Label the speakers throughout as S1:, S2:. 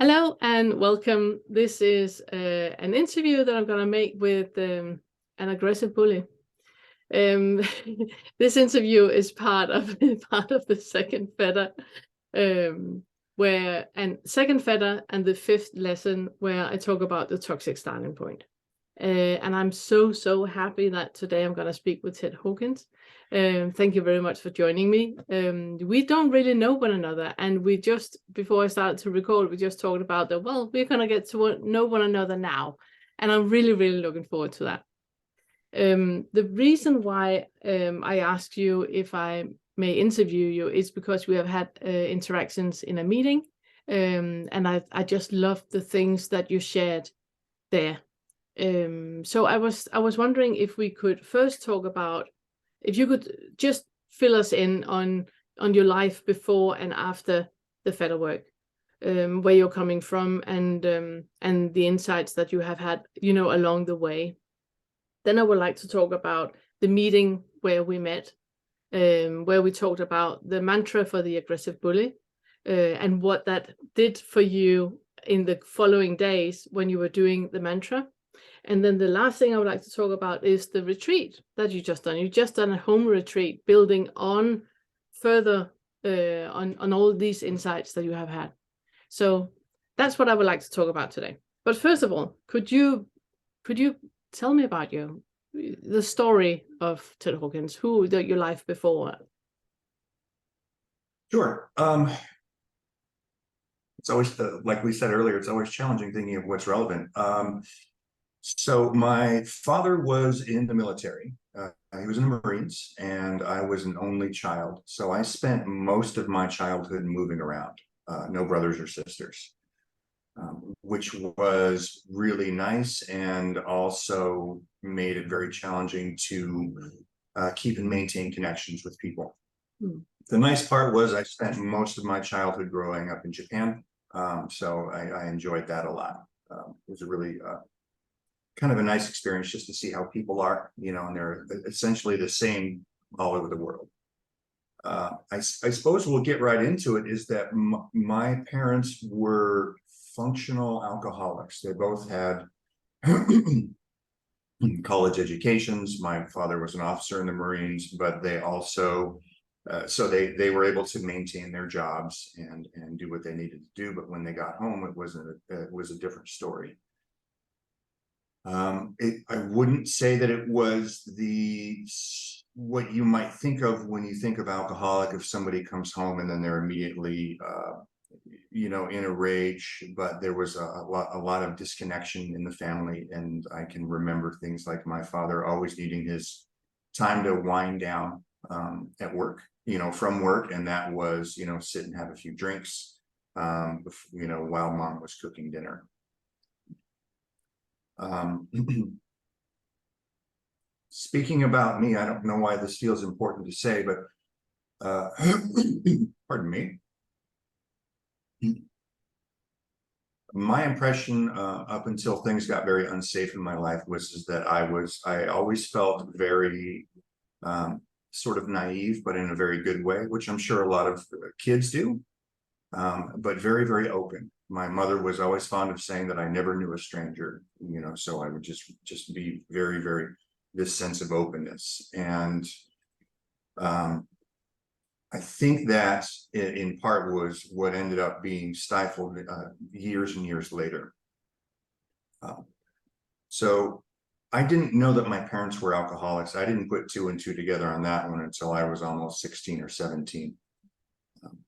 S1: Hello and welcome. This is an interview that I'm going to make with an aggressive bully. This interview is part of the second Fetter, second Fetter and the fifth lesson where I talk about the toxic starting point. And I'm so happy that today I'm going to speak with Ted Hawkins. Thank you very much for joining me. We don't really know one another, and we just, before I started to record, we just talked about that, well, we're going to get to know one another now, and I'm really looking forward to that. The reason why I asked you if I may interview you is because we have had interactions in a meeting, and I just loved the things that you shared there. So I was wondering if we could first talk about, if you could just fill us in on your life before and after the FetterWork, where you're coming from, and the insights that you have had, along the way. Then I would like to talk about the meeting where we met, where we talked about the mantra for the aggressive bully, and what that did for you in the following days when you were doing the mantra. And then the last thing I would like to talk about is the retreat that you just done. You just done a home retreat, building on further on all these insights that you have had. So that's what I would like to talk about today. But first of all, could you tell me about the story of Ted Hawkins, your life before?
S2: Sure. It's always, like we said earlier, it's always challenging thinking of what's relevant. So my father was in the military. He was in the Marines, and I was an only child. So I spent most of my childhood moving around, no brothers or sisters, which was really nice, and also made it very challenging to keep and maintain connections with people. The nice part was I spent most of my childhood growing up in Japan, so I enjoyed that a lot. It was a really kind of a nice experience just to see how people are, and they're essentially the same all over the world. I suppose we'll get right into it, is that my parents were functional alcoholics. They both had college educations. My father was an officer in the Marines, but they also, so they were able to maintain their jobs and do what they needed to do. But when they got home, it was a different story. I wouldn't say that it was what you might think of when you think of alcoholic, if somebody comes home and then they're immediately in a rage, but there was a lot of disconnection in the family. And I can remember things like my father always needing his time to wind down at work, from work, and that was sit and have a few drinks while mom was cooking dinner. Speaking about me, I don't know why this feels important to say, but pardon me. My impression up until things got very unsafe in my life was that I always felt very sort of naive, but in a very good way, which I'm sure a lot of kids do, but very open. My mother was always fond of saying that I never knew a stranger, so I would just be very this sense of openness. And I think that in part was what ended up being stifled years and years later. So I didn't know that my parents were alcoholics. I didn't put two and two together on that one until I was almost 16 or 17.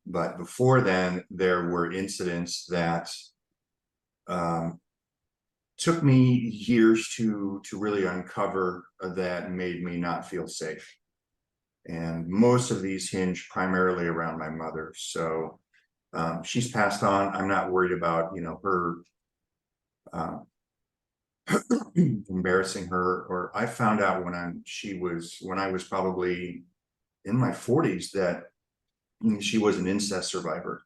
S2: But before then, there were incidents that took me years to really uncover, that made me not feel safe. And most of these hinge primarily around my mother. So she's passed on. I'm not worried about, her embarrassing her. Or I found out when I was probably in my 40s that she was an incest survivor.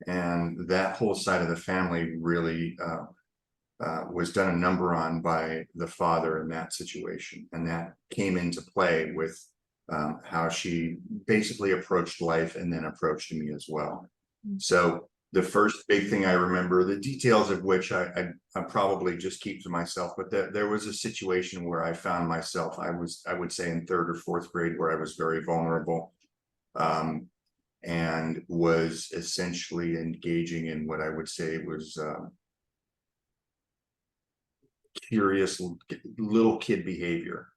S2: And that whole side of the family really was done a number on by the father in that situation. And that came into play with how she basically approached life and then approached me as well. So the first big thing I remember, the details of which I probably just keep to myself, but there was a situation where I found myself, I would say in 3rd or 4th grade, where I was very vulnerable, and was essentially engaging in what I would say was curious little kid behavior.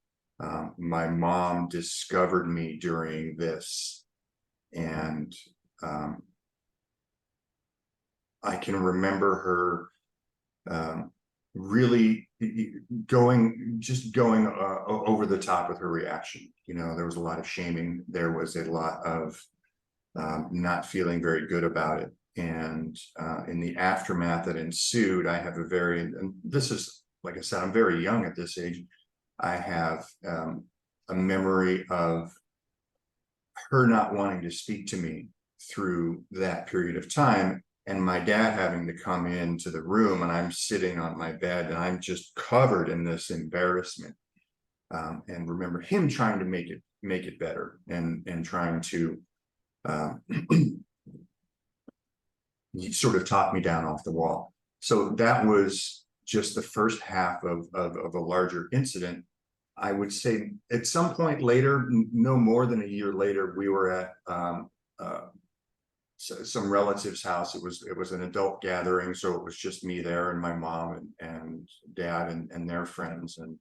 S2: My mom discovered me during this, and I can remember her really going over the top with her reaction. You know, there was a lot of shaming. There was a lot of not feeling very good about it. And in the aftermath that ensued, I have and this is, like I said, I'm very young at this age. I have a memory of her not wanting to speak to me through that period of time, and my dad having to come into the room, and I'm sitting on my bed and I'm just covered in this embarrassment, and remember him trying to make it better, and trying to sort of talk me down off the wall. So that was just the first half of a larger incident. I would say at some point later, no more than a year later, we were at some relative's house. It was an adult gathering, so it was just me there and my mom and dad and their friends, and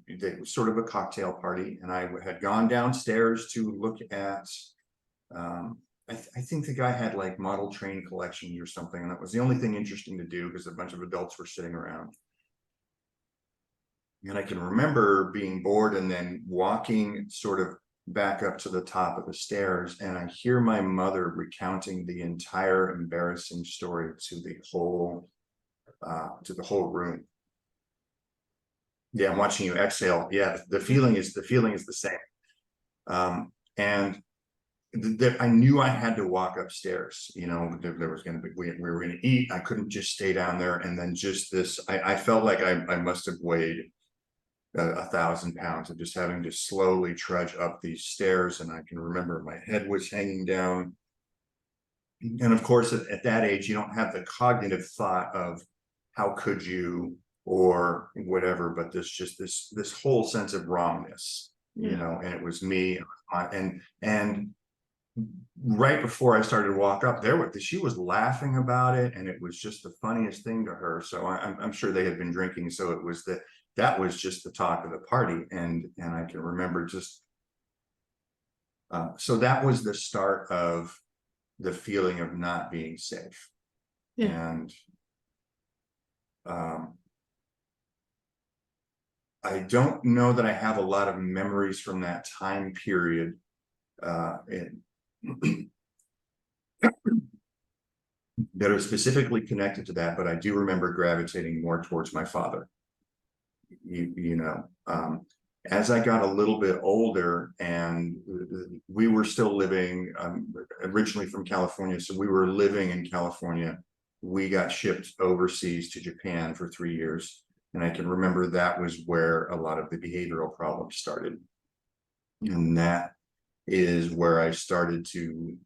S2: it was sort of a cocktail party. And I had gone downstairs to look at I think the guy had like model train collections or something, and that was the only thing interesting to do because a bunch of adults were sitting around. And I can remember being bored and then walking sort of back up to the top of the stairs, and I hear my mother recounting the entire embarrassing story to the whole room. Yeah, I'm watching you exhale. Yeah, the feeling is the same. And that I knew I had to walk upstairs. You know, there was going to be, we were going to eat. I couldn't just stay down there. And then just this, I felt like I must have weighed 1,000 pounds of just having to slowly trudge up these stairs. And I can remember my head was hanging down. And of course, at that age, you don't have the cognitive thought of how could you or whatever, but this whole sense of wrongness, you know. And it was me, and right before I started to walk up, she was laughing about it, and it was just the funniest thing to her. So I'm sure they had been drinking, so it was that was just the talk of the party, and I can remember just so that was the start of the feeling of not being safe. And I don't know that I have a lot of memories from that time period that are specifically connected to that, but I do remember gravitating more towards my father. You know, as I got a little bit older, and we were still living originally from California, so we were living in California. We got shipped overseas to Japan for 3 years, and I can remember that was where a lot of the behavioral problems started, and that is where I started to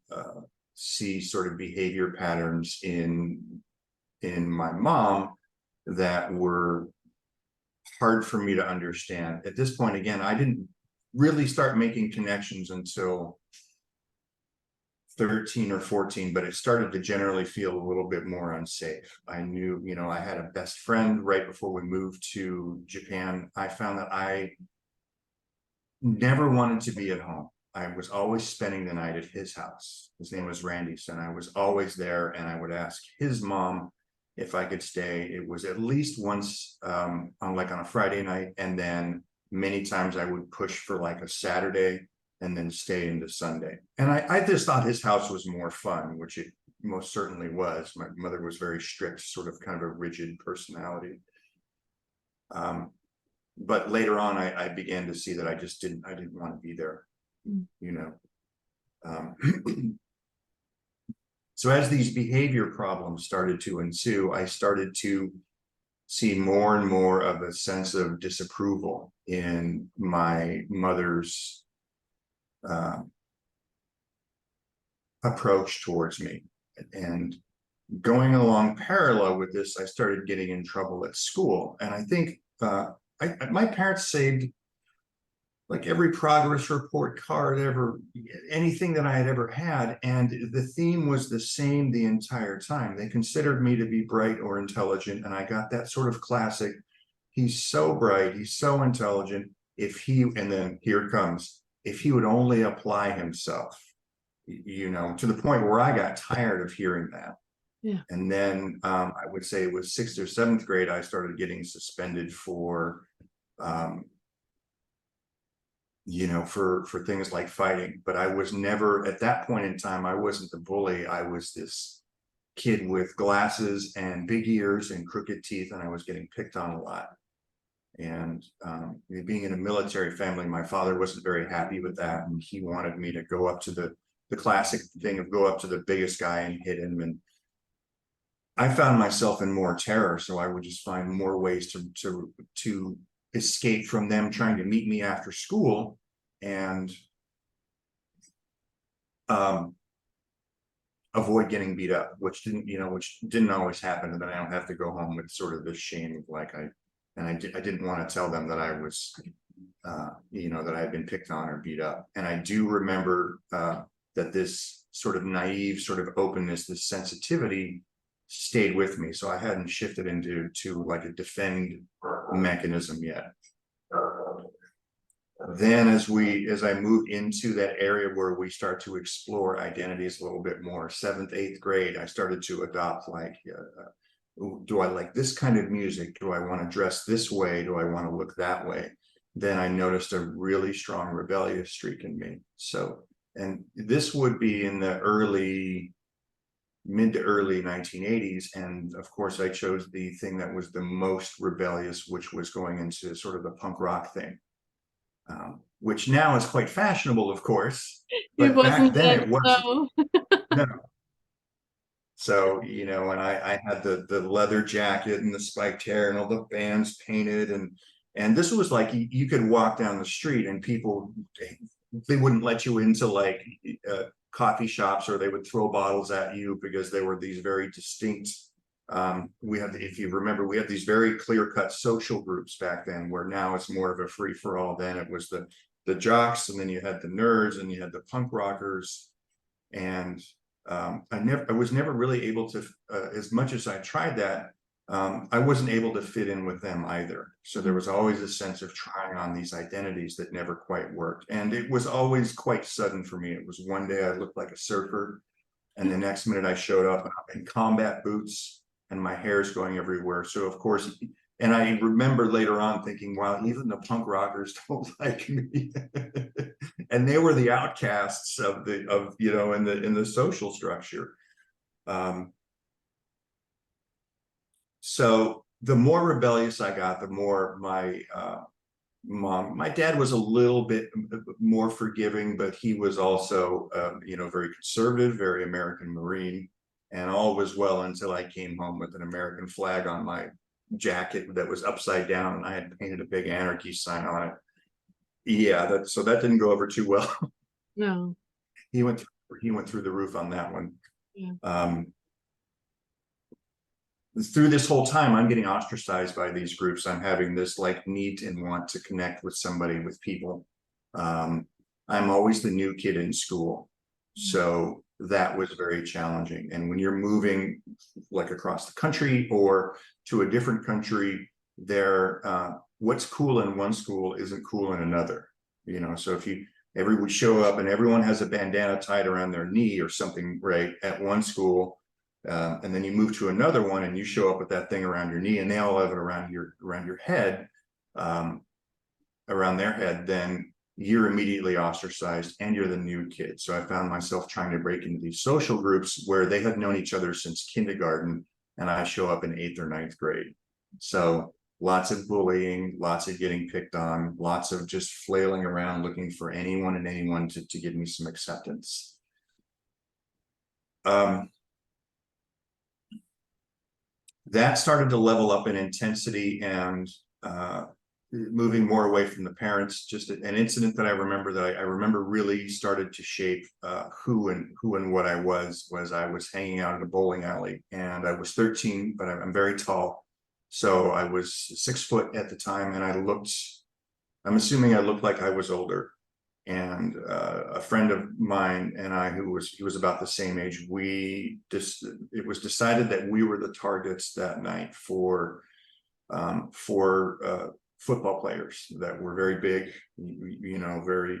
S2: see sort of behavior patterns in my mom that were hard for me to understand. At this point, again, I didn't really start making connections until 13 or 14, but it started to generally feel a little bit more unsafe. I knew, you know, I had a best friend right before we moved to Japan. I found that I never wanted to be at home. I was always spending the night at his house. His name was Randy, and I was always there, and I would ask his mom if I could stay. It was at least once on a Friday night, and then many times I would push for like a Saturday and then stay into Sunday. And I just thought his house was more fun, which it most certainly was. My mother was very strict, sort of kind of a rigid personality. But later on, I began to see that I didn't want to be there, you know. So as these behavior problems started to ensue, I started to see more and more of a sense of disapproval in my mother's approach towards me. And going along parallel with this, I started getting in trouble at school. And I think my parents saved like every progress report card ever, anything that I had ever had. And the theme was the same the entire time. They considered me to be bright or intelligent. And I got that sort of classic, he's so bright, he's so intelligent. And then here it comes, if he would only apply himself, to the point where I got tired of hearing that.
S1: Yeah.
S2: And then I would say it was 6th or 7th grade, I started getting suspended for for things like fighting. But I was never, at that point in time, I wasn't the bully. I was this kid with glasses and big ears and crooked teeth, and I was getting picked on a lot. And being in a military family, my father wasn't very happy with that, and he wanted me to go up to the classic thing of go up to the biggest guy and hit him. And I found myself in more terror, so I would just find more ways to escape from them trying to meet me after school, and avoid getting beat up, which didn't always happen. And then I don't have to go home with sort of this shame of like I didn't want to tell them that I was that I had been picked on or beat up. And I do remember that this sort of naive sort of openness, this sensitivity stayed with me. So I hadn't shifted into like a defend mechanism yet. Then as I move into that area where we start to explore identities a little bit more, 7th, 8th grade, I started to adopt like, do I like this kind of music? Do I want to dress this way? Do I want to look that way? Then I noticed a really strong rebellious streak in me. So, and this would be in the mid to early 1980s. And of course, I chose the thing that was the most rebellious, which was going into sort of the punk rock thing, which now is quite fashionable, of course. But back then it wasn't. No. So, and I had the leather jacket and the spiked hair and all the bands painted. And this was like, you could walk down the street and people, they wouldn't let you into like coffee shops, or they would throw bottles at you because they were these very distinct. If you remember, we had these very clear-cut social groups back then, where now it's more of a free-for-all. Then it was the jocks, and then you had the nerds, and you had the punk rockers. And I was never really able to, as much as I tried that, I wasn't able to fit in with them either. So there was always a sense of trying on these identities that never quite worked. And it was always quite sudden for me. It was one day I looked like a surfer, and the next minute I showed up in combat boots and my hair's going everywhere. So of course, and I remember later on thinking, wow, even the punk rockers don't like me. And they were the outcasts in the social structure. So the more rebellious I got, the more my dad was a little bit more forgiving, but he was also, very conservative, very American Marine, and all was well until I came home with an American flag on my jacket that was upside down, and I had painted a big anarchy sign on it. Yeah, so that didn't go over too well.
S1: No.
S2: He went through the roof on that one.
S1: Yeah.
S2: Through this whole time, I'm getting ostracized by these groups. I'm having this like need and want to connect with somebody, with people. I'm always the new kid in school. So that was very challenging. And when you're moving like across the country or to a different country, what's cool in one school isn't cool in another. So if everyone show up and everyone has a bandana tied around their knee or something, right, at one school, and then you move to another one and you show up with that thing around your knee, and they all have it around your head, around their head, then you're immediately ostracized and you're the new kid. So I found myself trying to break into these social groups where they had known each other since kindergarten, and I show up in 8th or 9th grade. So lots of bullying, lots of getting picked on, lots of just flailing around looking for anyone and anyone to give me some acceptance. That started to level up in intensity, and moving more away from the parents. Just an incident that I remember that I remember really started to shape who and what I was I was hanging out in a bowling alley, and I was 13, but I'm very tall. So I was 6 foot at the time, and I'm assuming I looked like I was older. And a friend of mine and I, he was about the same age, it was decided that we were the targets that night for football players that were very big, very,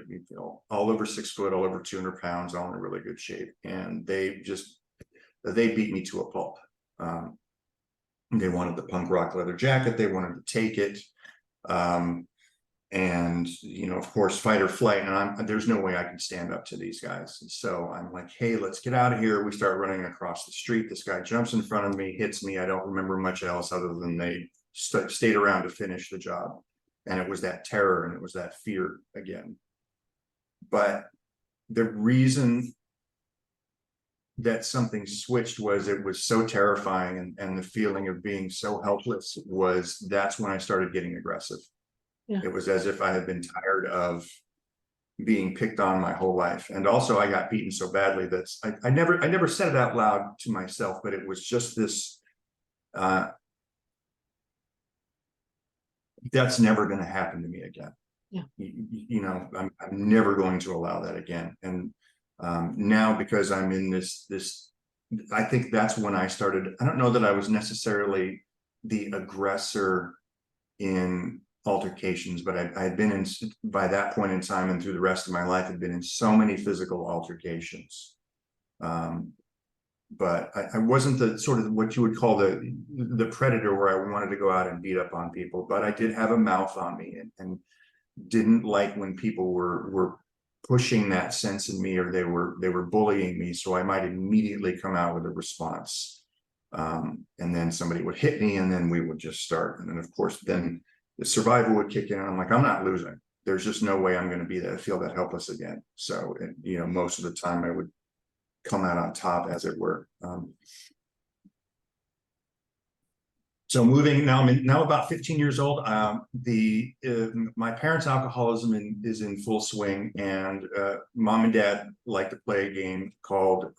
S2: all over 6 foot, all over 200 pounds, all in really good shape. And they beat me to a pulp. They wanted the punk rock leather jacket. They wanted to take it. And of course, fight or flight, and there's no way I can stand up to these guys. And so I'm like, hey, let's get out of here. We start running across the street. This guy jumps in front of me, hits me. I don't remember much else other than they stayed around to finish the job. And it was that terror, and it was that fear again. But the reason that something switched was it was so terrifying, and the feeling of being so helpless that's when I started getting aggressive.
S1: Yeah.
S2: It was as if I had been tired of being picked on my whole life. And also I got beaten so badly that I never said it out loud to myself, but it was just this, that's never going to happen to me again.
S1: Yeah.
S2: I'm never going to allow that again. And now, because I'm in this, I think that's when I started. I don't know that I was necessarily the aggressor in altercations, but I had been in, by that point in time and through the rest of my life, had been in so many physical altercations. But I wasn't the sort of what you would call the predator, where I wanted to go out and beat up on people, but I did have a mouth on me, and didn't like when people were pushing that sense in me, or they were bullying me. So I might immediately come out with a response. And then somebody would hit me, and then we would just start. And then of course, then the survival would kick in, and I'm like, I'm not losing. There's just no way I'm going to be that, feel that helpless again. So, most of the time I would come out on top, as it were. So moving now, I'm now about 15 years old. My parents' alcoholism is in full swing, and mom and dad like to play a game called,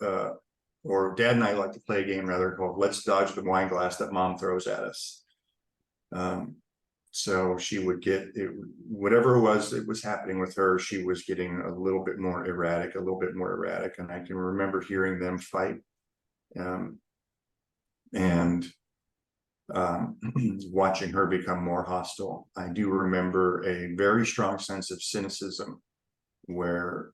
S2: or dad and I like to play a game rather, called Let's Dodge the Wine Glass That Mom Throws at Us. So she would get it, whatever it was happening with her, she was getting a little bit more erratic, and I can remember hearing them fight, and watching her become more hostile. I do remember a very strong sense of cynicism, or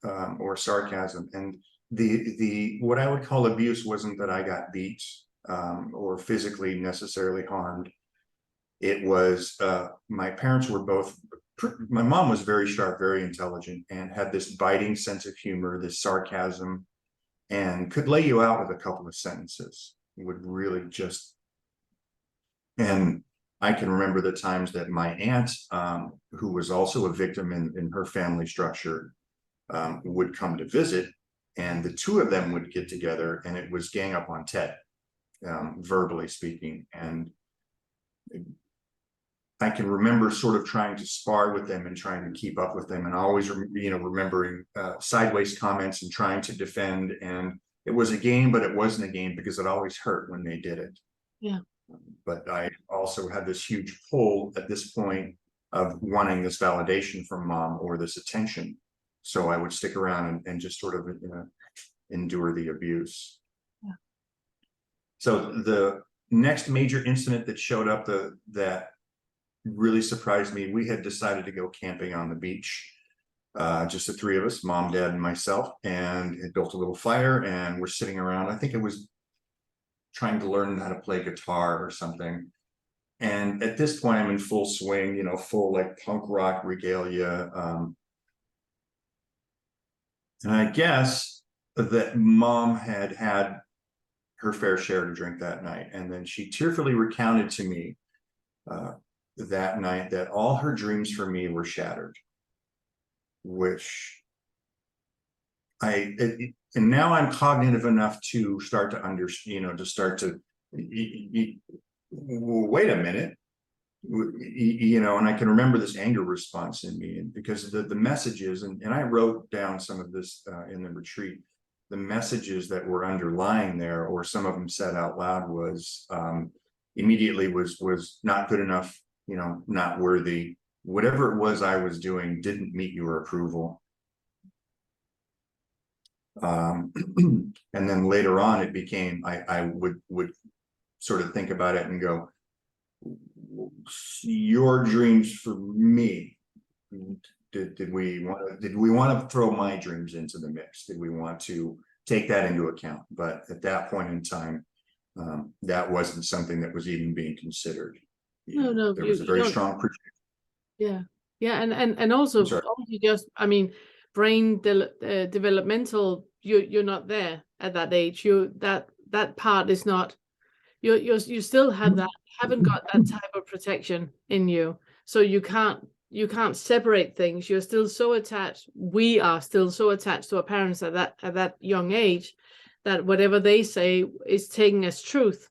S2: sarcasm, and the what I would call abuse wasn't that I got beat or physically necessarily harmed. It was my parents were both, my mom was very sharp, very intelligent, and had this biting sense of humor, this sarcasm, and could lay you out with a couple of sentences. Would really just, and I can remember the times that my aunt, who was also a victim in her family structure, would come to visit, and the two of them would get together, and it was gang up on Ted, verbally speaking. And I can remember sort of trying to spar with them and trying to keep up with them, and always, remembering sideways comments and trying to defend. And it was a game, but it wasn't a game, because it always hurt when they did it.
S1: Yeah.
S2: But I also had this huge pull at this point of wanting this validation from mom, or this attention. So I would stick around and just sort of endure the abuse.
S1: Yeah.
S2: So the next major incident that showed up that really surprised me, we had decided to go camping on the beach, just the three of us, mom, dad, and myself, and had built a little fire, and we're sitting around. I think it was trying to learn how to play guitar or something. And at this point, I'm in full swing, full like punk rock regalia. And I guess that mom had her fair share to drink that night. And then she tearfully recounted to me that night that all her dreams for me were shattered, which and now I'm cognitive enough to start to understand, wait a minute, you know, and I can remember this anger response in me, and because the messages, and I wrote down some of this in the retreat, the messages that were underlying there, or some of them said out loud, was immediately was not good enough, you know, not worthy, whatever it was I was doing didn't meet your approval. And then later on it became, I would sort of think about it and go, your dreams for me, did we want to throw my dreams into the mix? Did we want to take that into account? But at that point in time, that wasn't something that was even being considered.
S1: No,
S2: there was a very strong
S1: yeah, and also just, I mean, brain developmental, you're not there at that age. That part is not, you still have that, haven't got that type of protection in you, so you can't separate things. You're still so attached. We are still so attached to our parents at that young age, that whatever they say is taken as truth.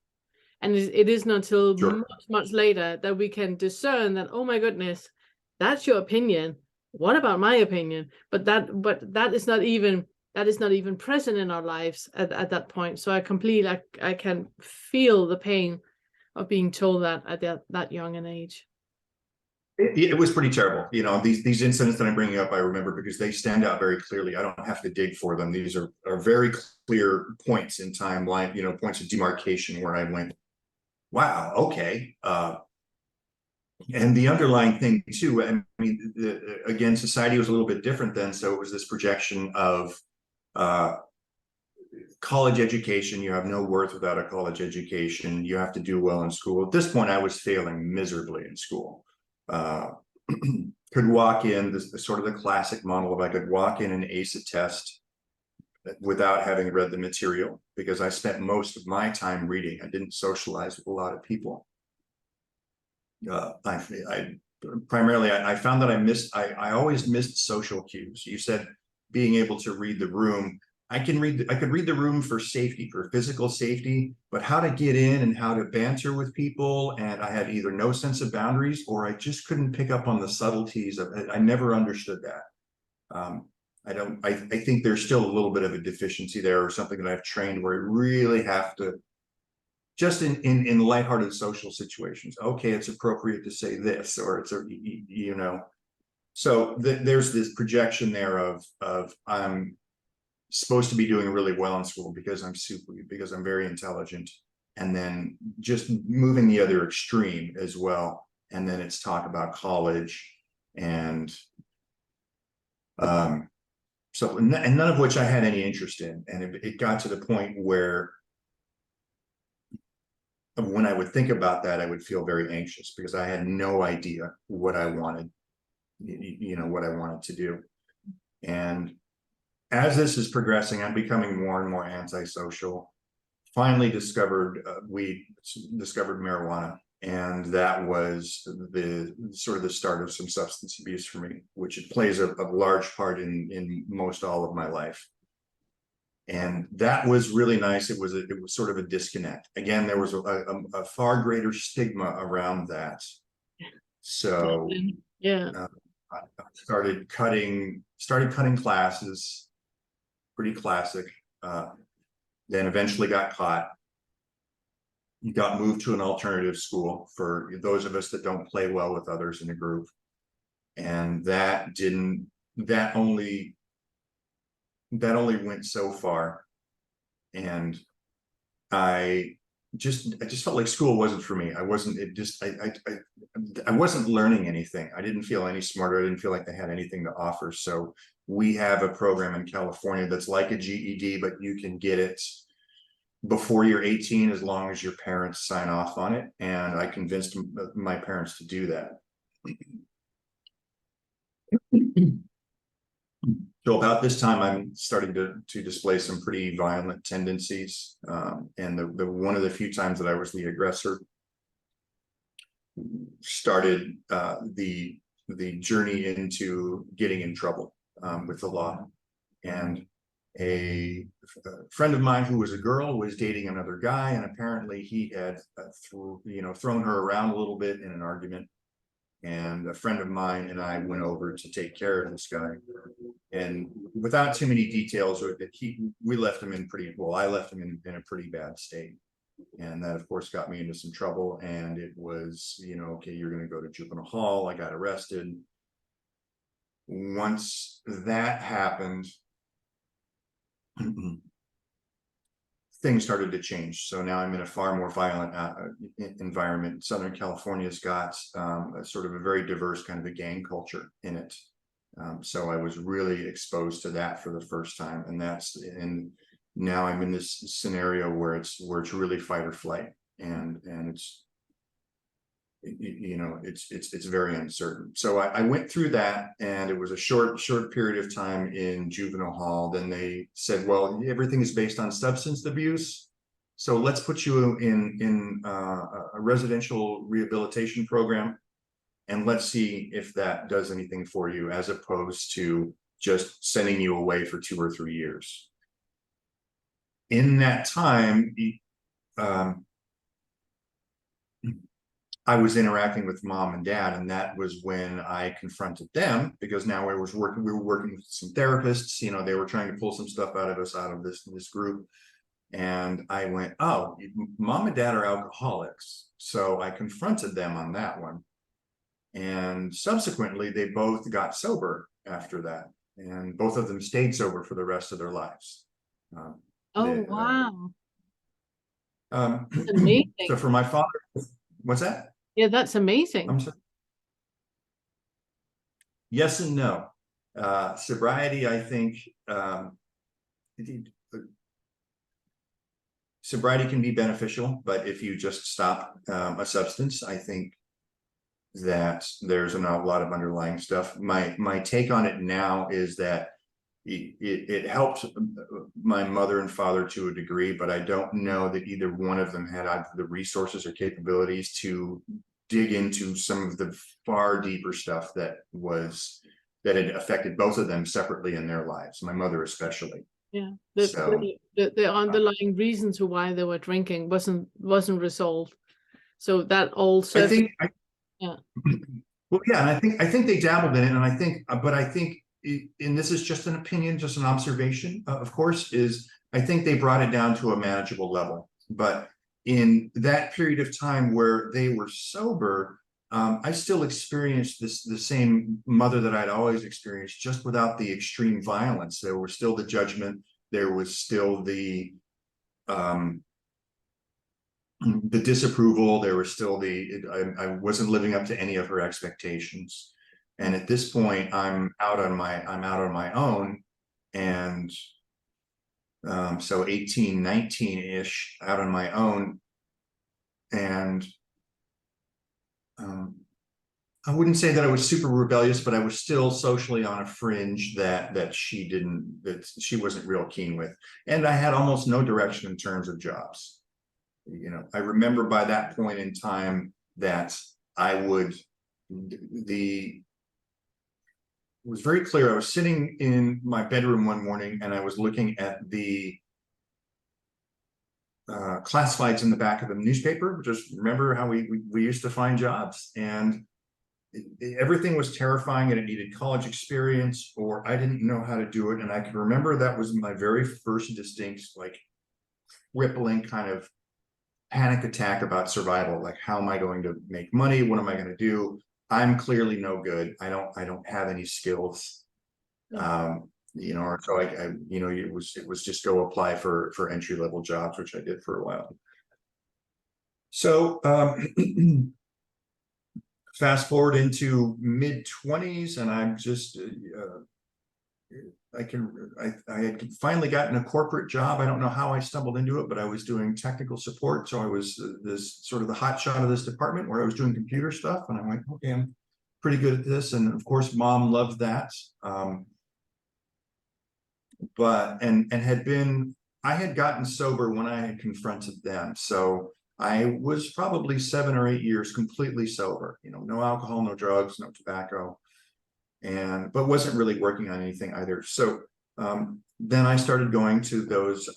S1: And it isn't until much later that we can discern that, oh my goodness, that's your opinion. What about my opinion? But that is not even present in our lives at that point. So I can feel the pain of being told that at that young an age.
S2: It was pretty terrible. You know, these incidents that I'm bringing up, I remember because they stand out very clearly. I don't have to dig for them. These are very clear points in timeline, you know, points of demarcation where I went, wow, okay. And the underlying thing too, I mean, again, society was a little bit different then. So it was this projection of college education. You have no worth without a college education. You have to do well in school. At this point, I was failing miserably in school. Could walk in, this sort of the classic model of I could walk in and ace a test without having read the material, because I spent most of my time reading. I didn't socialize with a lot of people. I primarily, I found that I always missed social cues. You said being able to read the room. I could read the room for safety, for physical safety, but how to get in and how to banter with people. And I had either no sense of boundaries, or I just couldn't pick up on the subtleties of it. I never understood that. I think there's still a little bit of a deficiency there, or something that I've trained where I really have to, just in lighthearted social situations. Okay, it's appropriate to say this, or it's you know, so there's this projection there of I'm supposed to be doing really well in school because I'm very intelligent, and then just moving the other extreme as well. And then it's talk about college and so, and none of which I had any interest in. And it got to the point where when I would think about that, I would feel very anxious because I had no idea what I wanted, you know, what I wanted to do. And as this is progressing, I'm becoming more and more antisocial. Finally discovered discovered marijuana. And that was the sort of the start of some substance abuse for me, which it plays a large part in most all of my life. And that was really nice. It was sort of a disconnect. Again, there was a far greater stigma around that. So
S1: yeah,
S2: I started cutting classes, pretty classic. Then eventually got caught. Got moved to an alternative school for those of us that don't play well with others in a group. And that only went so far. And I just felt like school wasn't for me. I wasn't learning anything. I didn't feel any smarter. I didn't feel like they had anything to offer. So we have a program in California that's like a GED, but you can get it before you're 18 as long as your parents sign off on it. And I convinced my parents to do that. So about this time, I'm starting to display some pretty violent tendencies. And the one of the few times that I was the aggressor started the journey into getting in trouble with the law. And a friend of mine who was a girl was dating another guy, and apparently he had thrown her around a little bit in an argument. And a friend of mine and I went over to take care of this guy, and without too many details, we left him in I left him in a pretty bad state. And that, of course, got me into some trouble. And it was, okay, you're going to go to juvenile hall. I got arrested. Once that happened, things started to change. So now I'm in a far more violent environment. Southern California's got sort of a very diverse kind of a gang culture in it. So I was really exposed to that for the first time, and now I'm in this scenario where it's really fight or flight, and it's very uncertain. So I went through that, and it was a short period of time in juvenile hall. Then they said, well, everything is based on substance abuse, so let's put you in a residential rehabilitation program, and let's see if that does anything for you, as opposed to just sending you away for 2 or 3 years. In that time, I was interacting with mom and dad, and that was when I confronted them, because now we were working with some therapists. They were trying to pull some stuff out of us, out of this group. And I went, oh, mom and dad are alcoholics. So I confronted them on that one. And subsequently, they both got sober after that. And both of them stayed sober for the rest of their lives.
S1: Wow.
S2: Amazing. So for my father, what's that?
S1: Yeah, that's amazing.
S2: I'm sorry. Yes and no. Sobriety, I think, sobriety can be beneficial, but if you just stop a substance, I think that there's a lot of underlying stuff. My take on it now is that it helped my mother and father to a degree, but I don't know that either one of them had either the resources or capabilities to dig into some of the far deeper stuff that had affected both of them separately in their lives, my mother especially.
S1: Yeah, the underlying reason to why they were drinking wasn't resolved. So that all surfaced.
S2: Yeah. Well, yeah, and I think they dabbled in it, and I think and this is just an opinion, just an observation, of course, is I think they brought it down to a manageable level. But in that period of time where they were sober, I still experienced the same mother that I'd always experienced, just without the extreme violence. There was still the judgment. There was still the disapproval. There was still I wasn't living up to any of her expectations. And at this point, I'm out on my own, and so 18, 19-ish, out on my own. And I wouldn't say that I was super rebellious, but I was still socially on a fringe that she wasn't real keen with. And I had almost no direction in terms of jobs. I remember by that point in time that it was very clear. I was sitting in my bedroom one morning, and I was looking at the classifieds in the back of the newspaper. Just remember how we used to find jobs, and everything was terrifying, and it needed college experience, or I didn't know how to do it. And I can remember that was my very first distinct, like, crippling kind of panic attack about survival. Like, how am I going to make money? What am I going to do? I'm clearly no good. I don't have any skills. Or so it was just go apply for entry-level jobs, which I did for a while. So fast forward into mid-20s, and I'm just I had finally gotten a corporate job. I don't know how I stumbled into it, but I was doing technical support. So I was this sort of the hot shot of this department, where I was doing computer stuff, and I went, okay, I'm pretty good at this. And of course, mom loved that. I had gotten sober when I had confronted them. So I was probably 7 or 8 years completely sober, no alcohol, no drugs, no tobacco, but wasn't really working on anything either. So then I started going to those,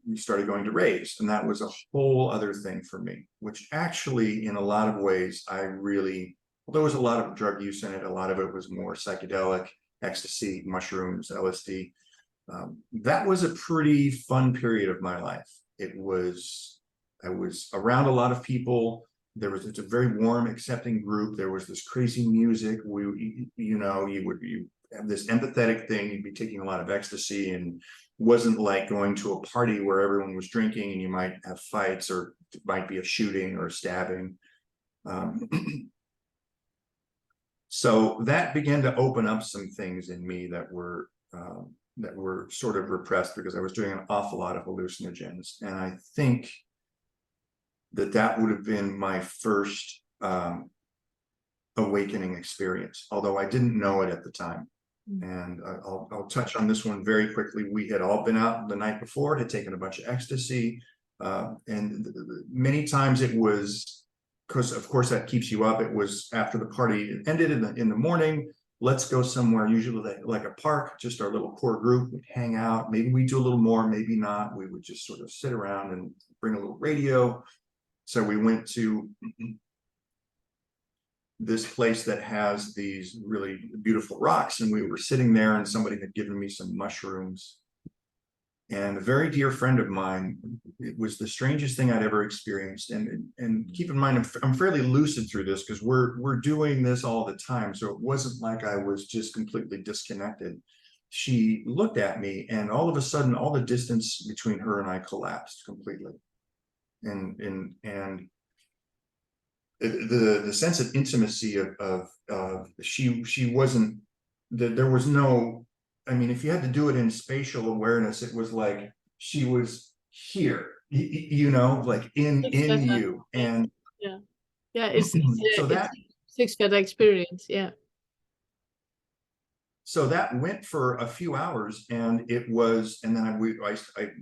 S2: we started going to raves, and that was a whole other thing for me, which actually, in a lot of ways, well, there was a lot of drug use in it. A lot of it was more psychedelic, ecstasy, mushrooms, LSD. That was a pretty fun period of my life. I was around a lot of people. It's a very warm, accepting group. There was this crazy music. You have this empathetic thing. You'd be taking a lot of ecstasy, and wasn't like going to a party where everyone was drinking and you might have fights, or it might be a shooting or a stabbing. So that began to open up some things in me that were sort of repressed, because I was doing an awful lot of hallucinogens. And I think that would have been my first awakening experience, although I didn't know it at the time. And I'll touch on this one very quickly. We had all been out the night before, had taken a bunch of ecstasy, and many times it was, because of course that keeps you up. It was after the party ended in the morning. Let's go somewhere, usually like a park, just our little core group. We'd hang out. Maybe we do a little more, maybe not. We would just sort of sit around and bring a little radio. So we went to this place that has these really beautiful rocks, and we were sitting there, and somebody had given me some mushrooms. And a very dear friend of mine, it was the strangest thing I'd ever experienced. And keep in mind, I'm fairly lucid through this, because we're doing this all the time. So it wasn't like I was just completely disconnected. She looked at me, and all of a sudden, all the distance between her and I collapsed completely. And the sense of intimacy of she wasn't, there was no, I mean, if you had to do it in spatial awareness, it was like she was here, like in you. And
S1: it's
S2: so
S1: it's six-gut experience.
S2: So that went for a few hours, and then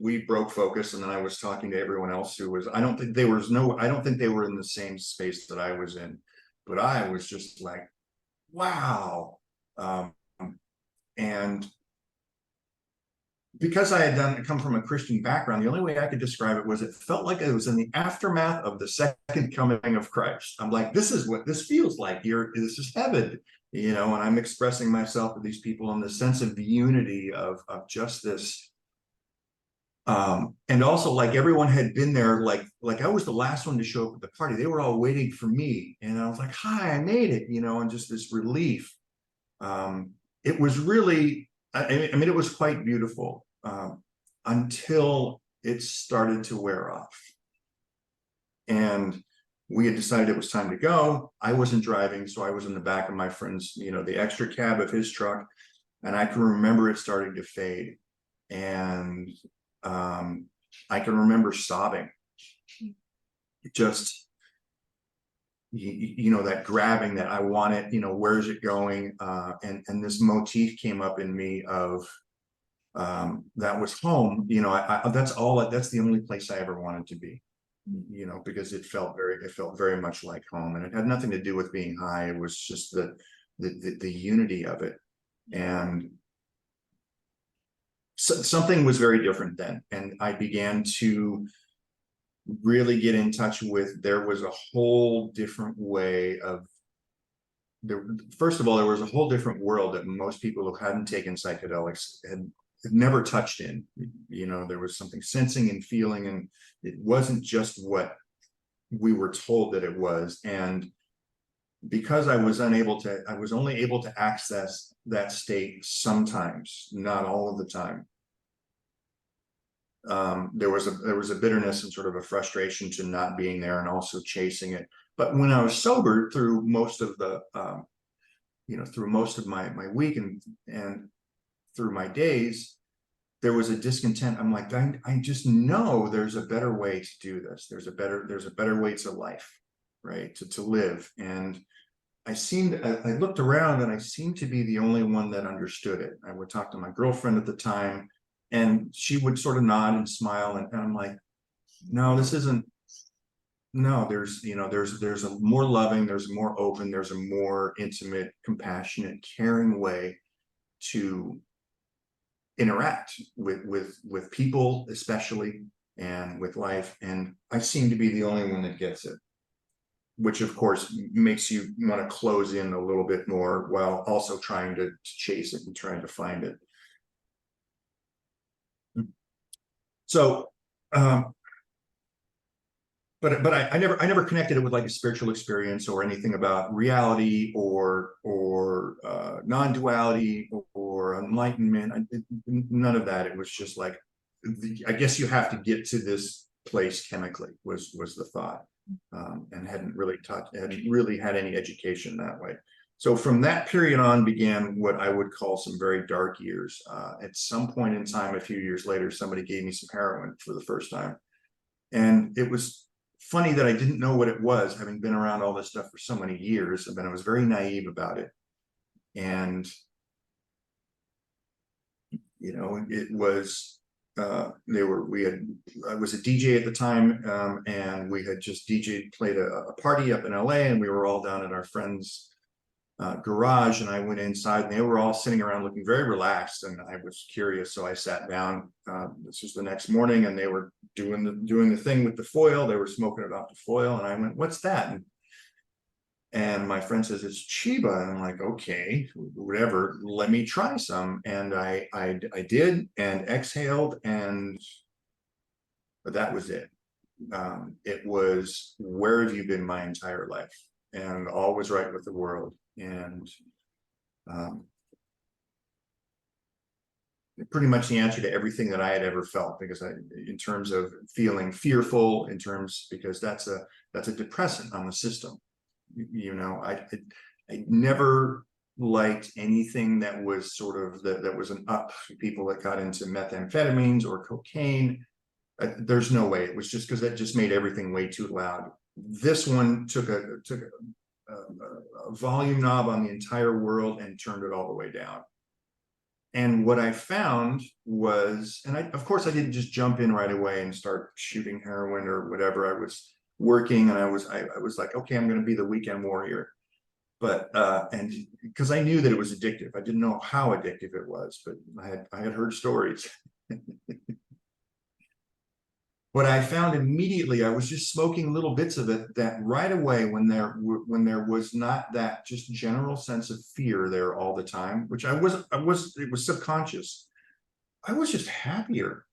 S2: we broke focus, and then I was talking to everyone else who was, I don't think they were in the same space that I was in, but I was just like, wow. And because I had come from a Christian background, the only way I could describe it was, it felt like it was in the aftermath of the second coming of Christ. I'm like, this is what this feels like. This is heaven, and I'm expressing myself to these people in the sense of the unity of just this. And also, like, everyone had been there, like I was the last one to show up at the party. They were all waiting for me, and I was like, hi, I made it, and just this relief. It was really, I mean, it was quite beautiful, until it started to wear off. And we had decided it was time to go. I wasn't driving, so I was in the back of my friend's, the extra cab of his truck. And I can remember it starting to fade. And I can remember sobbing. Just, that grabbing, that I want it, where is it going? And this motif came up in me of, that was home. That's the only place I ever wanted to be, because it felt very much like home, and it had nothing to do with being high. It was just the unity of it. And so something was very different then. And I began to really get in touch with, there was a whole different way of, first of all, there was a whole different world that most people who hadn't taken psychedelics had never touched in. There was something sensing and feeling, and it wasn't just what we were told that it was. And because I was only able to access that state sometimes, not all of the time. There was a bitterness and sort of a frustration to not being there, and also chasing it. But when I was sober, through most of the, through most of my week and through my days, there was a discontent. I'm like, I just know there's a better way to do this. There's a better way to life, right? To live. And I looked around, and I seemed to be the only one that understood it. I would talk to my girlfriend at the time, and she would sort of nod and smile. And I'm like, no, this isn't, no, there's a more loving, there's a more open, there's a more intimate, compassionate, caring way to interact with people, especially, and with life. And I seem to be the only one that gets it, which of course makes you want to close in a little bit more while also trying to chase it and trying to find it. So, but I never connected it with like a spiritual experience or anything about reality or non-duality or enlightenment. None of that. It was just like, I guess you have to get to this place chemically was the thought, and hadn't really had any education that way. So from that period on began what I would call some very dark years. At some point in time, a few years later, somebody gave me some heroin for the first time, and it was funny that I didn't know what it was, having been around all this stuff for so many years. And then I was very naive about it. And, you know, it was, I was a DJ at the time, and we had just played a party up in LA, and we were all down at our friend's garage, and I went inside, and they were all sitting around looking very relaxed, and I was curious, so I sat down. This was the next morning, and they were doing the thing with the foil. They were smoking it off the foil, and I went, "What's that?" And my friend says, "It's Chiba," and I'm like, "Okay, whatever, let me try some." And I did, and exhaled, and that was it. It was, where have you been my entire life? And all was right with the world. And pretty much the answer to everything that I had ever felt, because in terms of feeling fearful, because that's a depressant on the system. You know, I never liked anything that was sort of that was an up. People that got into methamphetamines or cocaine, there's no way. It was just because that just made everything way too loud. This one took a volume knob on the entire world and turned it all the way down. And what I found was, and of course I didn't just jump in right away and start shooting heroin or whatever. I was working, and I was like, okay, I'm going to be the weekend warrior. But and because I knew that it was addictive. I didn't know how addictive it was, but I had heard stories. What I found immediately, I was just smoking little bits of it, that right away, when there was not that just general sense of fear there all the time, which it was subconscious. I was just happier.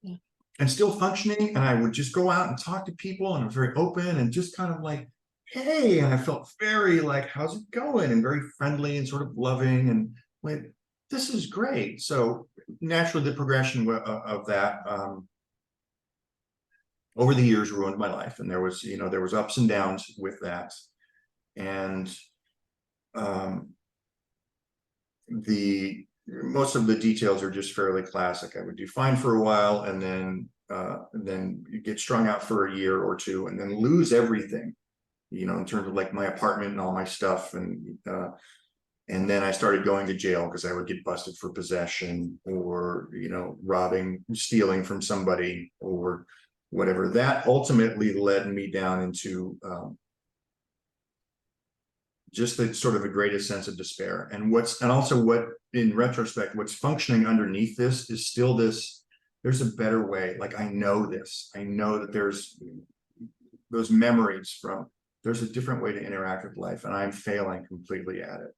S2: Yeah. And still functioning. And I would just go out and talk to people, and I was very open and just kind of like, hey, and I felt very like, how's it going? And very friendly and sort of loving, and like, this is great. So naturally the progression of that, over the years ruined my life. And there was ups and downs with that. And most of the details are just fairly classic. I would do fine for a while, and then you get strung out for a year or two, and then lose everything, in terms of like my apartment and all my stuff. And then I started going to jail because I would get busted for possession, or, stealing from somebody, or whatever. That ultimately led me down into just the sort of the greatest sense of despair. And also what, in retrospect, what's functioning underneath this is still this, there's a better way. Like, I know this. I know that there's those memories there's a different way to interact with life, and I'm failing completely at it.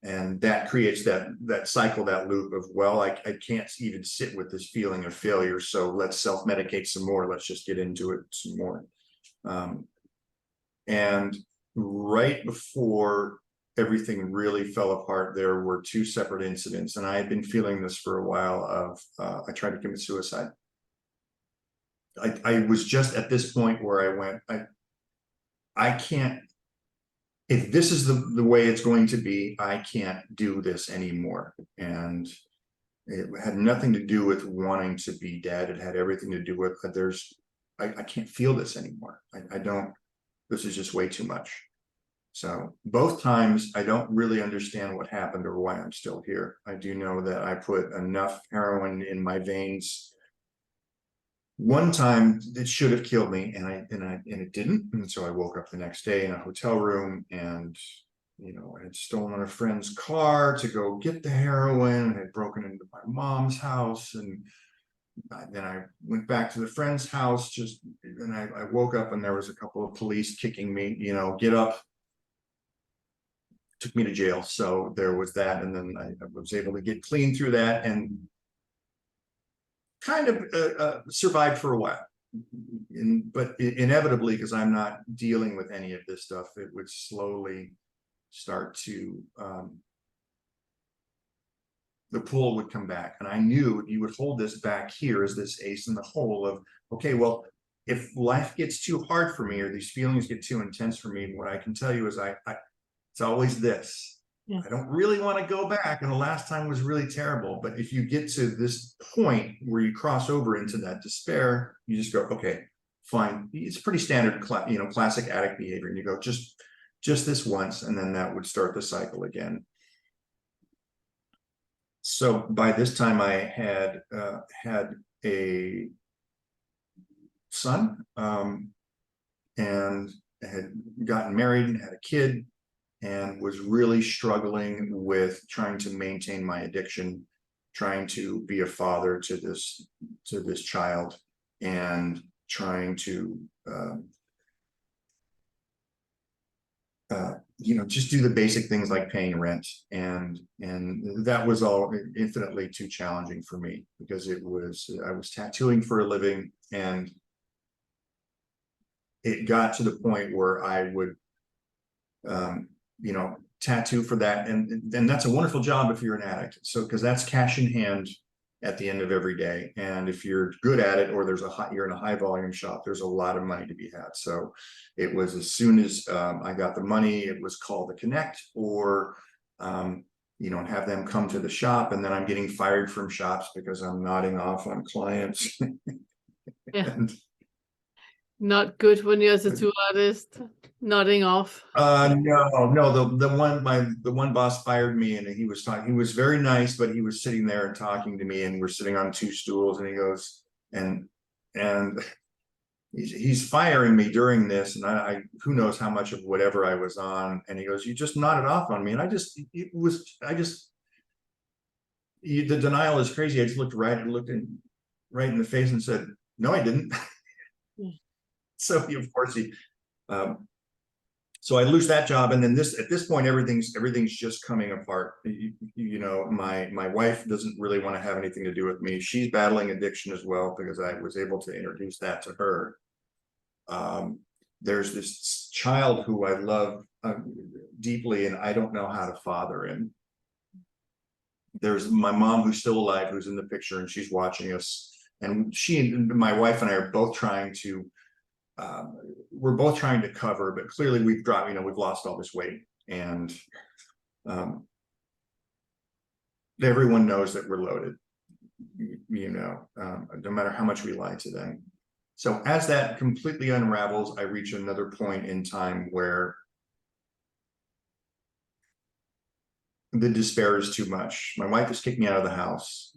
S2: And that creates that cycle, that loop of, well, I can't even sit with this feeling of failure, so let's self-medicate some more. Let's just get into it some more. And right before everything really fell apart, there were two separate incidents, and I had been feeling this for a while of, I tried to commit suicide. I was just at this point where I went, I can't, if this is the way it's going to be, I can't do this anymore. And it had nothing to do with wanting to be dead. It had everything to do with I can't feel this anymore. This is just way too much. So both times, I don't really understand what happened or why I'm still here. I do know that I put enough heroin in my veins. One time it should have killed me, and it didn't. And so I woke up the next day in a hotel room, and I had stolen a friend's car to go get the heroin, and had broken into my mom's house, and then I went back to the friend's house, and I woke up and there was a couple of police kicking me, get up, took me to jail. So there was that, and then I was able to get clean through that and kind of survived for a while. But inevitably, because I'm not dealing with any of this stuff, it would slowly start to the pull would come back. And I knew you would hold this back here as this ace in the hole of, okay, well, if life gets too hard for me, or these feelings get too intense for me, what I can tell you is it's always this. Yeah. I don't really want to go back. And the last time was really terrible. But if you get to this point where you cross over into that despair, you just go, okay, fine. It's pretty standard, classic addict behavior. And you go, just this once. And then that would start the cycle again. So by this time I had had a son, and had gotten married and had a kid, and was really struggling with trying to maintain my addiction, trying to be a father to this child, and trying to just do the basic things like paying rent, and that was all infinitely too challenging for me, because I was tattooing for a living, and it got to the point where I would tattoo for that, and that's a wonderful job if you're an addict, so because that's cash in hand at the end of every day. And if you're good at it, or you're in a high volume shop, there's a lot of money to be had. So it was, as soon as I got the money, it was call to connect, or have them come to the shop, and then I'm getting fired from shops because I'm nodding off on clients.
S1: Yeah.
S2: And,
S1: not good when you're a tattoo artist, nodding off.
S2: No, the one boss fired me, and he was very nice, but he was sitting there and talking to me, and we're sitting on two stools, and he goes, and he's firing me during this, and I who knows how much of whatever I was on, and he goes, you just nodded off on me, and the denial is crazy. I just looked right in the face and said, no, I didn't. So of course so I lose that job, and then at this point, everything's just coming apart. My wife doesn't really want to have anything to do with me. She's battling addiction as well, because I was able to introduce that to her. There's this child who I love deeply, and I don't know how to father him. There's my mom, who's still alive, who's in the picture, and she's watching us. And my wife and I are both trying to we're both trying to cover, but clearly we've dropped, we've lost all this weight, and everyone knows that we're loaded, no matter how much we lie to them. So as that completely unravels, I reach another point in time where the despair is too much. My wife has kicked me out of the house.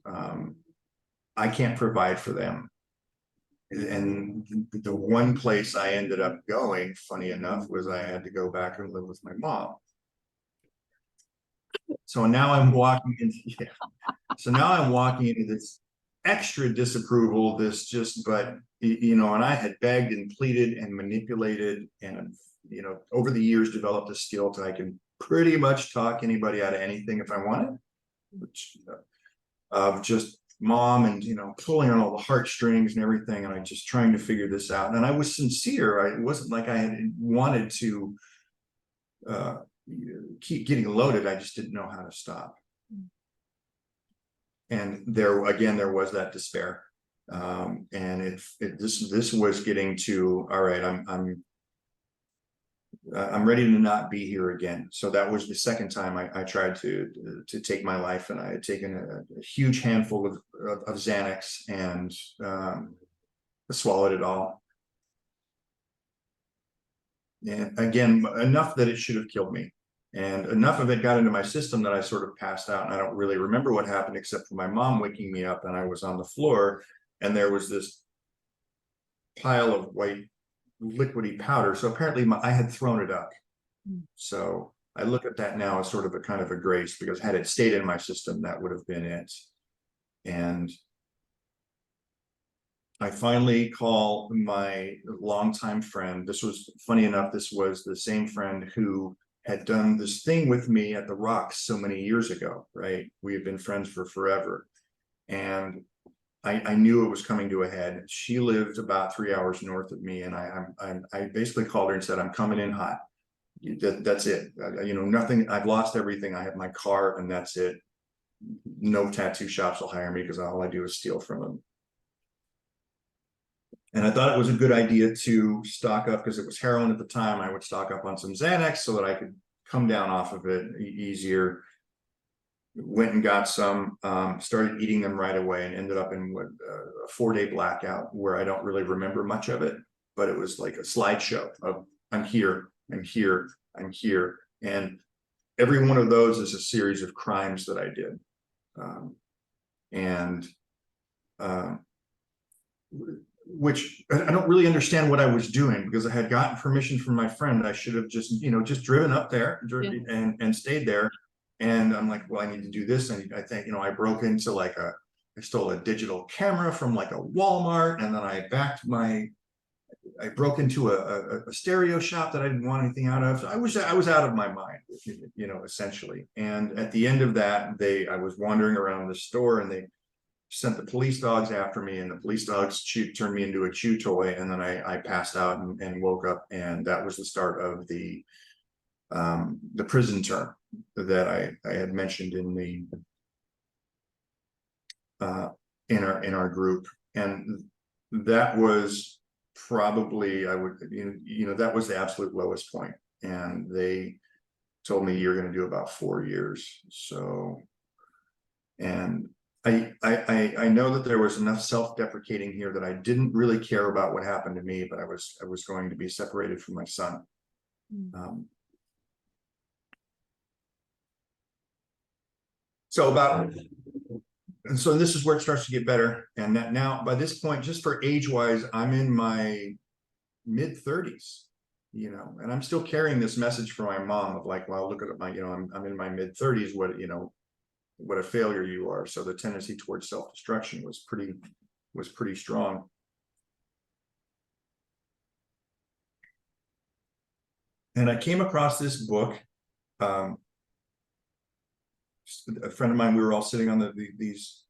S2: I can't provide for them. And the one place I ended up going, funny enough, was I had to go back and live with my mom. So now I'm walking into this extra disapproval, and I had begged and pleaded and manipulated, and over the years developed a skill that I can pretty much talk anybody out of anything if I wanted, which just mom, and pulling on all the heartstrings and everything, and I just trying to figure this out. And I was sincere. It wasn't like I had wanted to keep getting loaded. I just didn't know how to stop. And there was that despair, and this was getting to, all right, I'm ready to not be here again. So that was the second time I tried to take my life, and I had taken a huge handful of Xanax, and swallowed it all. And again, enough that it should have killed me, and enough of it got into my system that I sort of passed out, and I don't really remember what happened, except for my mom waking me up, and I was on the floor, and there was this pile of white liquidy powder. So apparently I had thrown it up. So I look at that now as sort of a kind of a grace, because had it stayed in my system, that would have been it. And I finally call my longtime friend. This was funny enough. This was the same friend who had done this thing with me at the Rocks so many years ago, right? We had been friends for forever. And I knew it was coming to a head. She lived about 3 hours north of me. And I basically called her and said, I'm coming in hot. That's it. Nothing. I've lost everything. I have my car and that's it. No tattoo shops will hire me because all I do is steal from them. And I thought it was a good idea to stock up, because it was heroin at the time. I would stock up on some Xanax so that I could come down off of it easier. Went and got some, started eating them right away, and ended up in a 4-day blackout where I don't really remember much of it, but it was like a slideshow of I'm here, I'm here, I'm here. And every one of those is a series of crimes that I did. Which I don't really understand what I was doing, because I had gotten permission from my friend. I should have just driven up there and stayed there. And I'm like, well, I need to do this. And I think, I broke into I stole a digital camera from like a Walmart. And then I broke into a stereo shop that I didn't want anything out of. So I was out of my mind, essentially. And at the end of that, I was wandering around the store, and they sent the police dogs after me, and the police dogs turned me into a chew toy. And then I passed out and woke up, and that was the start of the prison term that I had mentioned in our group. And that was probably, that was the absolute lowest point. And they told me, you're going to do about 4 years. So, and I know that there was enough self-deprecating here that I didn't really care about what happened to me, but I was going to be separated from my son. So this is where it starts to get better. And that now, by this point, just for age-wise, I'm in my mid-30s, and I'm still carrying this message from my mom of like, well, look at my, I'm in my mid-30s, what a failure you are. So the tendency towards self-destruction was pretty strong. And I came across this book. A friend of mine, we were all sitting on these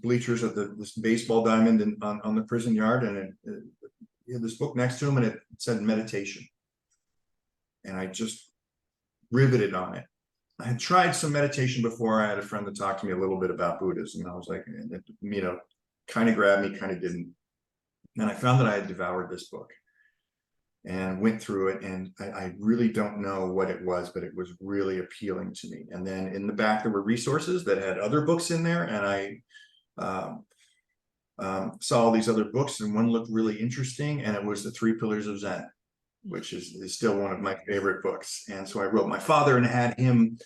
S2: bleachers of this baseball diamond on the prison yard, and he had this book next to him, and it said meditation. And I just riveted on it. I had tried some meditation before. I had a friend that talked to me a little bit about Buddhism, and I was like, kind of grabbed me, kind of didn't. And I found that I had devoured this book and went through it, and I really don't know what it was, but it was really appealing to me. And then in the back, there were resources that had other books in there, and I saw all these other books, and one looked really interesting, and it was The 3 Pillars of Zen, which is still one of my favorite books. And so I wrote my father and had him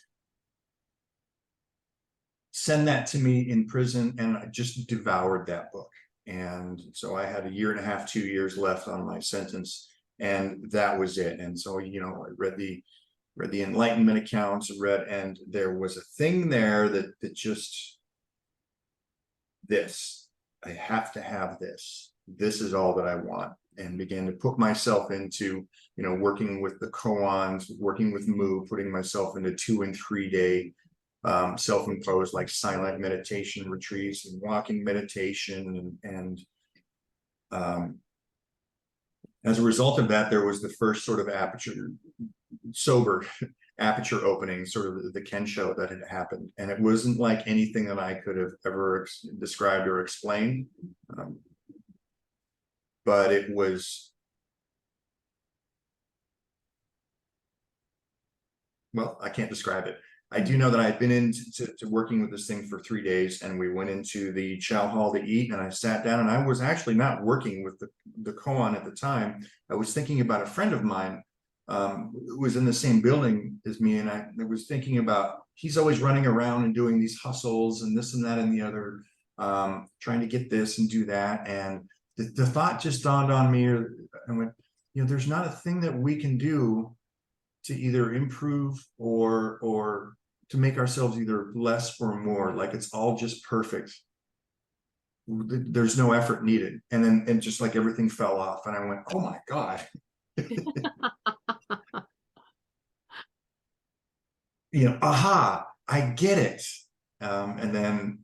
S2: send that to me in prison, and I just devoured that book. And so I had 1.5 years, 2 years left on my sentence, and that was it. And so, I read the Enlightenment accounts, and there was a thing there that just, I have to have this. This is all that I want. And began to put myself into, working with the koans, working with Mu, putting myself into 2 and 3 day self-imposed like silent meditation retreats and walking meditation. And as a result of that, there was the first sort of sober aperture opening, sort of the Kensho that had happened. And it wasn't like anything that I could have ever described or explained. But it was, well, I can't describe it. I do know that I had been into working with this thing for 3 days, and we went into the chow hall to eat, and I sat down, and I was actually not working with the koan at the time. I was thinking about a friend of mine who was in the same building as me, and I was thinking about, he's always running around and doing these hustles and this and that and the other, trying to get this and do that. And the thought just dawned on me, I went, there's not a thing that we can do either improve or to make ourselves either less or more, like it's all just perfect. There's no effort needed. And then, and just like everything fell off, and I went, oh my God. Aha, I get it. And then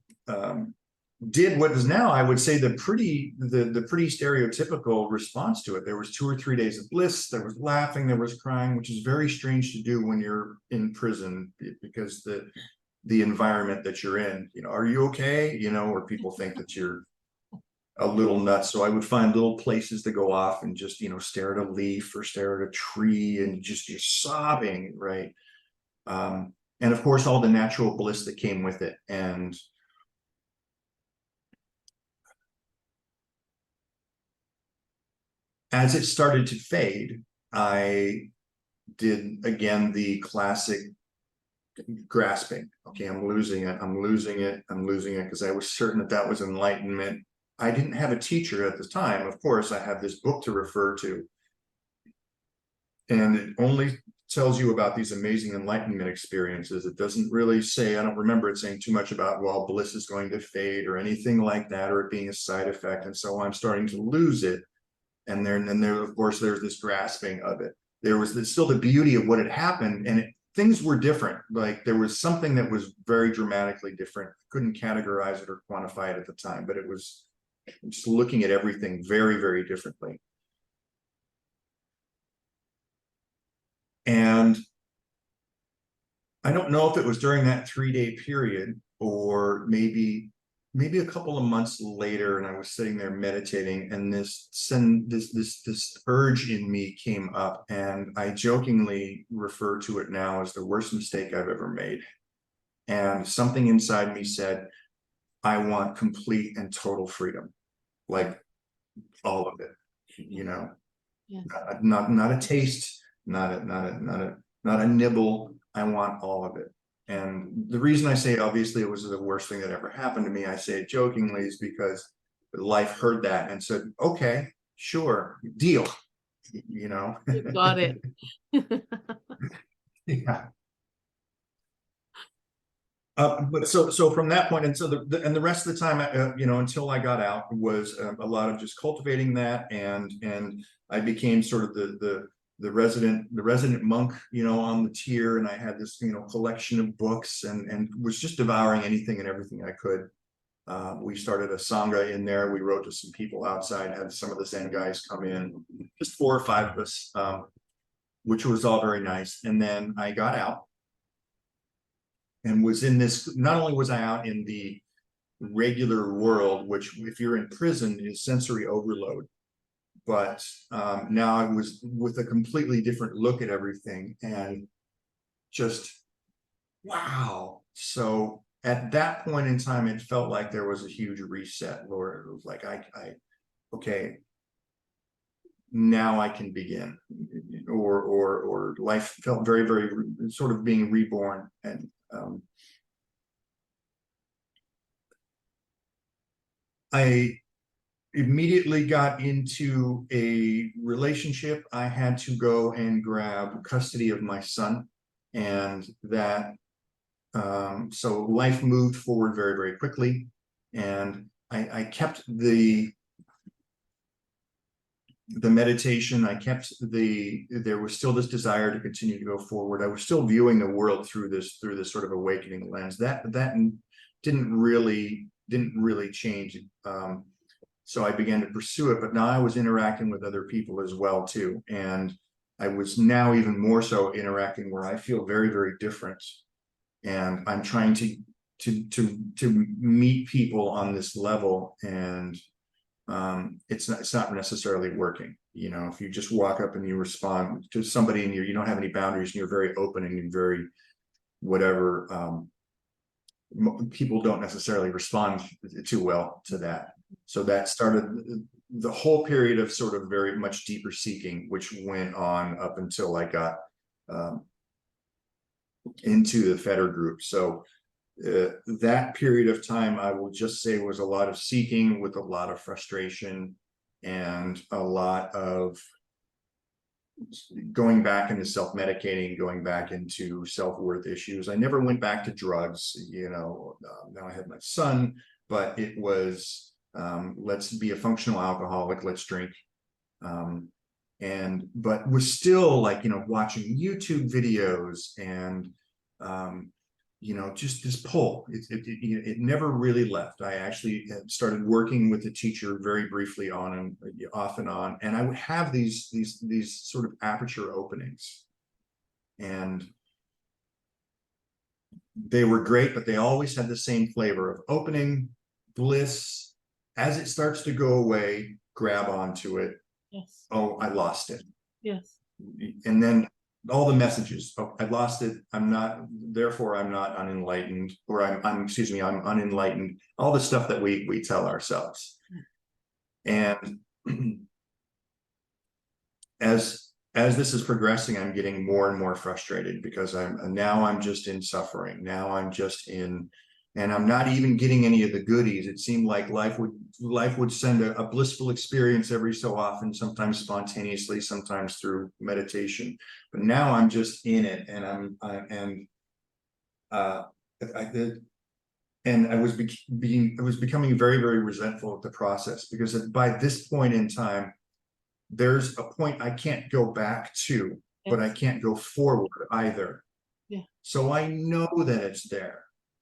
S2: did what is now, I would say, the pretty stereotypical response to it. There was 2 or 3 days of bliss, there was laughing, there was crying, which is very strange to do when you're in prison, because the environment that you're in, are you okay? Or people think that you're a little nuts. So I would find little places to go off and just, stare at a leaf or stare at a tree and just you're sobbing, right? And of course, all the natural bliss that came with it. And as it started to fade, I did again the classic grasping. Okay, I'm losing it, because I was certain that was enlightenment. I didn't have a teacher at the time. Of course, I had this book to refer to, and it only tells you about these amazing enlightenment experiences. It doesn't really say, I don't remember it saying too much about, well, bliss is going to fade or anything like that, or it being a side effect. And so I'm starting to lose it. And then of course, there's this grasping of it. There was still the beauty of what had happened, and things were different. Like there was something that was very dramatically different. Couldn't categorize it or quantify it at the time, but it was just looking at everything very, very differently. And I don't know if it was during that 3-day period or maybe a couple of months later, and I was sitting there meditating, and this urge in me came up, and I jokingly refer to it now as the worst mistake I've ever made. And something inside me said, I want complete and total freedom, like all of it,
S1: Yeah.
S2: not a taste, not a nibble. I want all of it. And the reason I say, obviously, it was the worst thing that ever happened to me, I say it jokingly, is because life heard that and said, okay, sure, deal.
S1: You got it.
S2: Yeah. But so from that point, and so the rest of the time, until I got out, was a lot of just cultivating that, and I became sort of the resident monk, on the tier, and I had this, collection of books, and was just devouring anything and everything I could. We started a sangha in there. We wrote to some people outside, had some of the Zen guys come in, just 4 or 5 of us, which was all very nice. And then I got out and was in this, not only was I out in the regular world, which if you're in prison is sensory overload, but now I was with a completely different look at everything, and just, wow. So at that point in time, it felt like there was a huge reset, Lord. It was like, okay, now I can begin, or life felt very, very sort of being reborn. And I immediately got into a relationship. I had to go and grab custody of my son, and that so life moved forward very, very quickly, and I kept the meditation. I kept there was still this desire to continue to go forward. I was still viewing the world through this sort of awakening lens. That didn't really change. So I began to pursue it, but now I was interacting with other people as well too, and I was now even more so interacting where I feel very, very different, and I'm trying to meet people on this level, and it's not necessarily working. If you just walk up and you respond to somebody and you don't have any boundaries and you're very open and you're very whatever, people don't necessarily respond too well to that. So that started the whole period of sort of very much deeper seeking, which went on up until I got into the Fetter group. So that period of time, I will just say, was a lot of seeking with a lot of frustration and a lot of going back into self-medicating, going back into self-worth issues. I never went back to drugs, now I had my son, but it was, let's be a functional alcoholic, let's drink. But was still like, watching YouTube videos and, just this pull. It never really left. I actually started working with the teacher very briefly on and off and on, and I would have these sort of aperture openings, and they were great, but they always had the same flavor of opening, bliss. As it starts to go away, grab onto it.
S1: Yes.
S2: Oh, I lost it.
S1: Yes.
S2: And then all the messages, oh, I lost it, therefore I'm not unenlightened, or I'm unenlightened, all the stuff that we tell ourselves. And as this is progressing, I'm getting more and more frustrated, because I'm just in suffering. Now I'm just in, and I'm not even getting any of the goodies. It seemed like life would send a blissful experience every so often, sometimes spontaneously, sometimes through meditation. But now I'm just in it, and I was becoming very, very resentful of the process, because by this point in time, there's a point I can't go back to, but I can't go forward either.
S1: Yeah.
S2: So I know that it's there.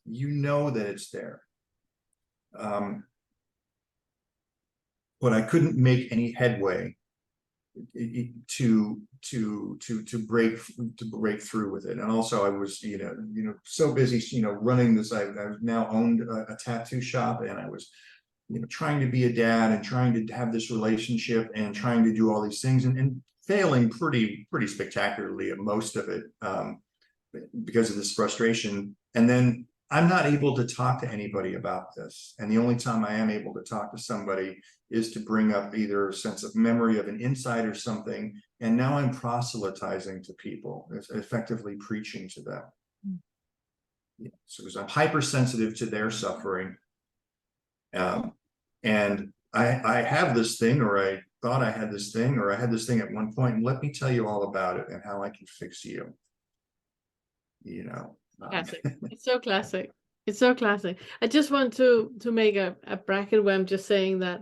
S2: That it's there. But I couldn't make any headway to break through with it. And also I was, so busy, running this, I've now owned a tattoo shop, and I was, trying to be a dad and trying to have this relationship and trying to do all these things, and failing pretty spectacularly at most of it, because of this frustration. And then I'm not able to talk to anybody about this. And the only time I am able to talk to somebody is to bring up either a sense of memory of an insight or something. And now I'm proselytizing to people, effectively preaching to them. So because I'm hypersensitive to their suffering. And I have this thing, or I thought I had this thing, or I had this thing at one point, and let me tell you all about it and how I can fix you.
S1: Classic. It's so classic. It's so classic. I just want to make a bracket where I'm just saying that,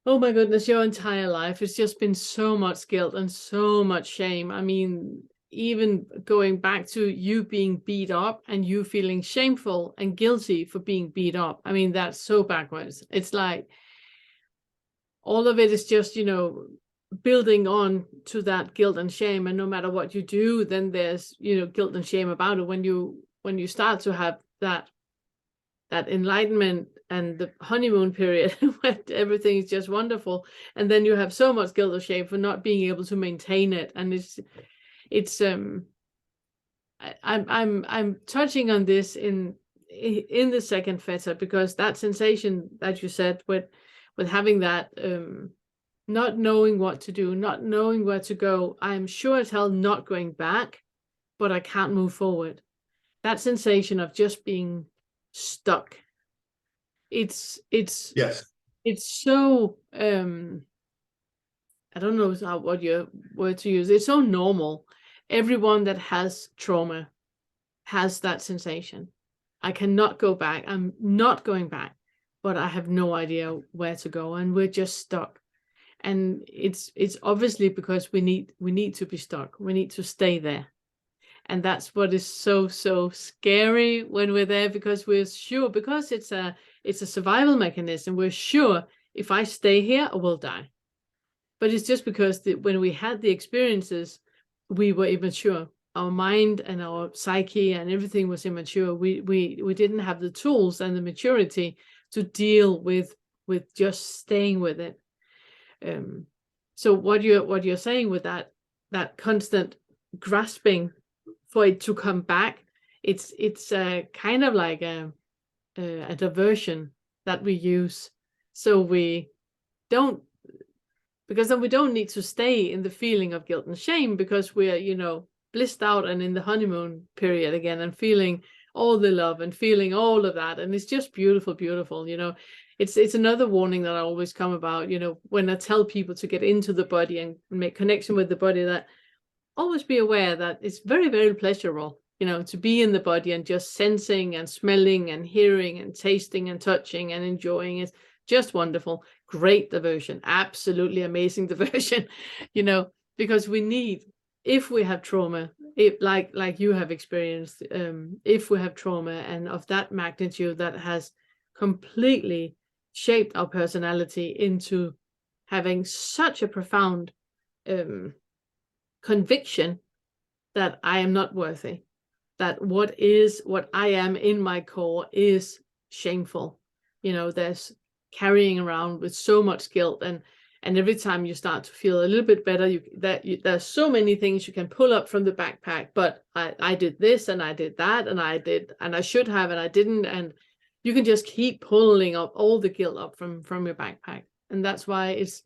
S1: oh my goodness, your entire life has just been so much guilt and so much shame. I mean, even going back to you being beat up and you feeling shameful and guilty for being beat up. I mean, that's so backwards. It's like all of it is just, building on to that guilt and shame. And no matter what you do, then there's, guilt and shame about it. When you start to have that enlightenment and the honeymoon period when everything is just wonderful, and then you have so much guilt or shame for not being able to maintain it. And I'm touching on this in the second fetter, because that sensation that you said with having that not knowing what to do, not knowing where to go, I'm sure as hell not going back, but I can't move forward. That sensation of just being stuck. It's
S2: yes.
S1: It's so I don't know what your word to use. It's so normal. Everyone that has trauma has that sensation. I cannot go back. I'm not going back, but I have no idea where to go, and we're just stuck. And it's obviously because we need to be stuck. We need to stay there. And that's what is so scary when we're there, because we're sure, because it's a survival mechanism. We're sure if I stay here, I will die. But it's just because when we had the experiences, we were immature. Our mind and our psyche and everything was immature. We didn't have the tools and the maturity to deal with just staying with it. So what you're saying with that constant grasping for it to come back, it's kind of like a diversion that we use, so we don't, because then we don't need to stay in the feeling of guilt and shame, because we're blissed out and in the honeymoon period again, and feeling all the love and feeling all of that, and it's just beautiful. it's another warning that I always come about, you know, when I tell people to get into the body and make connection with the body, that always be aware that it's very, very pleasurable, you know, to be in the body and just sensing and smelling and hearing and tasting and touching and enjoying is just wonderful. Great diversion, absolutely amazing diversion, you know, because we need, if we have trauma, if like you have experienced, if we have trauma and of that magnitude that has completely shaped our personality into having such a profound conviction that I am not worthy, that what I am in my core is shameful. You know, there's carrying around with so much guilt, and every time you start to feel a little bit better, there's so many things you can pull up from the backpack, but I did this and I did that and I should have and I didn't, and you can just keep pulling up all the guilt up from your backpack. And that's why it's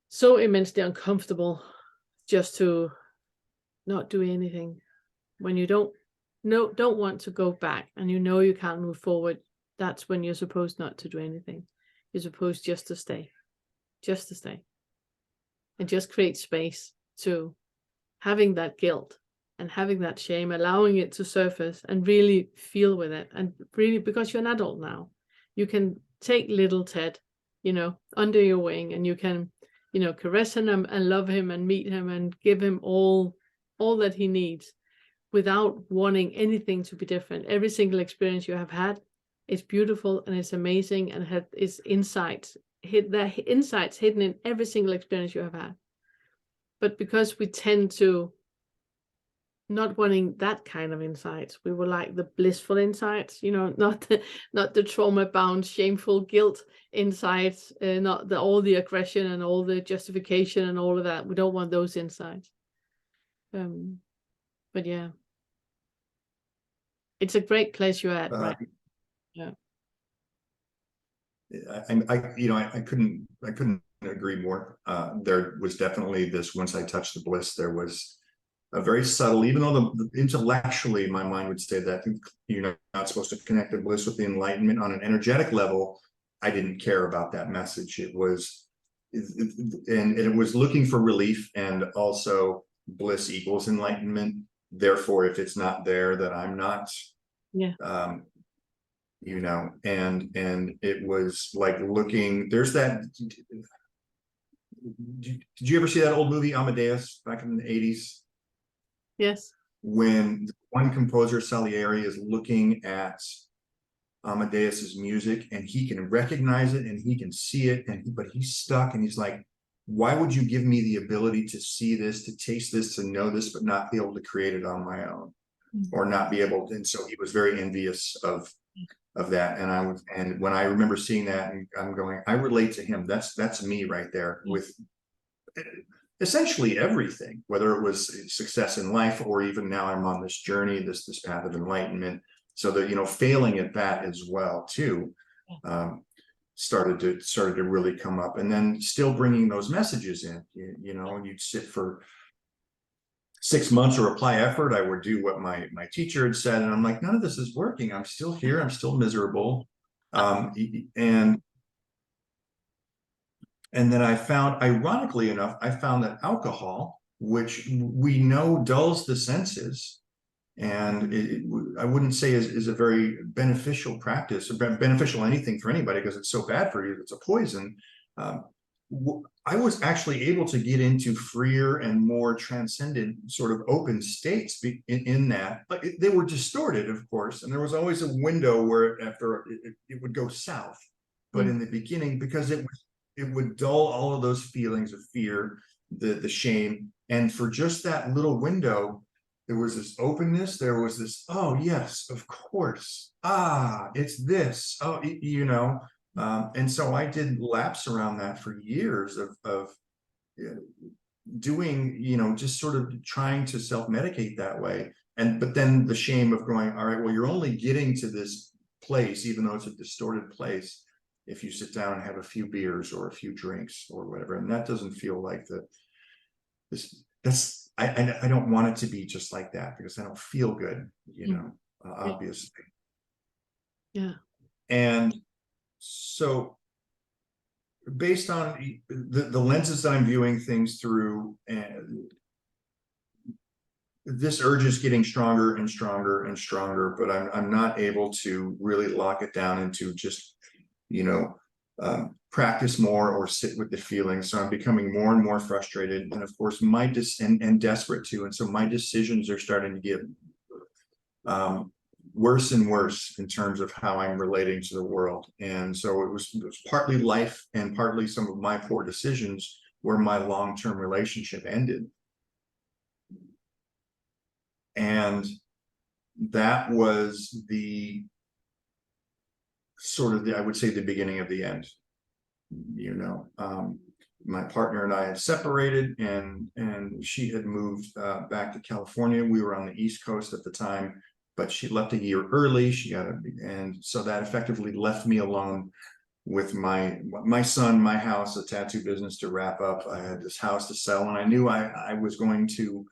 S1: so immensely uncomfortable just to not do anything when you don't want to go back and you know you can't move forward. That's when you're supposed not to do anything. You're supposed just to stay and just create space to having that guilt and having that shame, allowing it to surface and really feel with it. And really, because you're an adult now, you can take little Ted, you know, under your wing, and you can, you know, caress him and love him and meet him and give him all that he needs without wanting anything to be different. Every single experience you have had is beautiful and it's amazing and is insights. There are insights hidden in every single experience you have had. But because we tend to not wanting that kind of insights, we would like the blissful insights, you know, not the trauma-bound, shameful guilt insights, not all the aggression and all the justification and all of that. We don't want those insights. But yeah, it's a great place you're at, right? Yeah.
S2: I couldn't agree more. There was definitely this, once I touched the bliss, there was a very subtle, even though the intellectually my mind would say that you're not supposed to connect the bliss with the enlightenment on an energetic level, I didn't care about that message. It was, and it was looking for relief, and also bliss equals enlightenment. Therefore, if it's not there, that I'm not.
S1: Yeah.
S2: You know, and it was like looking, there's that, did you ever see that old movie Amadeus back in the 80s?
S1: Yes.
S2: When one composer, Salieri, is looking at Amadeus's music and he can recognize it and he can see it, but he's stuck and he's like, why would you give me the ability to see this, to taste this, to know this, but not be able to create it on my own, or not be able to? And so he was very envious of that. And when I remember seeing that, and I'm going, I relate to him. That's me right there, with essentially everything, whether it was success in life or even now I'm on this journey, this path of enlightenment. So that, you know, failing at that as well too, started to really come up. And then still bringing those messages in, you know, you'd sit for 6 months or apply effort. I would do what my teacher had said, and I'm like, none of this is working. I'm still here. I'm still miserable. And then I found, ironically enough, I found that alcohol, which we know dulls the senses, and I wouldn't say is a very beneficial practice, or beneficial anything for anybody, because it's so bad for you. It's a poison. I was actually able to get into freer and more transcendent sort of open states in that, but they were distorted, of course, and there was always a window where after it would go south. But in the beginning, because it would dull all of those feelings of fear, the shame, and for just that little window, there was this openness. There was this, oh yes, of course, it's this, oh, you know. And so I did laps around that for years of doing, you know, just sort of trying to self-medicate that way. But then the shame of going, all right, well, you're only getting to this place, even though it's a distorted place, if you sit down and have a few beers or a few drinks or whatever. And that doesn't feel like I don't want it to be just like that, because I don't feel good, you know, obviously.
S1: Yeah.
S2: And So based on the lenses that I'm viewing things through, and this urge is getting stronger and stronger and stronger, but I'm not able to really lock it down into just, practice more or sit with the feelings. So I'm becoming more and more frustrated, and of course and desperate too. And so my decisions are starting to get worse and worse in terms of how I'm relating to the world. And so it was partly life and partly some of my poor decisions where my long-term relationship ended. And that was the sort of I would say the beginning of the end. My partner and I had separated, and she had moved back to California. We were on the East Coast at the time, but she left a year early. And so that effectively left me alone with my son, my house, a tattoo business to wrap up. I had this house to sell, and I knew I was going to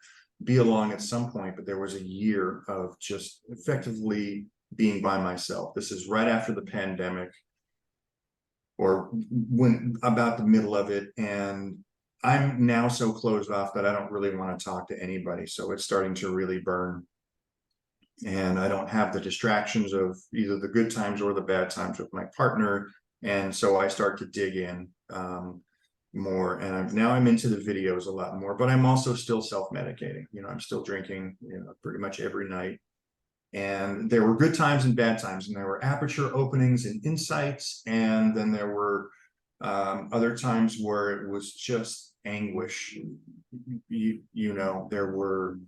S2: be along at some point, but there was a year of just effectively being by myself. This is right after the pandemic, or when about the middle of it, and I'm now so closed off that I don't really want to talk to anybody. So it's starting to really burn, and I don't have the distractions of either the good times or the bad times with my partner. And so I start to dig in more, and now I'm into the videos a lot more, but I'm also still self-medicating. I'm still drinking, pretty much every night. And there were good times and bad times, and there were aperture openings and insights, and then there were other times where it was just anguish. There were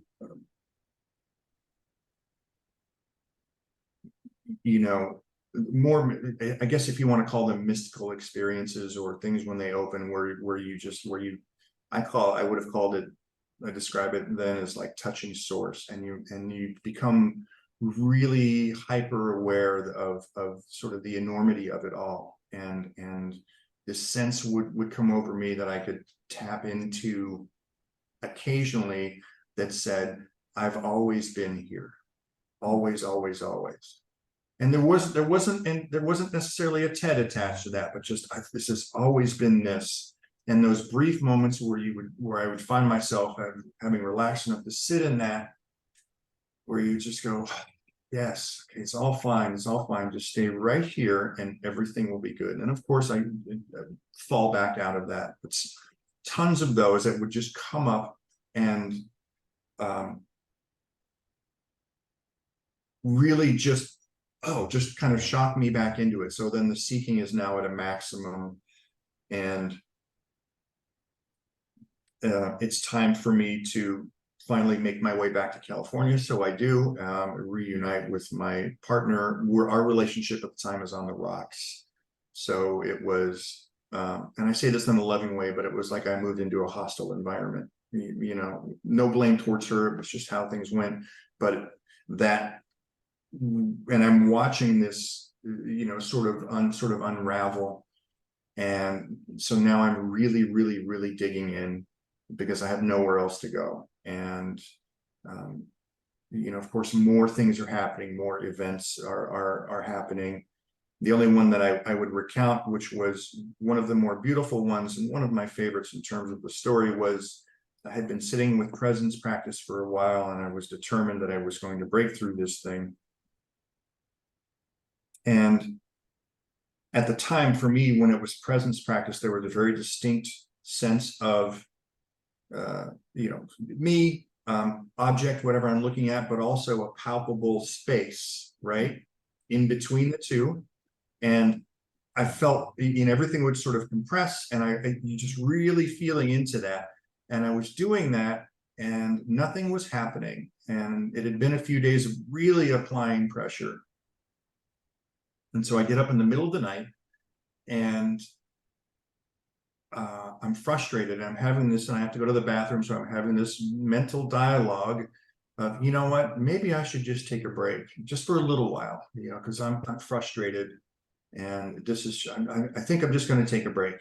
S2: more, I guess, if you want to call them mystical experiences, or things when they open where I would have called it, I describe it then as like touching source, and you become really hyper aware of sort of the enormity of it all, and this sense would come over me that I could tap into occasionally, that said, I've always been here, always, always, always. And there wasn't necessarily a Ted attached to that, but just this has always been this. And those brief moments where I would find myself having relaxed enough to sit in that, where you just go, yes, okay, it's all fine, just stay right here and everything will be good. And of course I fall back out of that. It's tons of those that would just come up and really just kind of shock me back into it. So then the seeking is now at a maximum, and it's time for me to finally make my way back to California. So I do reunite with my partner. Our relationship at the time is on the rocks. So it was, and I say this in a loving way, but it was like I moved into a hostile environment. No blame towards her. It was just how things went. But and I'm watching this, sort of unravel. And so now I'm really, really, really digging in, because I have nowhere else to go. And, of course, more things are happening, more events are happening. The only one that I would recount, which was one of the more beautiful ones and one of my favorites in terms of the story, was I had been sitting with presence practice for a while, and I was determined that I was going to break through this thing. And at the time, for me, when it was presence practice, there was a very distinct sense of, me, object, whatever I'm looking at, but also a palpable space, right, in between the two. And I felt, everything would sort of compress, and you just really feeling into that. And I was doing that, and nothing was happening. And it had been a few days of really applying pressure. And so I get up in the middle of the night, and I'm frustrated. I'm having this, and I have to go to the bathroom. So I'm having this mental dialogue of, you know what, maybe I should just take a break just for a little while, because I'm frustrated. And I think I'm just going to take a break.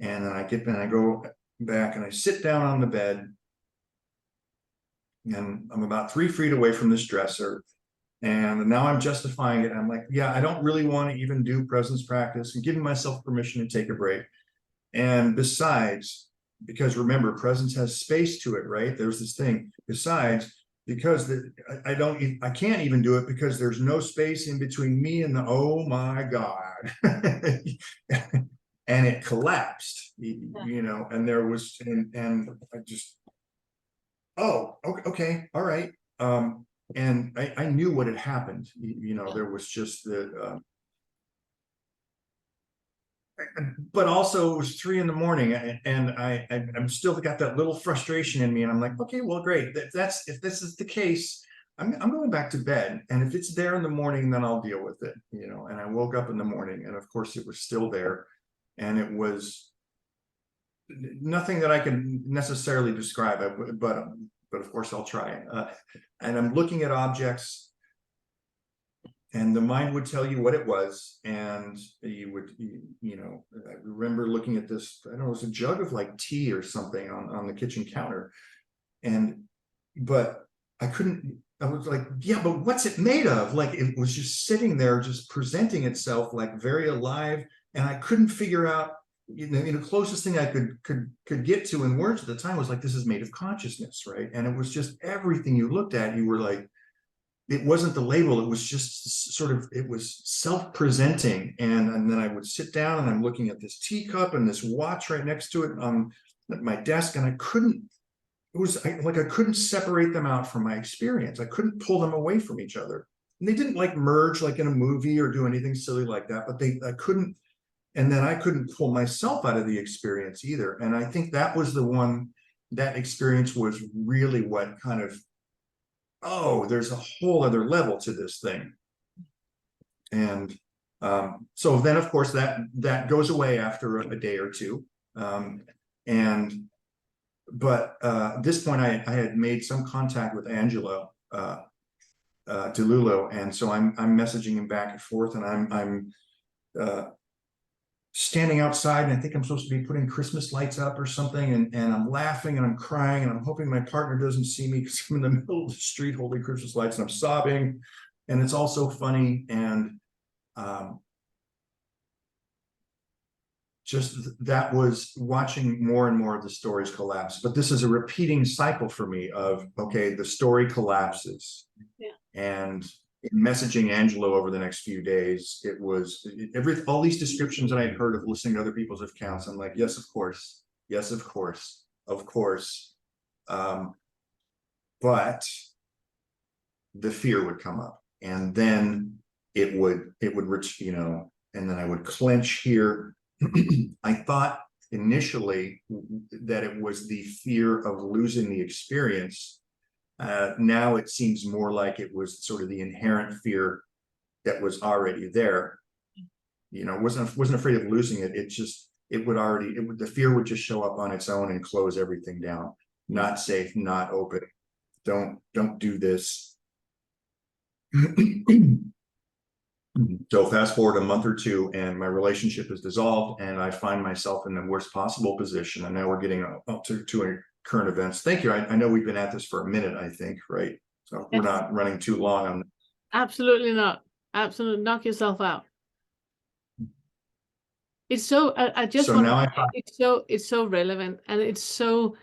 S2: And then I go back and I sit down on the bed, and I'm about 3 feet away from this dresser. And now I'm justifying it. I'm like, yeah, I don't really want to even do presence practice, and giving myself permission to take a break. And besides, because remember, presence has space to it, right? There's this thing. Besides, because I can't even do it because there's no space in between me and the, oh my God. And it collapsed, you know, and there was, and I just, oh, okay, all right. And I knew what had happened. You know, there was just the, but also it was 3 a.m. and I'm still got that little frustration in me, and I'm like, okay, well, great. If this is the case, I'm going back to bed, and if it's there in the morning, then I'll deal with it, you know. And I woke up in the morning, and of course it was still there, and it was nothing that I can necessarily describe, but of course I'll try. And I'm looking at objects, and the mind would tell you what it was, and you would, you know, I remember looking at this, I don't know, it was a jug of like tea or something on the kitchen counter, but I couldn't, I was like, yeah, but what's it made of? Like, it was just sitting there, just presenting itself like very alive, and I couldn't figure out, you know, the closest thing I could get to in words at the time was like, this is made of consciousness, right? And it was just everything you looked at, you were like, it wasn't the label, it was just sort of, it was self-presenting. And then I would sit down, and I'm looking at this teacup and this watch right next to it at my desk, and I couldn't, it was like I couldn't separate them out from my experience. I couldn't pull them away from each other. And they didn't like merge like in a movie or do anything silly like that, but I couldn't, and then I couldn't pull myself out of the experience either. And I think that was the one, that experience was really what kind of, oh, there's a whole other level to this thing. And so then, of course, that goes away after a day or two. But at this point, I had made some contact with Angelo DeLulo, and so I'm messaging him back and forth, and I'm standing outside, and I think I'm supposed to be putting Christmas lights up or something, and I'm laughing and I'm crying, and I'm hoping my partner doesn't see me because I'm in the middle of the street holding Christmas lights, and I'm sobbing, and it's all so funny. And just that was watching more and more of the stories collapse. But this is a repeating cycle for me of, okay, the story collapses.
S1: Yeah.
S2: And messaging Angelo over the next few days, it was all these descriptions that I had heard of listening to other people's accounts. I'm like, yes, of course. Yes, of course. Of course. But the fear would come up, and then it would reach, you know, and then I would clench here. I thought initially that it was the fear of losing the experience. Now it seems more like it was sort of the inherent fear that was already there. You know, wasn't afraid of losing it. The fear would just show up on its own and close everything down. Not safe, not open. Don't do this. So fast forward a month or two, and my relationship is dissolved, and I find myself in the worst possible position. And now we're getting up to current events. Thank you. I know we've been at this for a minute, I think, right? So we're not running too long on.
S1: Absolutely not. Absolutely, knock yourself out. It's so, I just
S2: So
S1: want
S2: now
S1: it's so relevant, and it's so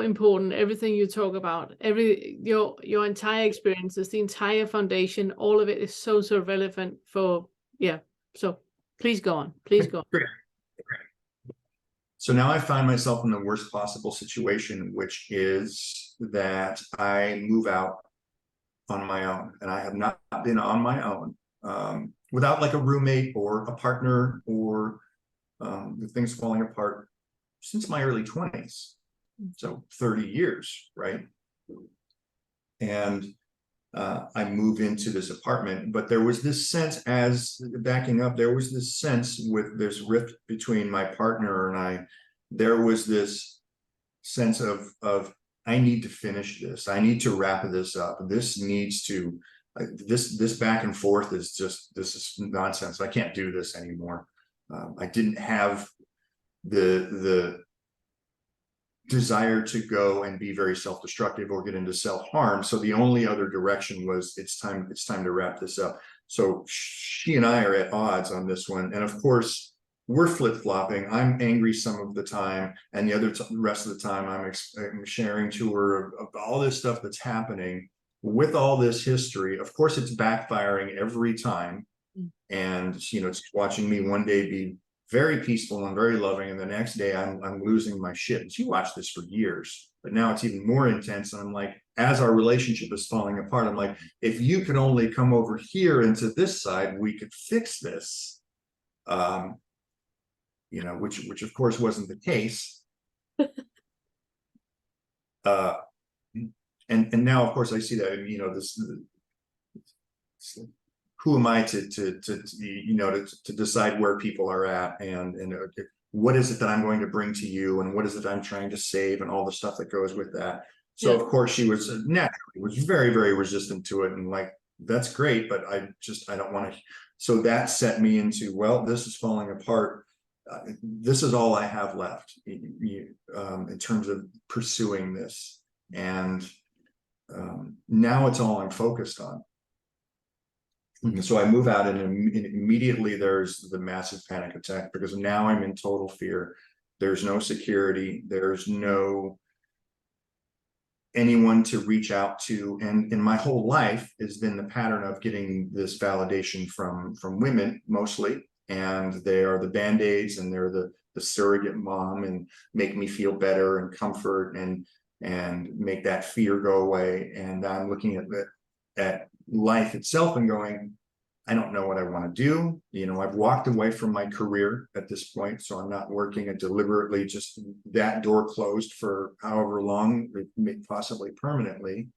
S1: important. Everything you talk about, your entire experiences, the entire foundation, all of it is so relevant for, yeah. So please go on. Please go on.
S2: Great. So now I find myself in the worst possible situation, which is that I move out on my own, and I have not been on my own without like a roommate or a partner or the things falling apart since my early 20s. So 30 years, right? And I move into this apartment, but there was this sense, as backing up, there was this sense with this rift between my partner and I, there was this sense of I need to finish this. I need to wrap this up. This needs to, this back and forth is just, this is nonsense. I can't do this anymore. I didn't have the desire to go and be very self-destructive or get into self-harm. So the only other direction was it's time to wrap this up. So she and I are at odds on this one. And of course, we're flip-flopping. I'm angry some of the time, and the rest of the time I'm sharing to her of all this stuff that's happening with all this history. Of course, it's backfiring every time. And it's watching me one day be very peaceful and very loving, and the next day I'm losing my shit. And she watched this for years, but now it's even more intense. And I'm like, as our relationship is falling apart, I'm like, if you could only come over here into this side, we could fix this. Which of course wasn't the case. And now of course I see that, who am I to decide where people are at, and what is it that I'm going to bring to you, and what is it I'm trying to save, and all the stuff that goes with that. So of course she was very, very resistant to it, and like, that's great, but I don't want to. So that set me into, well, this is falling apart. This is all I have left in terms of pursuing this, and now it's all I'm focused on. So I move out, and immediately there's the massive panic attack, because now I'm in total fear. There's no security. There's no anyone to reach out to. And in my whole life has been the pattern of getting this validation from women mostly. And they are the band-aids, and they're the surrogate mom, and make me feel better and comfort and make that fear go away. And I'm looking at life itself and going, I don't know what I want to do. I've walked away from my career at this point, so I'm not working, and deliberately just that door closed for however long, possibly permanently.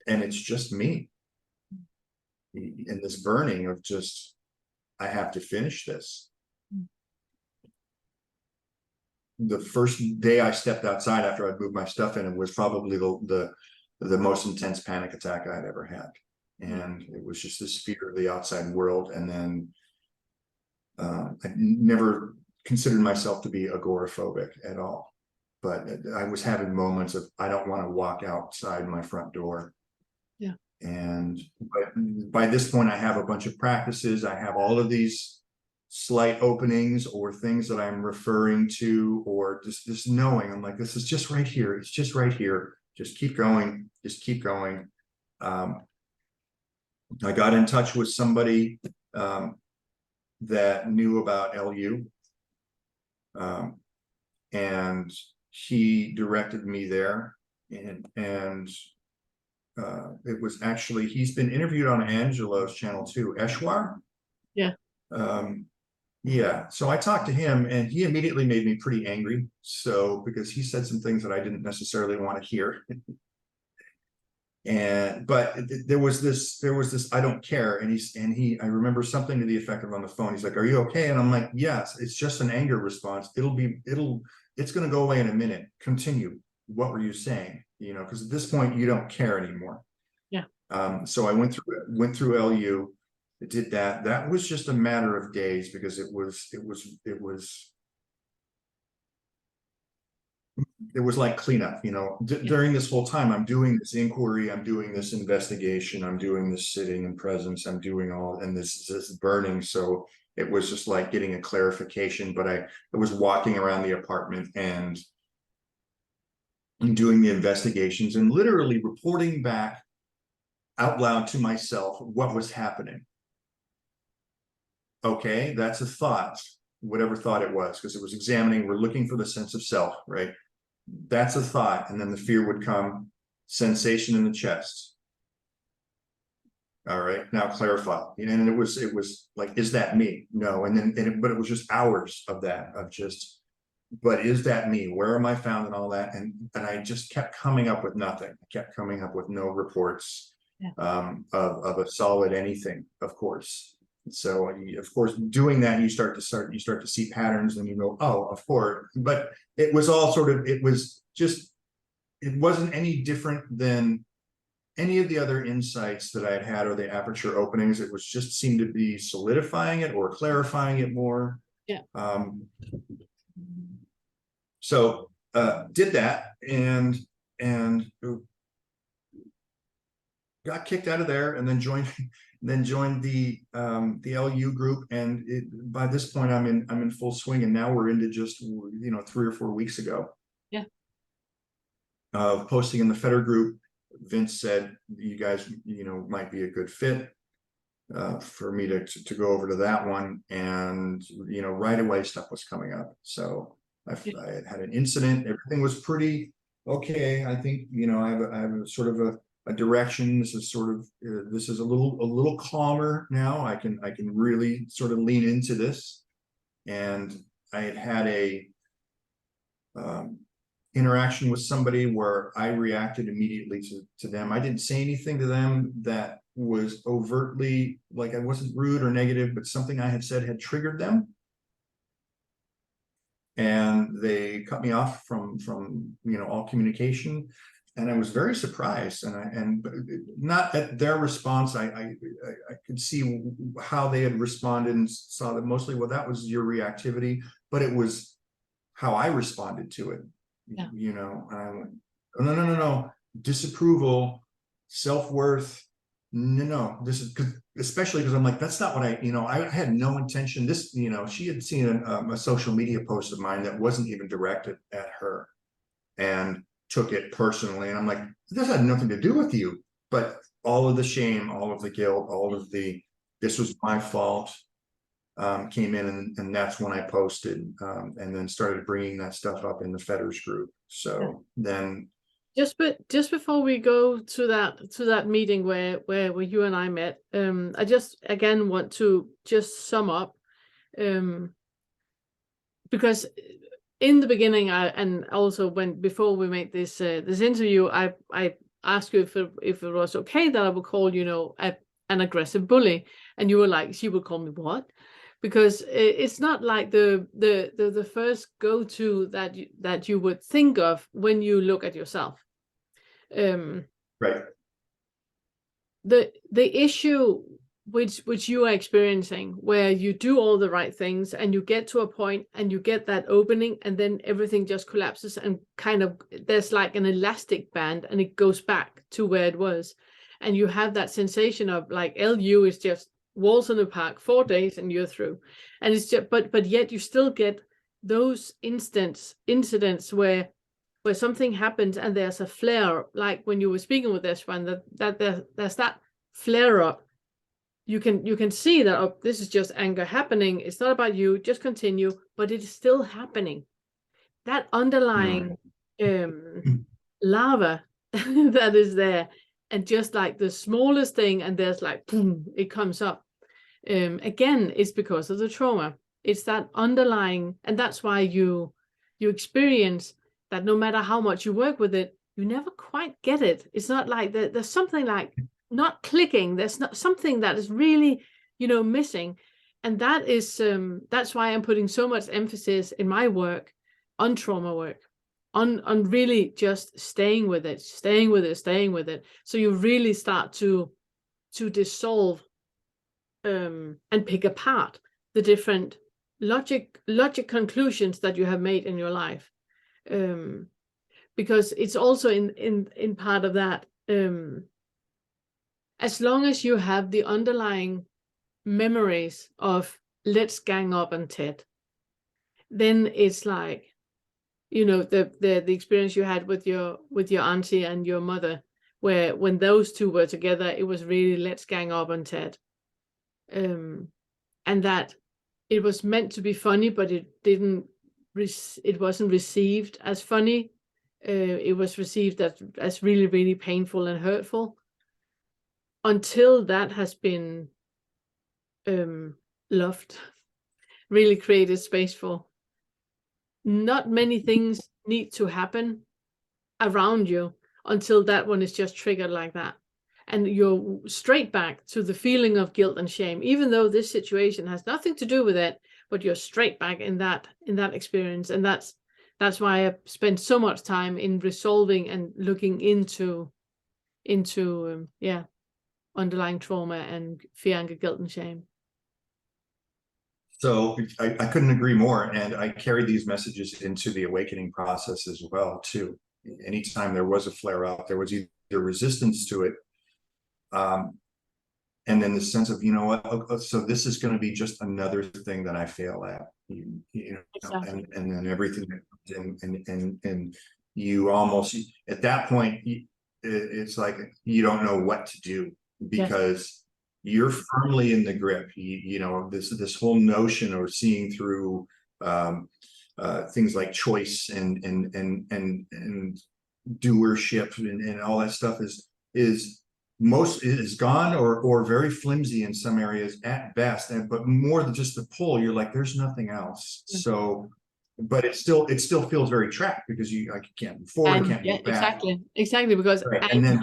S2: And it's just me in this burning of just, I have to finish this. The first day I stepped outside after I'd moved my stuff in, it was probably the most intense panic attack I'd ever had. And it was just this fear of the outside world. And then I never considered myself to be agoraphobic at all, but I was having moments of, I don't want to walk outside my front door.
S1: Yeah.
S2: And by this point, I have a bunch of practices. I have all of these slight openings or things that I'm referring to, or just knowing, I'm like, this is just right here. It's just right here. Just keep going. Just keep going. I got in touch with somebody that knew about LU, and he directed me there, and it was actually, he's been interviewed on Angelo's channel too, Eshwar.
S1: Yeah.
S2: Yeah, so I talked to him, and he immediately made me pretty angry. So because he said some things that I didn't necessarily want to hear. But there was this I don't care. And I remember something to the effect of, on the phone, he's like, are you okay? And I'm like, yes, it's just an anger response. It's going to go away in a minute. Continue. What were you saying? Because at this point you don't care anymore.
S1: Yeah.
S2: So I went through LU. I did that. That was just a matter of days, because it was like cleanup, during this whole time. I'm doing this inquiry, I'm doing this investigation, I'm doing this sitting in presence, I'm doing all, and this burning. So it was just like getting a clarification. But I was walking around the apartment and doing the investigations, and literally reporting back out loud to myself what was happening. Okay, that's a thought, whatever thought it was, because it was examining, we're looking for the sense of self, right? That's a thought. And then the fear would come, sensation in the chest. All right, now clarify. And it was like, is that me? No. But it was just hours of that, of just, but is that me? Where am I found, and all that? And I just kept coming up with nothing. I kept coming up with no reports.
S1: Yeah.
S2: Of a solid anything, of course. So of course, doing that, you start to see patterns, and you go, oh, of course. But it was all sort of, it wasn't any different than any of the other insights that I had, or the aperture openings. It was just seemed to be solidifying it or clarifying it more.
S1: Yeah.
S2: So did that and got kicked out of there, and then joined the LU group. And by this point, I'm in full swing, and now we're into just 3 or 4 weeks ago.
S1: Yeah.
S2: Of posting in the Fetter group. Vince said you guys might be a good fit for me to go over to that one, and right away stuff was coming up. So I had an incident. Everything was pretty okay. I think I have a sort of a direction. This is sort of this is a little calmer now. I can really sort of lean into this. And I had a interaction with somebody where I reacted immediately to them. I didn't say anything to them that was overtly, like, I wasn't rude or negative, but something I had said had triggered them. And they cut me off from all communication. And I was very surprised, and not at their response. I could see how they had responded and saw that mostly, well, that was your reactivity, but it was how I responded to it. Yeah. And I went, no, disapproval, self-worth. No, this is especially because I'm like, that's not what I had no intention. This, she had seen a social media post of mine that wasn't even directed at her, and took it personally. And I'm like, this had nothing to do with you. But all of the shame, all of the guilt, all of this was my fault, came in, and that's when I posted, and then started bringing that stuff up in the Fetters group. So then,
S1: just before we go to that meeting where you and I met, I just again want to just sum up, because in the beginning, and also before we made this interview, I asked you if it was okay that I would call an aggressive bully, and you were like, she would call me what? Because it's not like the first go-to that you would think of when you look at yourself.
S2: right.
S1: The issue which you are experiencing, where you do all the right things and you get to a point and you get that opening, and then everything just collapses, and kind of there's like an elastic band, and it goes back to where it was, and you have that sensation of like LU is just walls in the park, 4 days and you're through. And it's just, but yet you still get those incidents where something happens and there's a flare, like when you were speaking with this one, that there's that flare up. You can see that, oh, this is just anger happening. It's not about you, just continue, but it is still happening. That underlying lava that is there, and just like the smallest thing, and there's like, boom, it comes up. Again, it's because of the trauma. It's that underlying, and that's why you experience that no matter how much you work with it, you never quite get it. It's not like there's something like not clicking. There's not something that is really, missing. And that is, that's why I'm putting so much emphasis in my work on trauma work, on really just staying with it. So you really start to dissolve and pick apart the different logic conclusions that you have made in your life, because it's also in part of that, as long as you have the underlying memories of let's gang up on Ted, then it's like, the experience you had with your auntie and your mother, where when those two were together, it was really let's gang up on Ted. And that it was meant to be funny, but it wasn't received as funny. It was received as really, really painful and hurtful, until that has been loved, really created space for. Not many things need to happen around you until that one is just triggered like that. And you're straight back to the feeling of guilt and shame, even though this situation has nothing to do with it, but you're straight back in that experience. And that's why I spent so much time in resolving and looking into underlying trauma and fear, anger, guilt, and shame.
S2: So I couldn't agree more. And I carried these messages into the awakening process as well, too. Anytime there was a flare up, there was either resistance to it. And then the sense of, you know what, so this is going to be just another thing that I fail at, you know,
S1: Exactly.
S2: and then everything, and you almost, at that point, it's like you don't know what to do
S1: Yes.
S2: because you're firmly in the grip. You know, this whole notion of seeing through things like choice and doership and all that stuff is most is gone or very flimsy in some areas at best, but more than just the pull, you're like, there's nothing else. So, but it still feels very trapped because you like, you can't move forward,
S1: And
S2: can't
S1: yeah,
S2: move back.
S1: exactly, because
S2: Right. And then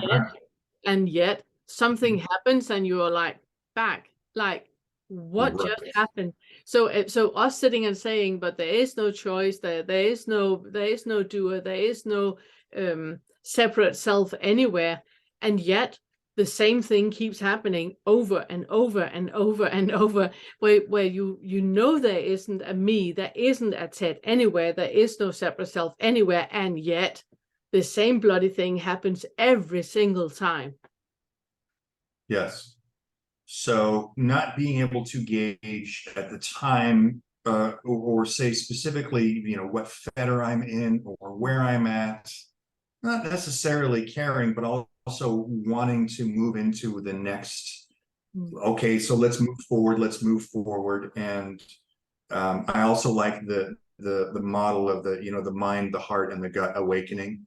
S1: and yet something happens and you are back, like, what just
S2: right.
S1: happened? So us sitting and saying, but there is no choice, there is no doer, there is no separate self anywhere, and yet the same thing keeps happening over and over and over and over, where you know there isn't a me, there isn't a Ted anywhere, there is no separate self anywhere, and yet the same bloody thing happens every single time.
S2: Yes. So not being able to gauge at the time, or say specifically, you know, what fetter I'm in or where I'm at, not necessarily caring, but also wanting to move into the next. Okay, so let's move forward. And I also like the model of the, you know, the mind, the heart, and the gut awakening.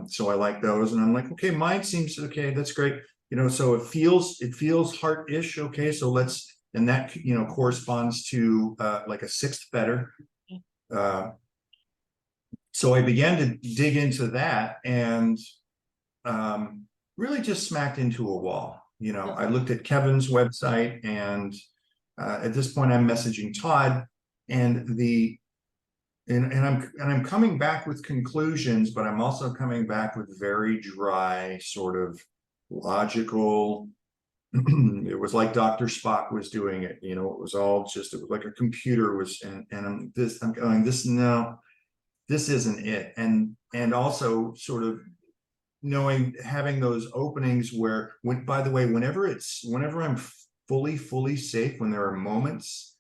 S2: So I like those, and I'm like, okay, mind seems okay, that's great. You know, so it feels heart-ish. Okay, so let's, and that, you know, corresponds to like a sixth fetter. So I began to dig into that and really just smacked into a wall. You know, I looked at Kevin's website, and at this point I'm messaging Todd, and I'm coming back with conclusions, but I'm also coming back with very dry, sort of logical. It was like Dr. Spock was doing it. You know, it was all just, it was like a computer was, and I'm going, this, no, this isn't it. And also sort of knowing, having those openings where, by the way, whenever I'm fully safe, when there are moments,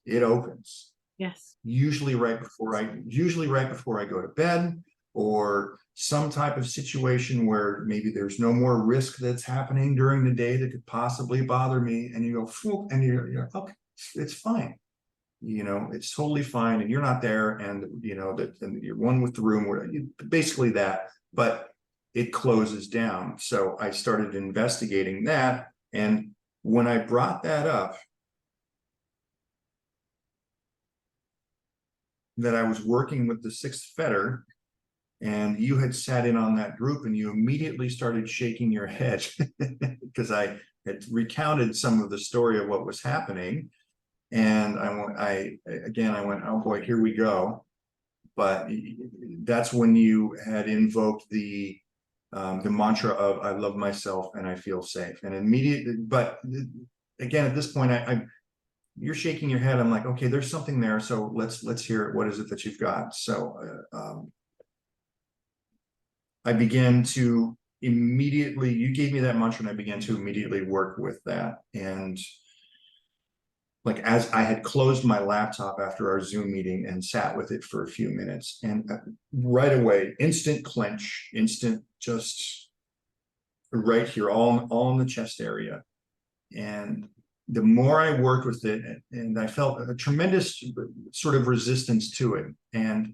S2: it opens.
S1: Yes.
S2: Usually right before I go to bed, or some type of situation where maybe there's no more risk that's happening during the day that could possibly bother me. And you go, and you're okay, it's fine. You know, it's totally fine. And you're not there. And you know, and you're one with the room, where basically that, but it closes down. So I started investigating that. And when I brought that up, that I was working with the sixth fetter, and you had sat in on that group, and you immediately started shaking your head because I had recounted some of the story of what was happening. And I went, oh boy, here we go. But that's when you had invoked the mantra of I love myself and I feel safe. And immediately, but again, at this point, you're shaking your head. I'm like, okay, there's something there. So let's hear it. What is it that you've got? So I began to immediately, you gave me that mantra, and I began to immediately work with that. And like, as I had closed my laptop after our Zoom meeting and sat with it for a few minutes, and right away, instant clench, instant, just right here, all in the chest area. And the more I worked with it, and I felt a tremendous sort of resistance to it. And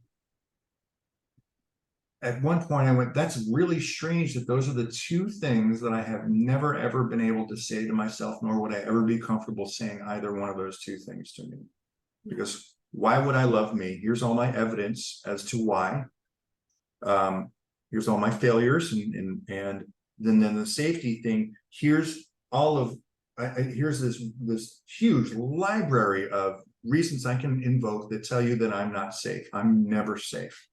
S2: at one point I went, that's really strange that those are the two things that I have never, ever been able to say to myself, nor would I ever be comfortable saying either one of those two things to me. Because why would I love me? Here's all my evidence as to why. Here's all my failures, and then the safety thing. Here's all of, here's this huge library of reasons I can invoke that tell you that I'm not safe. I'm never safe.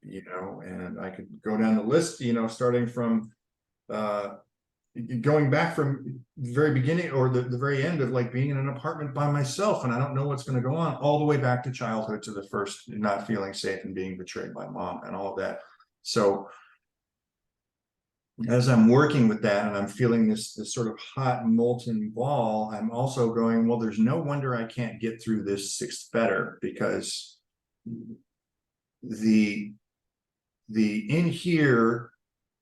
S2: You know, and I could go down the list, you know, starting from going back from the very beginning or the very end of like being in an apartment by myself and I don't know what's going to go on, all the way back to childhood, to the first not feeling safe and being betrayed by mom and all of that. So as I'm working with that and I'm feeling this sort of hot molten ball, I'm also going, well, there's no wonder I can't get through this sixth fetter, because the in here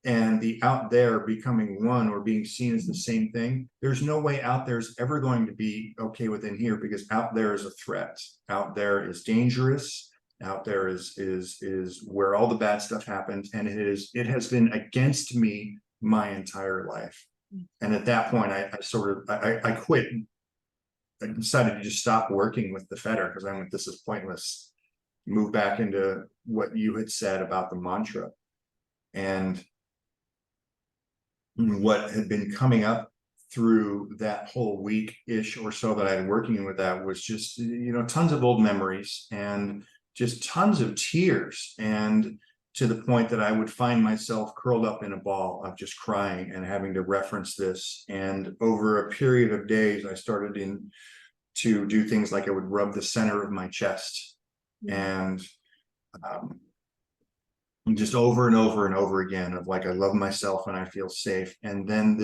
S2: and the out there becoming one or being seen as the same thing. There's no way out there is ever going to be okay with in here, because out there is a threat. Out there is dangerous. Out there is where all the bad stuff happens, and it has been against me my entire life. And at that point, I quit. I decided to just stop working with the fetter, because I went, this is pointless. Move back into what you had said about the mantra. And what had been coming up through that whole week-ish or so that I had working with that was just, tons of old memories and just tons of tears, and to the point that I would find myself curled up in a ball of just crying and having to reference this. And over a period of days, I started to do things like I would rub the center of my chest, and just over and over and over again of like, I love myself and I feel safe. And then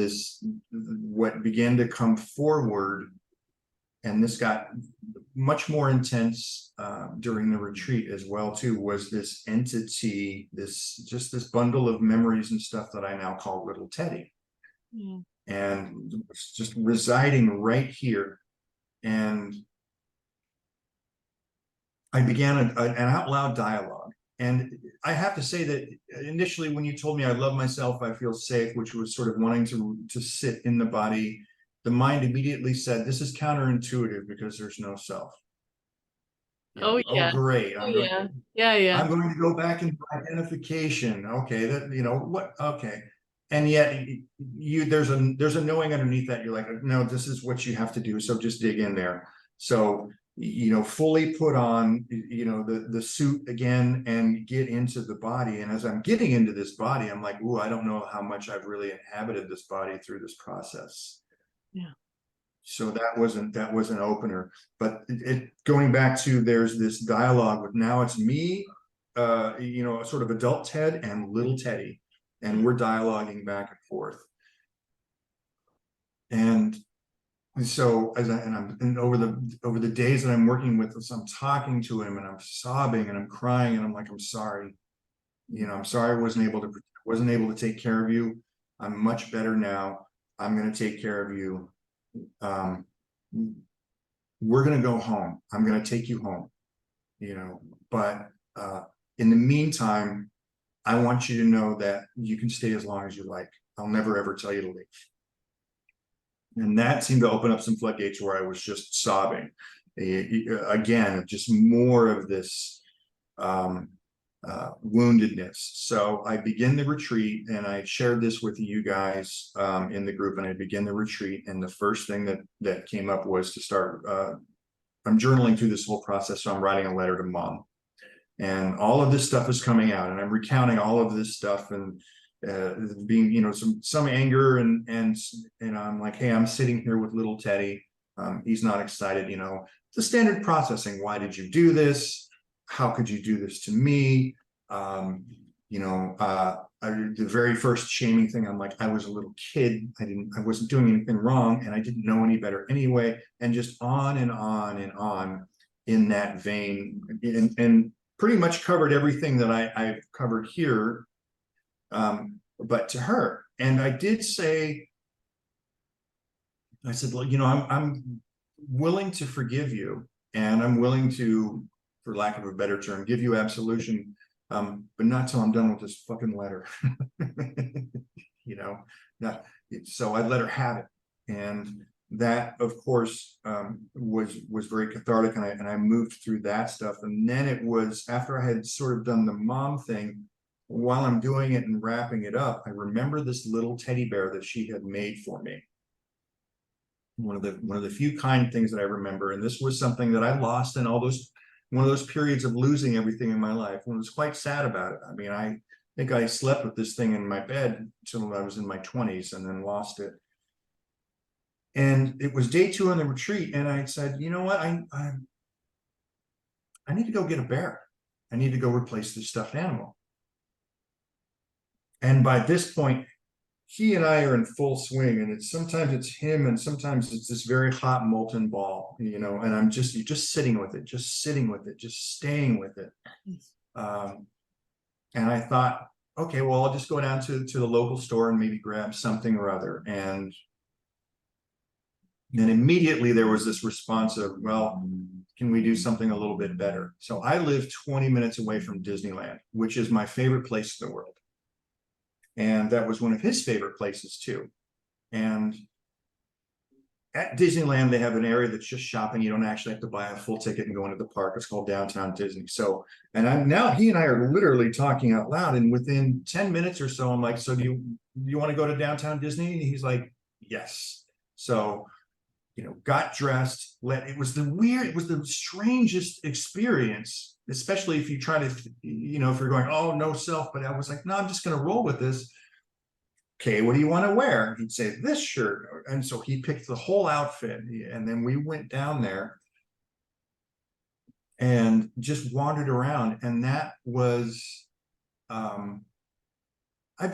S2: what began to come forward, and this got much more intense during the retreat as well too, was this entity, this bundle of memories and stuff that I now call little Teddy. And it's just residing right here. And I began an out loud dialogue. And I have to say that initially, when you told me I love myself, I feel safe, which was sort of wanting to sit in the body, the mind immediately said, this is counterintuitive because there's no self.
S1: Oh yeah.
S2: Oh, great.
S1: I'm going
S2: to go back into identification. Okay, what? Okay. And yet there's a knowing underneath that. You're like, no, this is what you have to do. So just dig in there. So fully put on, the suit again and get into the body. And as I'm getting into this body, I'm like, ooh, I don't know how much I've really inhabited this body through this process.
S1: Yeah.
S2: So that wasn't an opener. But going back to, there's this dialogue with, now it's me, sort of adult Ted and little Teddy, and we're dialoguing back and forth. And so over the days that I'm working with this, I'm talking to him and I'm sobbing and I'm crying and I'm like, I'm sorry. I'm sorry I wasn't able to take care of you. I'm much better now. I'm going to take care of you. We're going to go home. I'm going to take you home, but in the meantime, I want you to know that you can stay as long as you like. I'll never, ever tell you to leave. And that seemed to open up some floodgates where I was just sobbing. Again, just more of this woundedness. So I begin the retreat, and I shared this with you guys in the group, and I begin the retreat. And the first thing that came up was to start, I'm journaling through this whole process. So I'm writing a letter to mom, and all of this stuff is coming out, and I'm recounting all of this stuff, and being, some anger, and I'm like, hey, I'm sitting here with little Teddy. He's not excited, the standard processing. Why did you do this? How could you do this to me? The very first shaming thing, I'm like, I was a little kid. I wasn't doing anything wrong, and I didn't know any better anyway. And just on and on and on in that vein, and pretty much covered everything that I've covered here. But to her, and I did say, I said, well, I'm willing to forgive you, and I'm willing to, for lack of a better term, give you absolution, but not till I'm done with this fucking letter. So I let her have it, and that, of course, was very cathartic, and I moved through that stuff. And then it was after I had sort of done the mom thing. While I'm doing it and wrapping it up, I remember this little teddy bear that she had made for me. One of the few kind things that I remember, and this was something that I lost in one of those periods of losing everything in my life, and was quite sad about it. I mean, think I slept with this thing in my bed until I was in my 20s and then lost it. And it was day 2 on the retreat, and I said, you know what, I need to go get a bear. I need to go replace this stuffed animal. And by this point, he and I are in full swing, and sometimes it's him, and sometimes it's this very hot molten ball, you know, and you're just sitting with it, just sitting with it, just staying with it. And I thought, okay, well, I'll just go down to the local store and maybe grab something or other. And then immediately there was this response of, well, can we do something a little bit better? So I live 20 minutes away from Disneyland, which is my favorite place in the world. And that was one of his favorite places too. And at Disneyland, they have an area that's just shopping. You don't actually have to buy a full ticket and go into the park. It's called Downtown Disney. So, and now he and I are literally talking out loud. And within 10 minutes or so, I'm like, so do you want to go to Downtown Disney? And he's like, yes. So, you know, got dressed. It was the strangest experience, especially if you try to, you know, if you're going, oh, no self. But I was like, no, I'm just going to roll with this. Okay, what do you want to wear? He'd say this shirt. And so he picked the whole outfit. And then we went down there and just wandered around. And that was, I've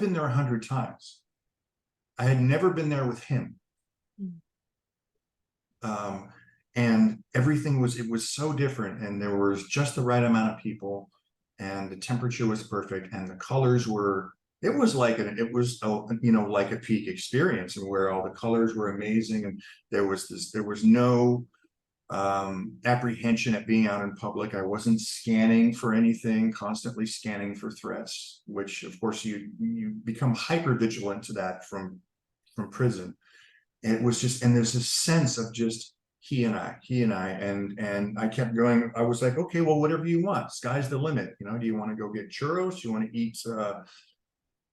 S2: been there 100 times. I had never been there with him. And everything was so different, and there was just the right amount of people, and the temperature was perfect, and the colors were, it was like you know, like a peak experience, and where all the colors were amazing, and there was no apprehension at being out in public. I wasn't scanning for anything, constantly scanning for threats, which of course you become hyper vigilant to that from prison. And it was just, and there's this sense of just he and I, and I kept going. I was like, okay, well, whatever you want, sky's the limit. You know, do you want to go get churros? Do you want to eat,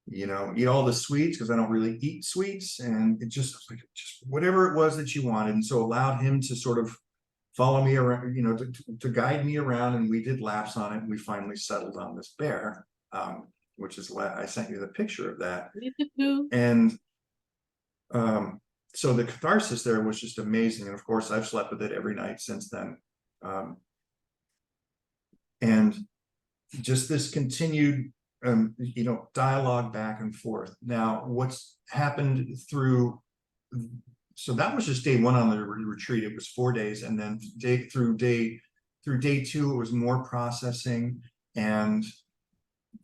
S2: you know, eat all the sweets? Because I don't really eat sweets. And it just whatever it was that you wanted. And so allowed him to sort of follow me around, you know, to guide me around. And we did laps on it. And we finally settled on this bear, which is what I sent you the picture of that. And, so the catharsis there was just amazing. And of course, I've slept with it every night since then. And just this continued, you know, dialogue back and forth. Now, what's happened so that was just day 1 on the retreat. It was 4 days. And then through day 2, it was more processing. And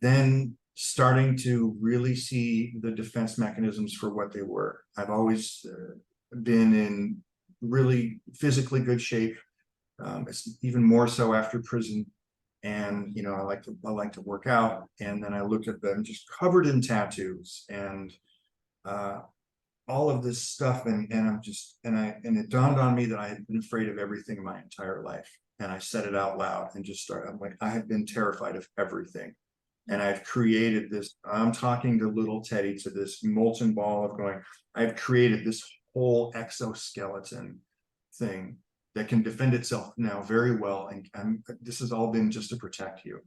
S2: then starting to really see the defense mechanisms for what they were. I've always been in really physically good shape. It's even more so after prison. And, you know, I like to work out. And then I looked at them just covered in tattoos and all of this stuff. And it dawned on me that I had been afraid of everything my entire life. And I said it out loud and just started, I'm like, I had been terrified of everything. And I've created this, I'm talking to little Teddy, to this molten ball of going, I've created this whole exoskeleton thing that can defend itself now very well. And this has all been just to protect you,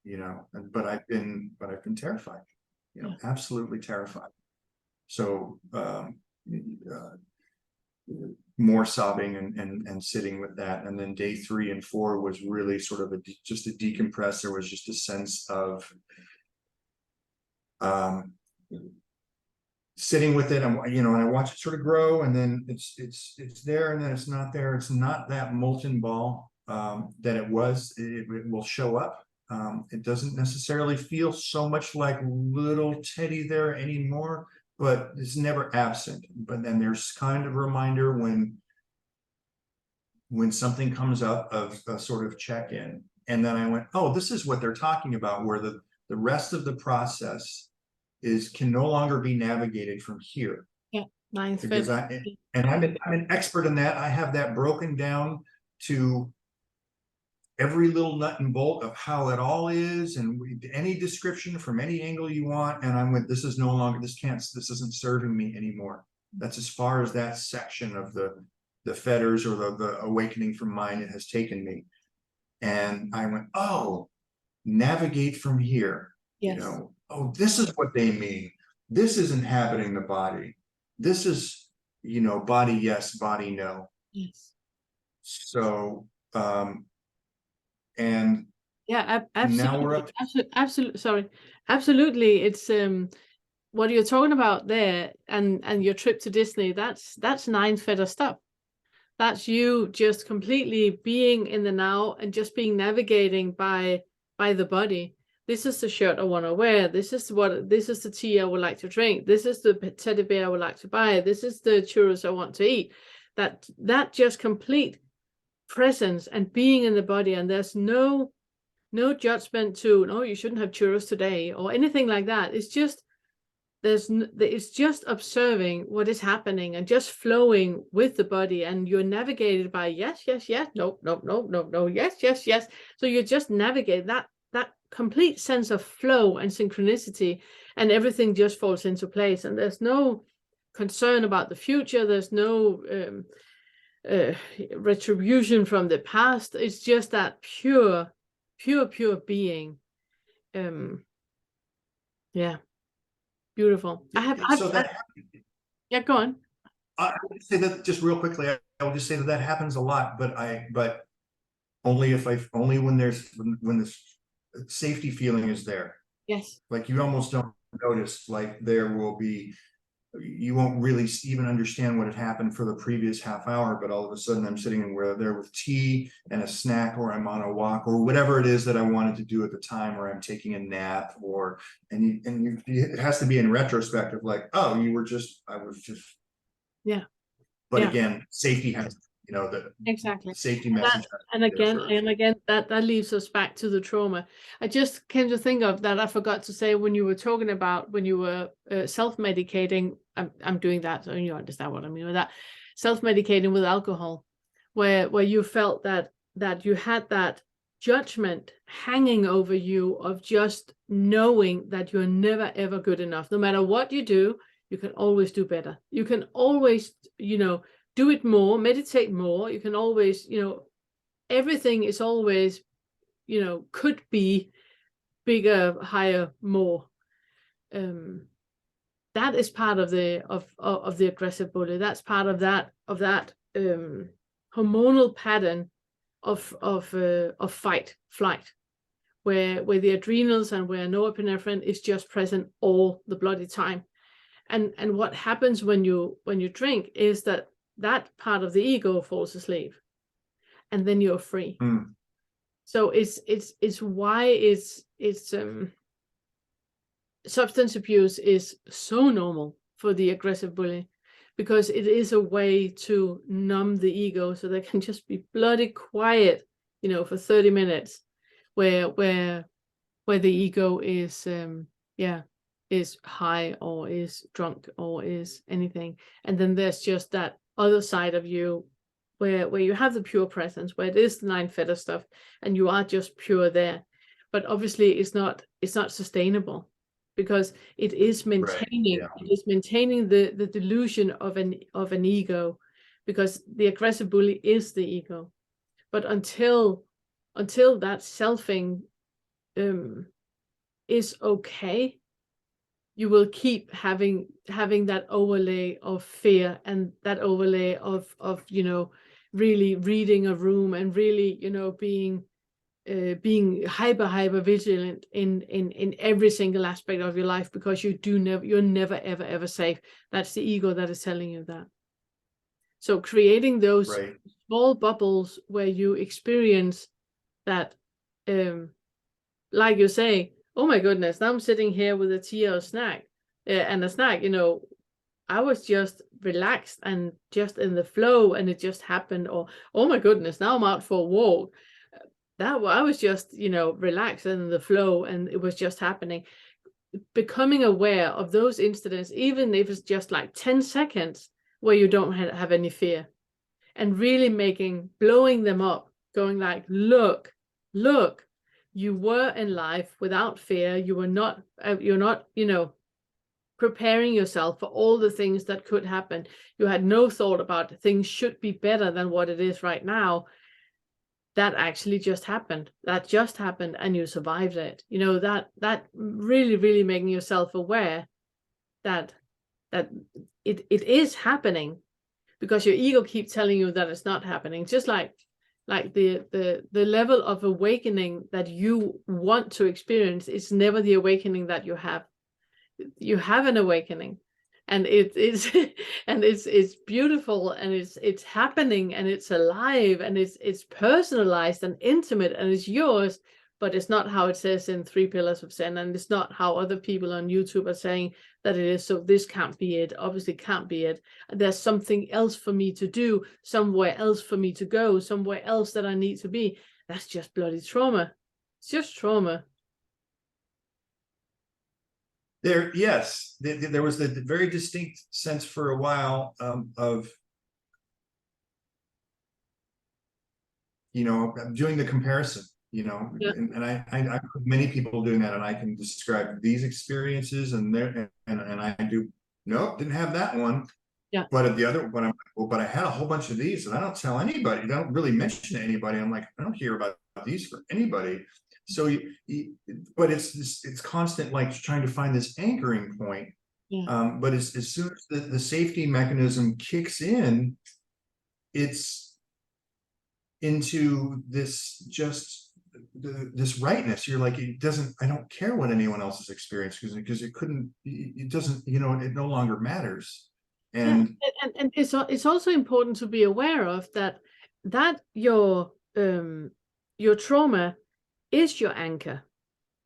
S2: you know, but I've been terrified, you know, absolutely terrified. So, more sobbing and sitting with that. And then day 3 and 4 was really sort of just a decompress. There was just a sense of sitting with it, and you know, and I watch it sort of grow, and then it's there, and then it's not there. It's not that molten ball that it was. It will show up. It doesn't necessarily feel so much like little Teddy there anymore, but it's never absent. But then there's kind of a reminder when something comes up of a sort of check-in. And then I went, oh, this is what they're talking about, where the rest of the process can no longer be navigated from here.
S1: Yeah, mine's
S2: because I'm an expert in that. I have that broken down to every little nut and bolt of how it all is, and any description from any angle you want. And I went, this is no longer, this isn't serving me anymore. That's as far as that section of the fetters or the awakening from mind it has taken me. And I went, oh, navigate from here.
S1: Yes.
S2: Oh, this is what they mean. This is inhabiting the body. This is, body yes, body no.
S1: Yes.
S2: So, and
S1: Yeah,
S2: now we're
S1: absolutely.
S2: up.
S1: Absolutely. Sorry. Absolutely. It's what you're talking about there, and your trip to Disney, that's 9 feather stuff. That's you just completely being in the now and just being navigating by the body. This is the shirt I want to wear. This is the tea I would like to drink. This is the teddy bear I would like to buy. This is the churros I want to eat. That just complete presence and being in the body, and there's no judgment to, no, you shouldn't have churros today or anything like that. It's just it's just observing what is happening and just flowing with the body, and you're navigated by yes, yes, yes, no, no, no, no, no, yes, yes, yes. So you just navigate that complete sense of flow and synchronicity, and everything just falls into place, and there's no concern about the future. There's no retribution from the past. It's just that pure being. Yeah, beautiful. Yeah, go on.
S2: I would say that just real quickly. I will just say that happens a lot, but only when the safety feeling is there.
S1: Yes.
S2: Like you almost don't notice, like you won't really even understand what had happened for the previous half hour, but all of a sudden I'm sitting there with tea and a snack, or I'm on a walk, or whatever it is that I wanted to do at the time, or I'm taking a nap, it has to be in retrospective, like, oh, I was just.
S1: Yeah.
S2: But
S1: yeah.
S2: Again, safety has,
S1: exactly
S2: safety message.
S1: And again, that leads us back to the trauma. I just came to think of that. I forgot to say when you were talking about when you were self-medicating. I'm doing that, so you understand what I mean with that. Self-medicating with alcohol, where you felt that you had that judgment hanging over you of just knowing that you're never ever good enough. No matter what you do, you can always do better. You can always, do it more, meditate more. You can always, everything is always, could be bigger, higher, more. That is part of the aggressive bully. That's part of that hormonal pattern of fight, flight, where the adrenals and where norepinephrine is just present all the bloody time. And what happens when you drink is that part of the ego falls asleep, and then you're free. So it's why substance abuse is so normal for the aggressive bully, because it is a way to numb the ego so they can just be bloody quiet, for 30 minutes, where the ego is is high or is drunk or is anything. And then there's just that other side of you where you have the pure presence, where it is the 9 feather stuff and you are just pure there. But obviously it's not sustainable, because it is maintaining the delusion of an ego, because the aggressive bully is the ego. But until that selfing is okay, you will keep having that overlay of fear, and that overlay of really reading a room, and really being hyper vigilant in every single aspect of your life, because you're never ever safe. That's the ego that is telling you that. So creating those small bubbles where you experience that, like you say, oh my goodness, now I'm sitting here with a tea or a snack, and a snack, I was just relaxed and just in the flow, and it just happened. Or, oh my goodness, now I'm out for a walk. I was just, relaxed and in the flow, and it was just happening. Becoming aware of those incidents, even if it's just like 10 seconds where you don't have any fear, and really blowing them up, going like, look, you were in life without fear. You're not, preparing yourself for all the things that could happen. You had no thought about things should be better than what it is right now. that actually just happened. That just happened and you survived it. You know, that really, really making yourself aware that it is happening, because your ego keeps telling you that it's not happening. Just like the level of awakening that you want to experience is never the awakening that you have. You have an awakening, and it is and it's beautiful, and it's happening, and it's alive, and it's personalized and intimate, and it's yours. But it's not how it says in 3 Pillars of Zen, and it's not how other people on YouTube are saying that it is. So this can't be it. Obviously can't be it. There's something else for me to do, somewhere else for me to go, somewhere else that I need to be. That's just bloody trauma. It's just trauma.
S2: Yes, there was the very distinct sense for a while of, you know, doing the comparison, you know,
S1: Yeah.
S2: and I heard many people doing that, and I can describe these experiences, and there, and I do, nope, didn't have that one.
S1: Yeah.
S2: But at the other one, well, but I had a whole bunch of these, and I don't tell anybody. I don't really mention to anybody. I'm like, I don't hear about these for anybody. So but it's constant, like trying to find this anchoring point.
S1: Yeah.
S2: But as soon as the safety mechanism kicks in, it's into this just this rightness. You're like, it doesn't, I don't care what anyone else has experienced, because it couldn't, it doesn't, you know, it no longer matters. And
S1: and it's also important to be aware of that your trauma is your anchor.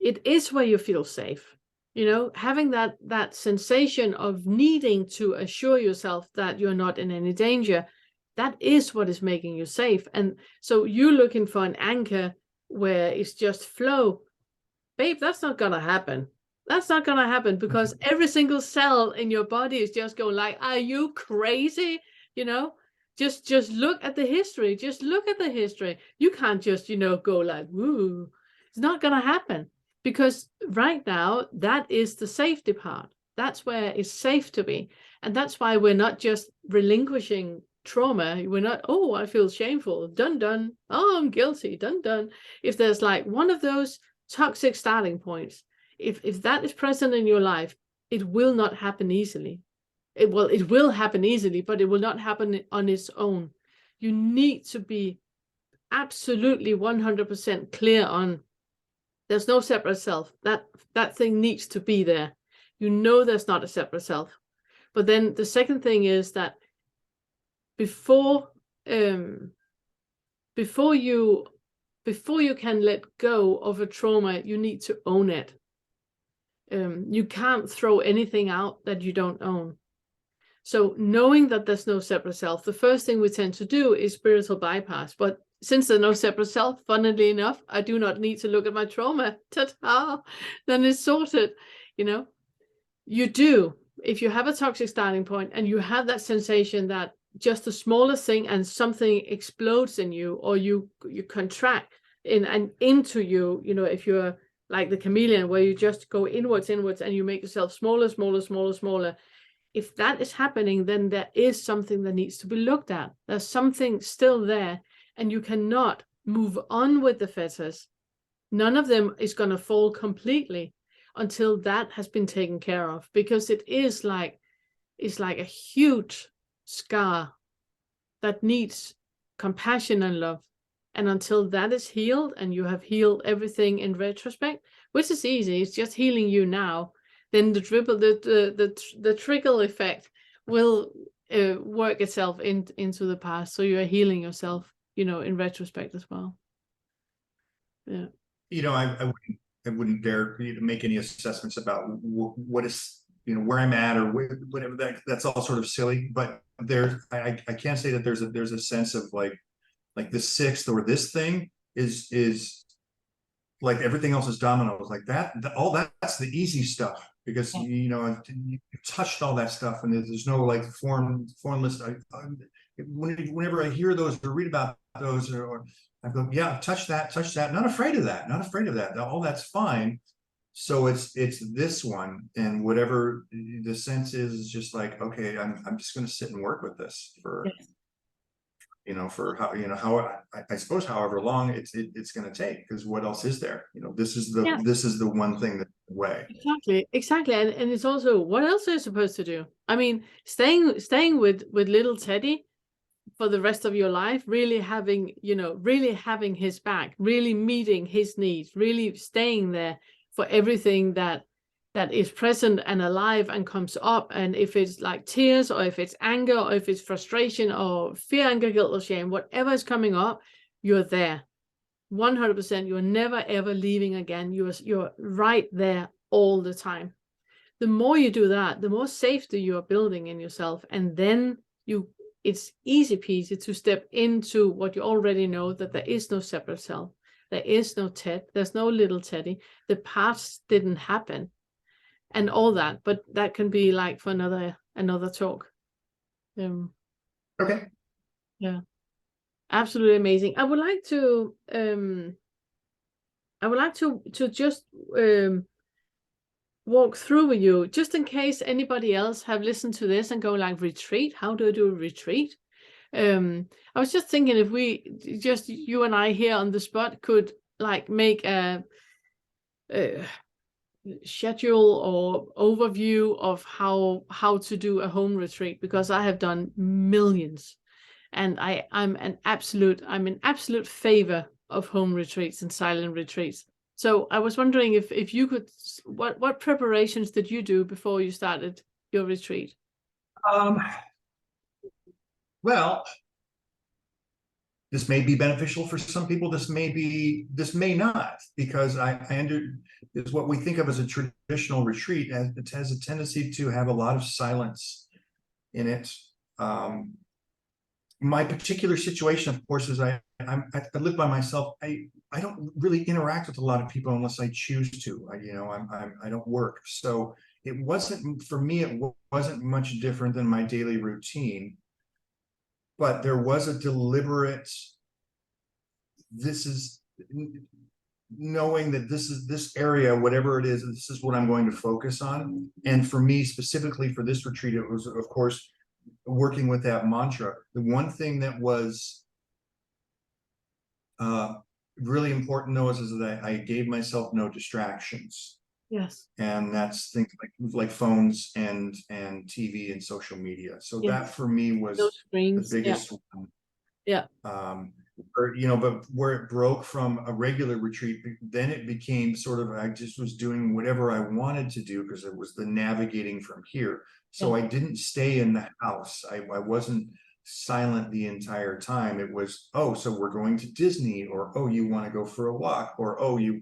S1: It is where you feel safe. You know, having that sensation of needing to assure yourself that you're not in any danger, that is what is making you safe. And so you looking for an anchor where it's just flow, babe, that's not gonna happen. That's not gonna happen, because every single cell in your body is just going like, are you crazy? You know, just look at the history. Just look at the history. You can't just, you know, go like, woo. It's not gonna happen, because right now that is the safety part. That's where it's safe to be. And that's why we're not just relinquishing trauma. We're not, oh, I feel shameful, done. Oh, I'm guilty, done. If there's like one of those toxic starting points, if that is present in your life, it will not happen easily. It will happen easily, but it will not happen on its own. You need to be absolutely 100% clear on, there's no separate self. That thing needs to be there. You know, there's not a separate self. But then the second thing is that before you can let go of a trauma, you need to own it. You can't throw anything out that you don't own. So knowing that there's no separate self, the first thing we tend to do is spiritual bypass. But since there's no separate self, funnily enough, I do not need to look at my trauma. Ta-ta! Then it's sorted. You know, you do. If you have a toxic starting point and you have that sensation that just the smallest thing and something explodes in you, or you contract in and into you, you know, if you're like the chameleon where you just go inwards and you make yourself smaller. If that is happening, then there is something that needs to be looked at. There's something still there, and you cannot move on with the fetters. None of them is going to fall completely until that has been taken care of, because it is like, it's like a huge scar that needs compassion and love. And until that is healed, and you have healed everything in retrospect, which is easy, it's just healing you now, then the trickle effect will work itself into the past. So you're healing yourself, you know, in retrospect as well. Yeah.
S2: You know, I wouldn't dare to make any assessments about what is, you know, where I'm at or whatever. That's all sort of silly. But I can't say that there's a sense of like the sixth or this thing is like everything else is dominoes, like all that's the easy stuff, because you know, you touched all that stuff, and there's no like formless. Whenever I hear those or read about those, or I go, yeah, touch that, not afraid of that, all that's fine. So it's this one, and whatever the sense is just like, okay, I'm just going to sit and work with this for for how, I suppose however long it's going to take, because what else is there? This is the one thing that's way.
S1: Exactly. And it's also, what else are you supposed to do? I mean, staying with little Teddy for the rest of your life, really having his back, really meeting his needs, really staying there for everything that is present and alive and comes up. And if it's like tears, or if it's anger, or if it's frustration, or fear, anger, guilt, or shame, whatever is coming up, you're there 100%. You're never ever leaving again. You're right there all the time. The more you do that, the more safety you are building in yourself, and then it's easy peasy to step into what you already know, that there is no separate self, there is no Ted, there's no little Teddy, the past didn't happen, and all that. But that can be like for another talk.
S2: Okay.
S1: Yeah, absolutely amazing. I would like to just walk through with you, just in case anybody else have listened to this and go like, retreat, how do I do a retreat? I was just thinking, if we just, you and I here on the spot, could like make a schedule or overview of how to do a home retreat, because I have done millions, and I'm in absolute favor of home retreats and silent retreats. So I was wondering if you could, what preparations did you do before you started your retreat?
S2: Well, this may be beneficial for some people. This may not, because is what we think of as a traditional retreat, and it has a tendency to have a lot of silence in it. My particular situation, of course, is I live by myself. I don't really interact with a lot of people unless I choose to. I don't work, so it wasn't, for me, it wasn't much different than my daily routine. But there was a deliberate, knowing that this area, whatever it is, this is what I'm going to focus on. And for me, specifically for this retreat, it was, of course, working with that mantra. The one thing that was really important, though, is that I gave myself no distractions.
S1: Yes.
S2: And that's things like phones and TV and social media. So that for me was the biggest one.
S1: Yeah.
S2: But where it broke from a regular retreat, then it became sort of, I just was doing whatever I wanted to do, because it was the navigating from here. So I didn't stay in the house. I wasn't silent the entire time. It was, oh, so we're going to Disney, or, oh, you want to go for a walk, or, oh, you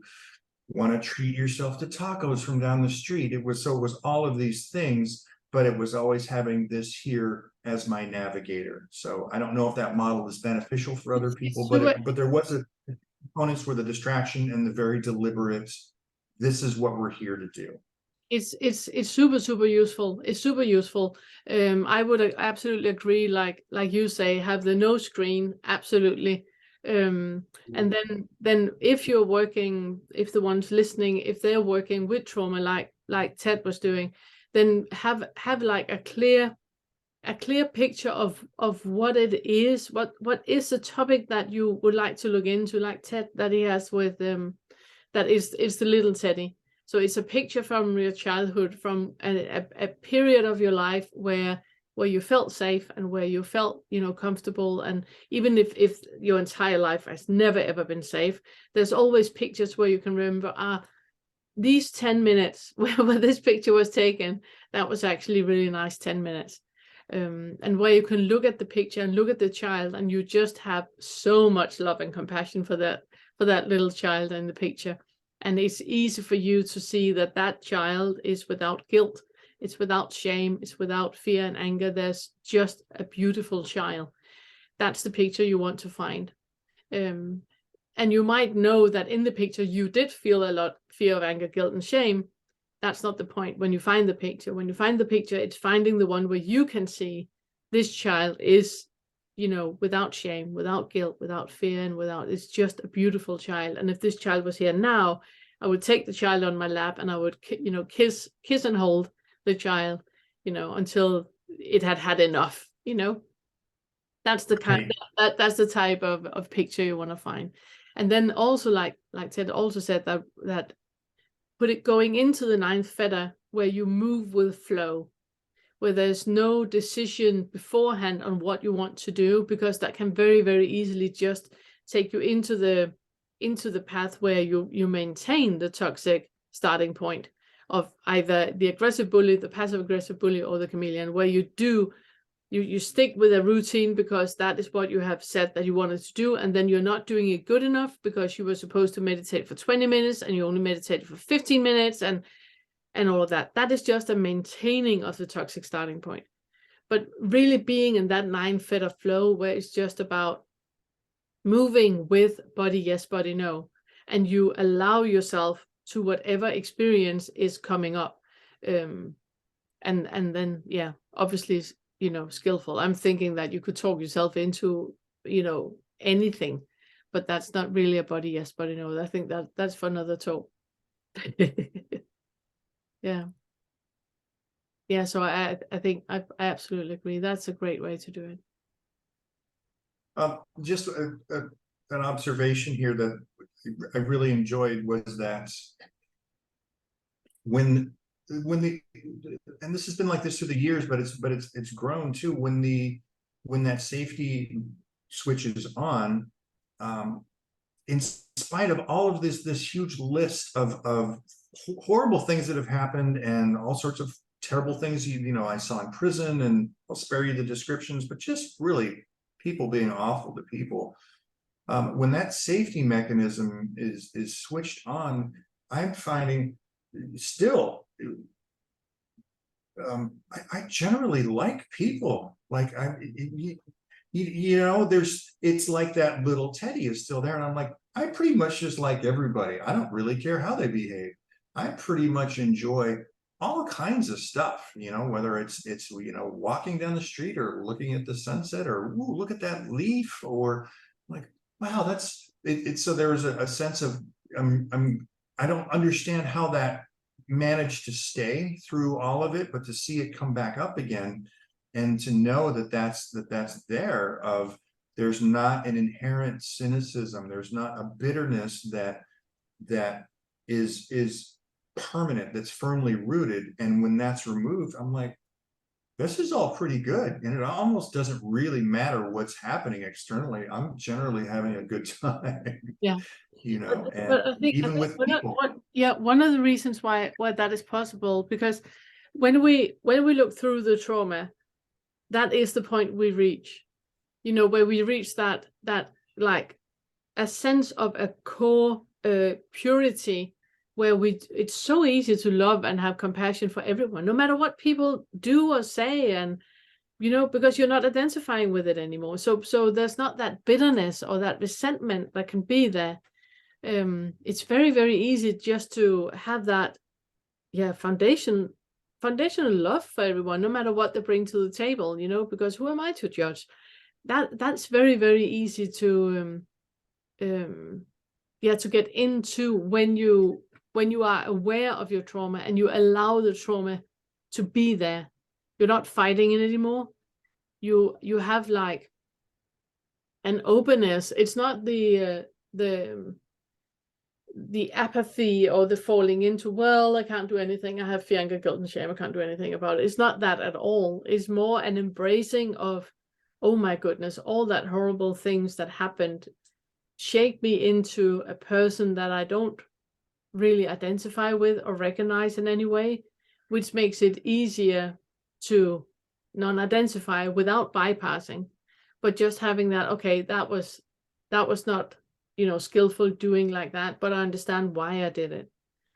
S2: want to treat yourself to tacos from down the street. It was all of these things, but it was always having this here as my navigator. So I don't know if that model is beneficial for other people, but there was components where the distraction and the very deliberate, this is what we're here to do.
S1: It's super useful. It's super useful. I would absolutely agree. Like you say, have the no screen, absolutely. And then if the ones listening, if they're working with trauma, like Ted was doing, then have like a clear picture of what it is, what is the topic that you would like to look into, like Ted that he has with that is the little Teddy. So it's a picture from your childhood, from a period of your life where you felt safe and where you felt, comfortable. And even if your entire life has never, ever been safe, there's always pictures where you can remember, these 10 minutes where this picture was taken, that was actually really nice 10 minutes. And where you can look at the picture and look at the child, and you just have so much love and compassion for that little child in the picture. And it's easy for you to see that child is without guilt. It's without shame. It's without fear and anger. There's just a beautiful child. That's the picture you want to find. And you might know that in the picture you did feel a lot fear of anger, guilt, and shame. That's not the point. When you find the picture, it's finding the one where you can see this child is, without shame, without guilt, without fear, and it's just a beautiful child. And if this child was here now, I would take the child on my lap and I would, kiss and hold the child, until it had enough, That's the kind that's the type of picture you want to find. And then also like Ted also said that put it going into the 9th fetter where you move with flow, where there's no decision beforehand on what you want to do, because that can very, very easily just take you into the path where you maintain the toxic starting point of either the aggressive bully, the passive aggressive bully, or the chameleon, where you stick with a routine because that is what you have said that you wanted to do, and then you're not doing it good enough because you were supposed to meditate for 20 minutes and you only meditated for 15 minutes and all of that. That is just a maintaining of the toxic starting point. But really being in that 9 fetter flow where it's just about moving with body yes, body no, and you allow yourself to whatever experience is coming up. And then, yeah, obviously, skillful. I'm thinking that you could talk yourself into, anything, but that's not really a body yes, body no. I think that's for another talk. Yeah, so I think I absolutely agree. That's a great way to do it.
S2: Just an observation here that I really enjoyed was that when and this has been like this through the years, but it's grown too. When that safety switches on, in spite of all of this huge list of horrible things that have happened and all sorts of terrible things I saw in prison, and I'll spare you the descriptions, but just really people being awful to people. When that safety mechanism is switched on, I'm finding still I generally like people. Like it's like that little Teddy is still there, and I'm like, I pretty much just like everybody. I don't really care how they behave. I pretty much enjoy all kinds of stuff, whether it's walking down the street or looking at the sunset, or ooh, look at that leaf, or like, wow, that's it. So there was a sense of I don't understand how that managed to stay through all of it, but to see it come back up again, and to know that's there, of there's not an inherent cynicism, there's not a bitterness that is permanent, that's firmly rooted. And when that's removed, I'm like, this is all pretty good, and it almost doesn't really matter what's happening externally. I'm generally having a good time.
S1: Yeah.
S2: But I think even with people.
S1: One of the reasons why that is possible, because when we look through the trauma, that is the point we reach, where we reach that like a sense of a core purity, where it's so easy to love and have compassion for everyone, no matter what people do or say, and because you're not identifying with it anymore. So there's not that bitterness or that resentment that can be there. It's very, very easy just to have that foundational love for everyone, no matter what they bring to the table, because who am I to judge? That's very, very easy to get into when you are aware of your trauma and you allow the trauma to be there. You're not fighting it anymore. You have like an openness. It's not the apathy or the falling into, well, I can't do anything, I have fear, anger, guilt, and shame, I can't do anything about it. It's not that at all. It's more an embracing of, oh my goodness, all that horrible things that happened shaped me into a person that I don't really identify with or recognize in any way, which makes it easier to non-identify without bypassing, but just having that, okay, that was not skillful doing like that, but I understand why I did it.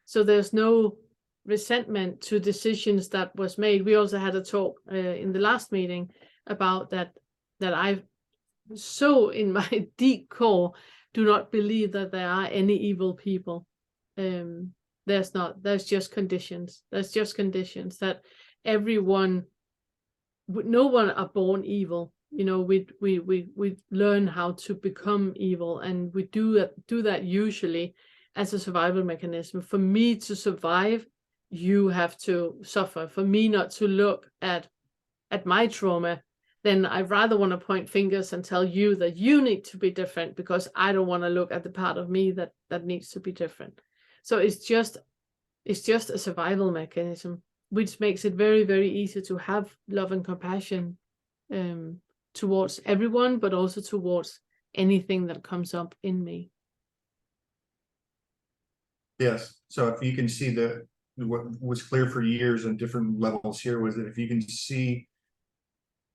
S1: So there's no resentment to decisions that was made. We also had a talk in the last meeting about that I so in my deep core do not believe that there are any evil people. There's not. There's just conditions. There's just conditions that everyone, no one are born evil. We learn how to become evil, and we do that usually as a survival mechanism. For me to survive, you have to suffer. For me not to look at my trauma then I rather want to point fingers and tell you that you need to be different, because I don't want to look at the part of me that needs to be different. So it's just a survival mechanism, which makes it very, very easy to have love and compassion towards everyone, but also towards anything that comes up in me.
S2: Yes. So if you can see what was clear for years on different levels here was that if you can see,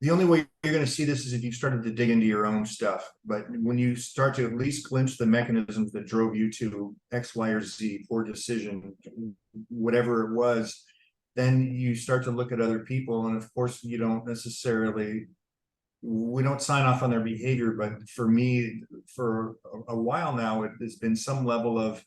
S2: the only way you're going to see this is if you've started to dig into your own stuff. But when you start to at least glimpse the mechanisms that drove you to X, Y, or Z, poor decision, whatever it was, then you start to look at other people. And of course, we don't sign off on their behavior. But for me, for a while now, it has been some level of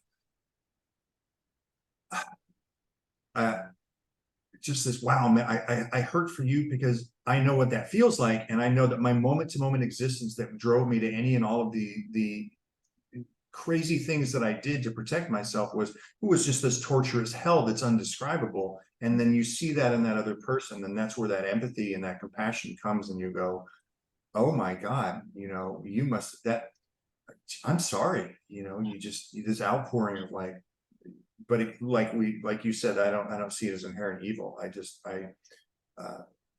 S2: just this, wow, man, I hurt for you because I know what that feels like. And I know that my moment-to-moment existence that drove me to any and all of the crazy things that I did to protect myself was just this torturous hell that's undescribable. And then you see that in that other person, and that's where that empathy and that compassion comes, and you go, oh my God, you must, I'm sorry, this outpouring of like, but like you said, I don't see it as inherent evil.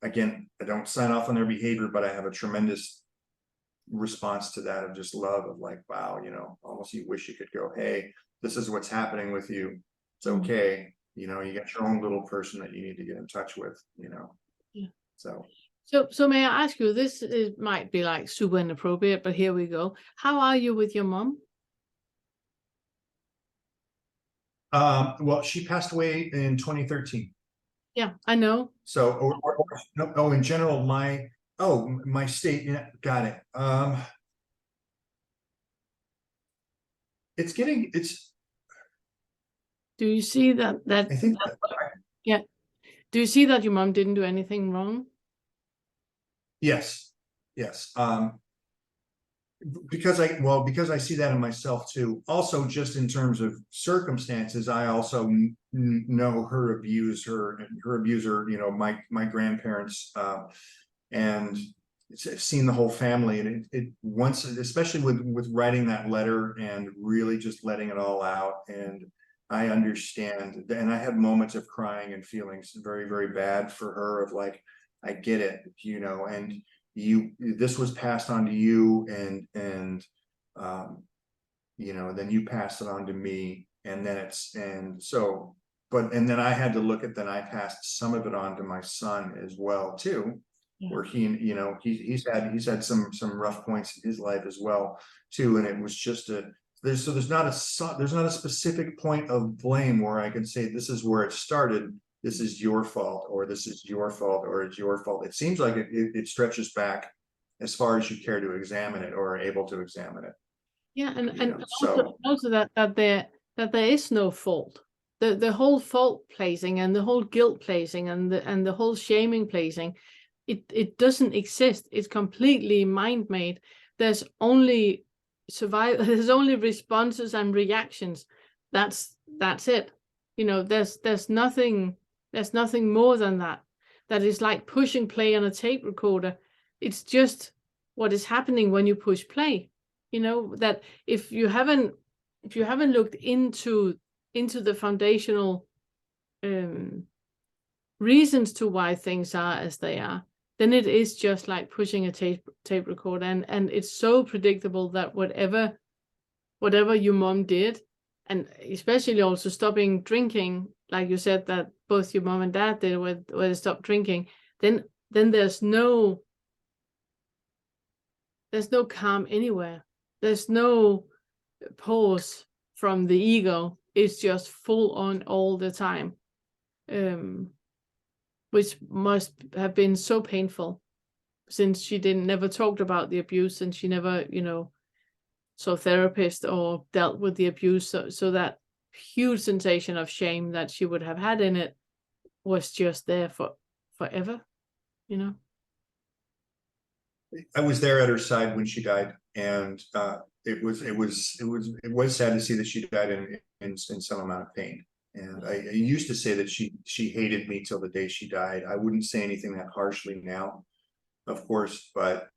S2: Again, I don't sign off on their behavior, but I have a tremendous response to that of just love, of like, wow, almost you wish you could go, hey, this is what's happening with you. It's okay. You got your own little person that you need to get in touch with,
S1: Yeah.
S2: So
S1: may I ask you, might be like super inappropriate, but here we go. How are you with your mom?
S2: Well, she passed away in 2013.
S1: Yeah, I know.
S2: So, in general, my state, yeah, got it.
S1: Do you see that
S2: I think
S1: yeah. Do you see that your mom didn't do anything wrong?
S2: Yes. Because I see that in myself too. Also, just in terms of circumstances, I also know her abuser, my grandparents, and I've seen the whole family, and it once, especially with writing that letter and really just letting it all out. And I understand, and I had moments of crying and feeling very, very bad for her, of like, I get it, and this was passed on to you, and then you pass it on to me, and then and then I had to look at, then I passed some of it on to my son as well too. Yeah. Where he's had some rough points in his life as well too, and it was just there's not a specific point of blame where I can say this is where it started, this is your fault, or this is your fault, or it's your fault. It seems like it stretches back as far as you care to examine it or are able to examine it.
S1: Yeah, and also that there is no fault. The whole fault placing and the whole guilt placing and the whole shaming placing, it doesn't exist. It's completely mind-made. There's only there's only responses and reactions. That's it. There's nothing more than that. That is like pushing play on a tape recorder. It's just what is happening when you push play. That if you haven't looked into the foundational reasons to why things are as they are, then it is just like pushing a tape recorder, and it's so predictable that whatever your mom did, and especially also stopping drinking, like you said that both your mom and dad did, where they stopped drinking, then there's no calm anywhere. There's no pause from the ego. It's just full on all the time, which must have been so painful, since she never talked about the abuse, and she never, saw a therapist or dealt with the abuse. So that huge sensation of shame that she would have had in it was just there forever.
S2: I was there at her side when she died, and it was sad to see that she died in some amount of pain. And I used to say that she hated me till the day she died. I wouldn't say anything that harshly now, of course, but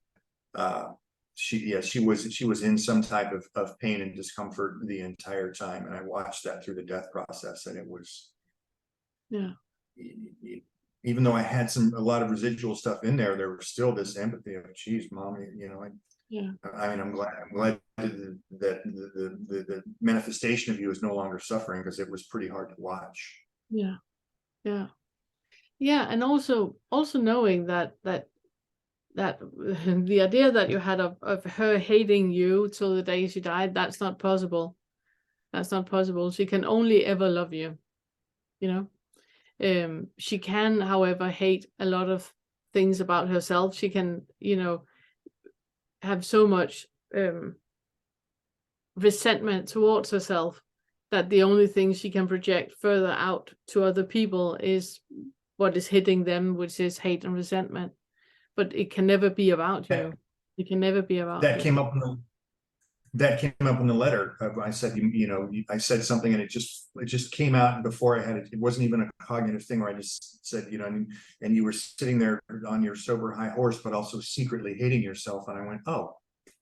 S2: she was in some type of pain and discomfort the entire time, and I watched that through the death process, and it was,
S1: Yeah.
S2: even though I had a lot of residual stuff in there, there was still this empathy of, geez, mom, you know,
S1: Yeah.
S2: I mean, I'm glad that the manifestation of you is no longer suffering, because it was pretty hard to watch.
S1: Yeah. Yeah. Yeah. And also knowing that the idea that you had of her hating you till the day she died, that's not possible. That's not possible. She can only ever love you, you know. She can, however, hate a lot of things about herself. She can, you know, have so much resentment towards herself that the only thing she can project further out to other people is what is hitting them, which is hate and resentment. But it can never be about you. It can never be about
S2: That
S1: you.
S2: came up in the letter. I said, you know, I said something, and it just came out before I had it. It wasn't even a cognitive thing where I just said, you know, and you were sitting there on your sober high horse, but also secretly hating yourself. And I went, oh,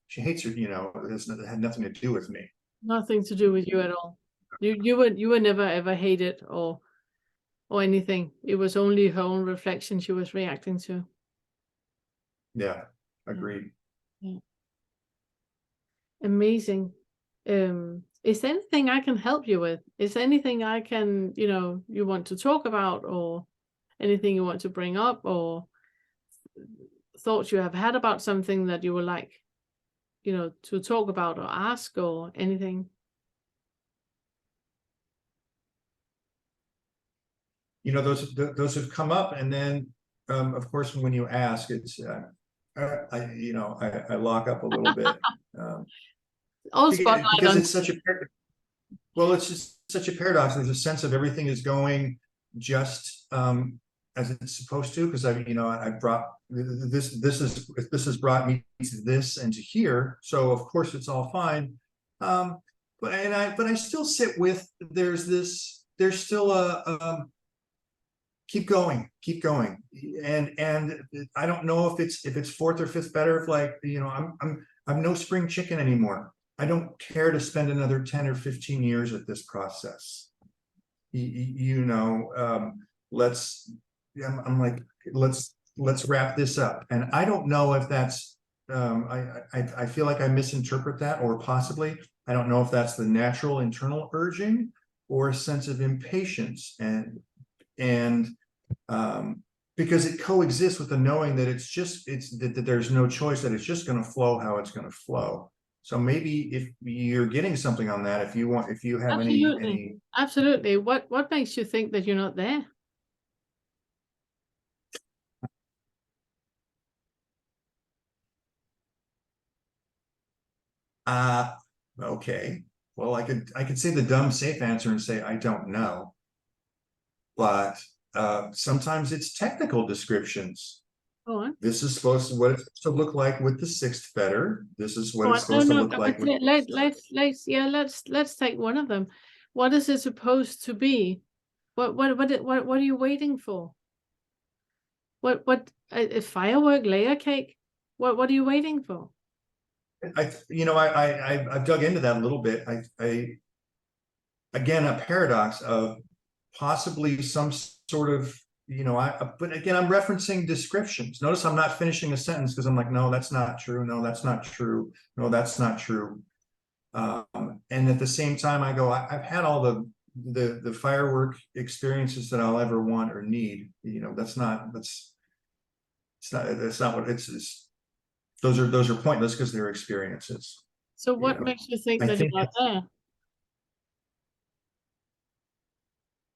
S2: she hates her, you know, it had nothing to do with me.
S1: Nothing to do with you at all. You were never ever hated or anything. It was only her own reflection she was reacting to.
S2: Yeah, agreed.
S1: Yeah. Amazing. Is there anything I can help you with? Is there anything I can, you know, you want to talk about, or anything you want to bring up, or thoughts you have had about something that you would like, you know, to talk about or ask, or anything?
S2: You know, those have come up, and then of course when you ask, it's I lock up a little bit,
S1: All spotlight
S2: because
S1: on.
S2: it's such a it's just such a paradox. There's a sense of everything is going just as it's supposed to, because I brought this has brought me to this and to here, so of course it's all fine. But I still sit with, there's still a keep going, and I don't know if it's fourth or fifth better, if, like, you know, I'm no spring chicken anymore. I don't care to spend another 10 or 15 years at this process. You know, I'm like, let's wrap this up. And I don't know if that's, I feel like I misinterpret that, or possibly, I don't know if that's the natural internal urging or a sense of impatience, and because it coexists with the knowing that that there's no choice, that it's just going to flow how it's going to flow. So maybe if you're getting something on that, if you have
S1: Absolutely. Absolutely. What makes you think that you're not there?
S2: Okay, well, I could say the dumb safe answer and say I don't know, but sometimes it's technical descriptions.
S1: Go on.
S2: This is what it's supposed to look like with the sixth fetter. This is what
S1: Go
S2: it's
S1: on.
S2: supposed to look like with
S1: Let's take one of them. What is it supposed to be? What are you waiting for? What a firework, layer cake? What are you waiting for?
S2: I've dug into that a little bit. Again, a paradox of possibly some sort of, but again, I'm referencing descriptions. Notice I'm not finishing a sentence, because I'm like, no, that's not true. No, that's not true. No, that's not true. And at the same time, I go, I've had all the firework experiences that I'll ever want or need. That's not what it's. Those are pointless, because they're experiences.
S1: So what makes you think that you're not there?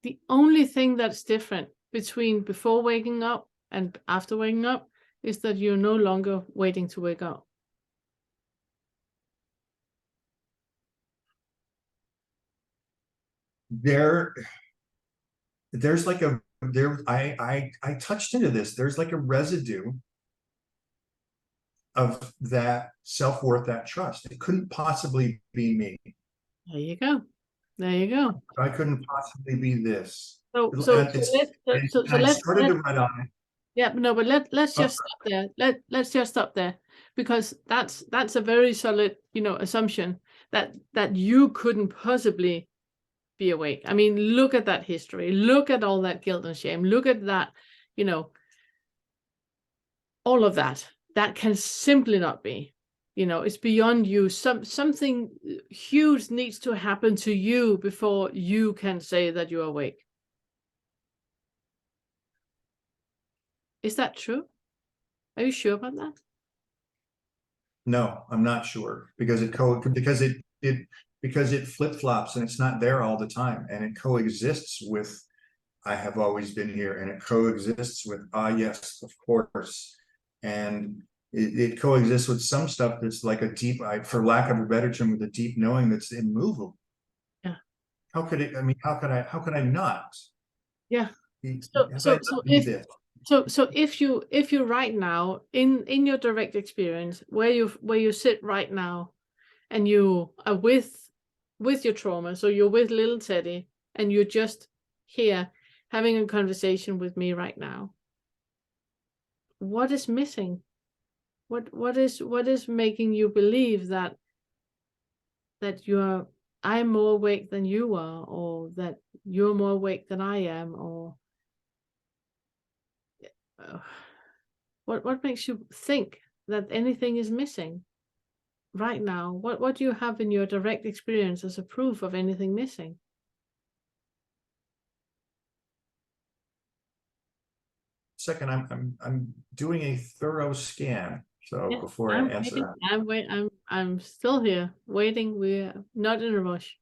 S1: The only thing that's different between before waking up and after waking up is that you're no longer waiting to wake up.
S2: There's like I touched into this. There's like a residue of that self-worth, that trust. It couldn't possibly be me.
S1: There you go. There you go.
S2: I couldn't possibly be this.
S1: So
S2: I started to write on it.
S1: Yeah, no, but let's
S2: Oh,
S1: just stop there. Let's just stop there, because that's a very solid, assumption that you couldn't possibly be awake. I mean, look at that history. Look at all that guilt and shame. Look at that, all of that. That can simply not be. It's beyond you. Something huge needs to happen to you before you can say that you're awake. Is that true? Are you sure about that?
S2: no, I'm not sure, because because it flip-flops and it's not there all the time, and it coexists with I have always been here, and it coexists with yes, of course. And it coexists with some stuff that's like a deep, for lack of a better term, with a deep knowing that's immovable.
S1: Yeah.
S2: How could it, I mean, how could I not?
S1: Yeah. So
S2: Have I
S1: so
S2: not
S1: so
S2: be
S1: if
S2: this?
S1: so if you right now in your direct experience where you sit right now, and you are with your trauma, so you're with little Teddy and you're just here having a conversation with me right now, what is missing? What is making you believe that I'm more awake than you are, or that you're more awake than I am, or uh, what makes you think that anything is missing right now? What do you have in your direct experience as a proof of anything missing?
S2: Second, I'm doing a thorough scan. So
S1: Yeah,
S2: before I
S1: I'm
S2: answer
S1: waiting.
S2: that.
S1: I'm still here waiting. We're not in a rush.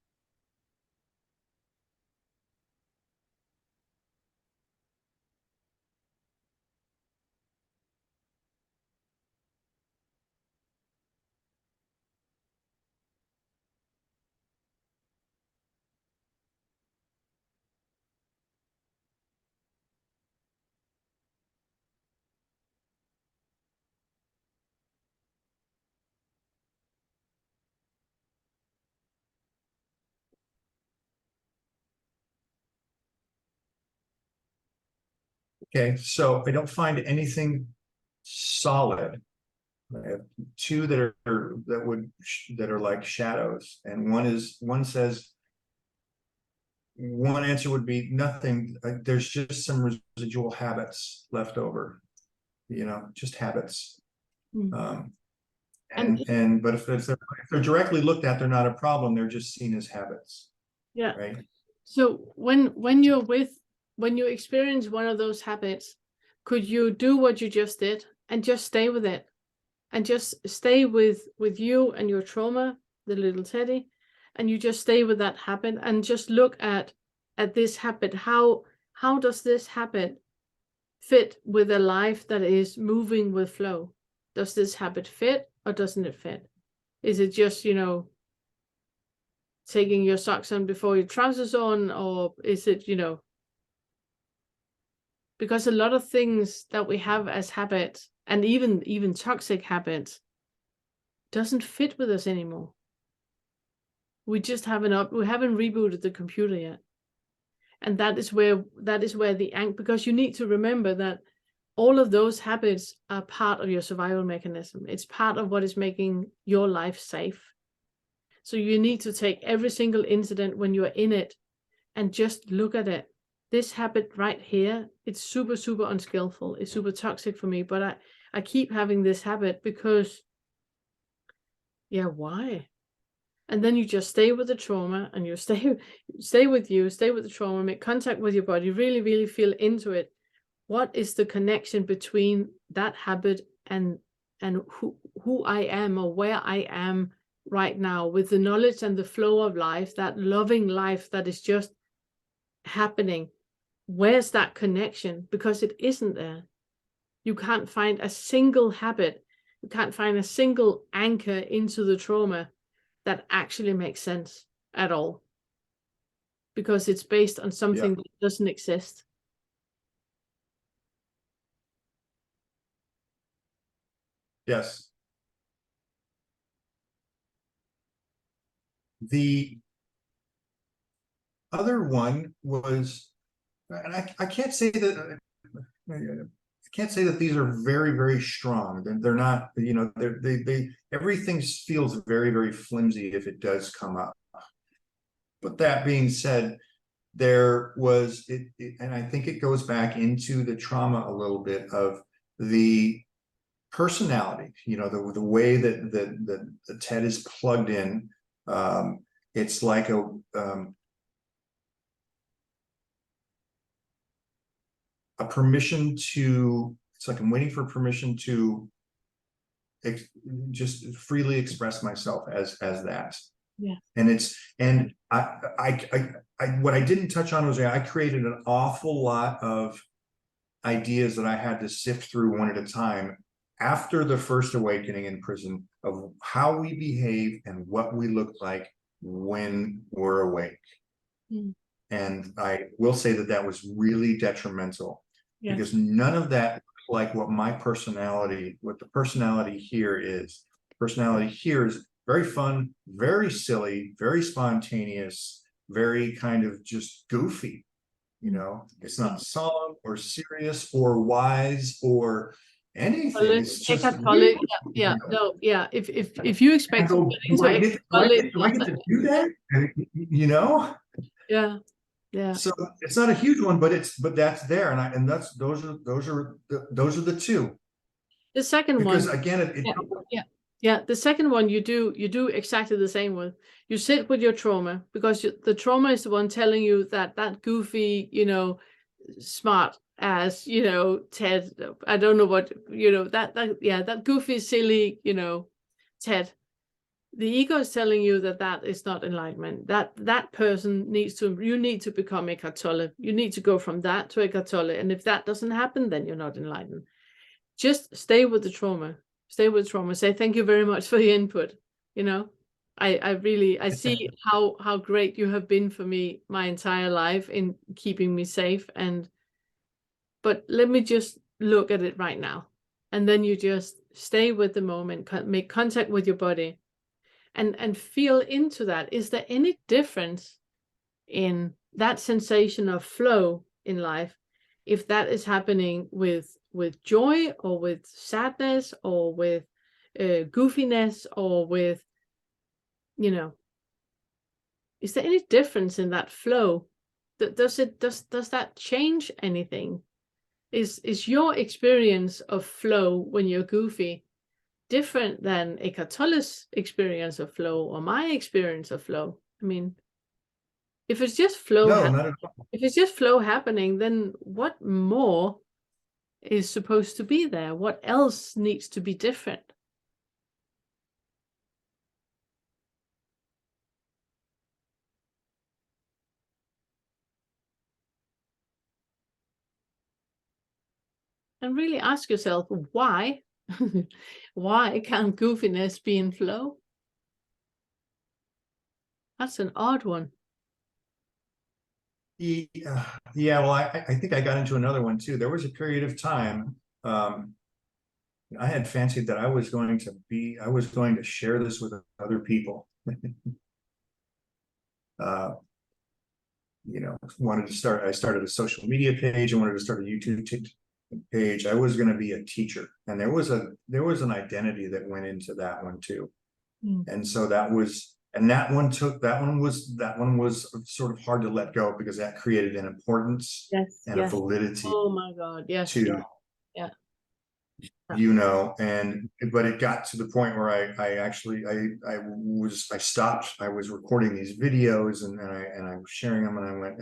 S2: Okay, so I don't find anything solid. I have two that are like shadows, and one says, one answer would be nothing. There's just some residual habits left over, just habits.
S1: Mm.
S2: Um,
S1: And
S2: but if they're directly looked at, they're not a problem. They're just seen as habits,
S1: yeah,
S2: right?
S1: so when you experience one of those habits, could you do what you just did and just stay with it, and just stay with you and your trauma, the little Teddy, and you just stay with that habit and just look at this habit. How does this habit fit with a life that is moving with flow? Does this habit fit or doesn't it fit? Is it just, taking your socks on before your trousers on, or is it, because a lot of things that we have as habits, and even toxic habits, doesn't fit with us anymore. We just we haven't rebooted the computer yet. And that is where because you need to remember that all of those habits are part of your survival mechanism. It's part of what is making your life safe. So you need to take every single incident when you're in it and just look at it. This habit right here, it's super, super unskillful. It's super toxic for me, but I keep having this habit because, yeah, why? And then you just stay with the trauma, and you stay with the trauma, make contact with your body, really, really feel into it. What is the connection between that habit and who I am, or where I am right now, with the knowledge and the flow of life, that loving life that is just happening? Where's that connection? Because it isn't there. You can't find a single habit, you can't find a single anchor into the trauma that actually makes sense at all, because it's based on something that doesn't exist.
S2: Yes. The other one was, and I can't say that I can't say that these are very, very strong. They're not, you know, everything feels very, very flimsy if it does come up. But that being said, there was and I think it goes back into the trauma a little bit of the personality, you know, the way that Ted is plugged in. It's like a permission to, it's like I'm waiting for permission to just freely express myself as that.
S1: Yeah.
S2: And it's, and what I didn't touch on was I created an awful lot of ideas that I had to sift through one at a time after the first awakening in prison of how we behave and what we look like when we're awake.
S1: Mm.
S2: And I will say that that was really detrimental. Yes. Because none of that like what my personality, what the personality here is. Personality here is very fun, very silly, very spontaneous, very kind of just goofy. You know, it's not solemn or serious or wise or anything. It's just weird.
S1: If you expect
S2: do I get to do that? You know?
S1: Yeah. Yeah.
S2: So it's not a huge one, but that's there, and those are the two.
S1: The second one,
S2: because again,
S1: the second one you do exactly the same with. You sit with your trauma because the trauma is the one telling you that goofy, you know, smart ass, you know, Ted. I don't know what, you know, that goofy, silly, you know, Ted. The ego is telling you that is not enlightenment. That person you need to become Eckhart Tolle. You need to go from that to Eckhart Tolle. And if that doesn't happen, then you're not enlightened. Just stay with the trauma. Stay with trauma. Say, thank you very much for your input. You know, I see how great you have been for me my entire life in keeping me safe. But let me just look at it right now. And then you just stay with the moment, make contact with your body. And feel into that. Is there any difference in that sensation of flow in life if that is happening with joy or with sadness or with goofiness or with, you know, is there any difference in that flow? Does that change anything? Is your experience of flow when you're goofy different than Eckhart Tolle's experience of flow or my experience of flow? I mean, if it's just flow, if it's just flow happening, then what more is supposed to be there? What else needs to be different? And really ask yourself, why? Why can't goofiness be in flow? That's an odd one.
S2: Yeah, well, I think I got into another one too. There was a period of time I had fancied that I was going to share this with other people. You know, I started a social media page. I wanted to start a YouTube page. I was going to be a teacher, and there was an identity that went into that one too. And so that was sort of hard to let go because that created an importance and a validity.
S1: Oh my God. Yes. Yeah.
S2: You know, but it got to the point where I stopped. I was recording these videos and I was sharing them, and I went,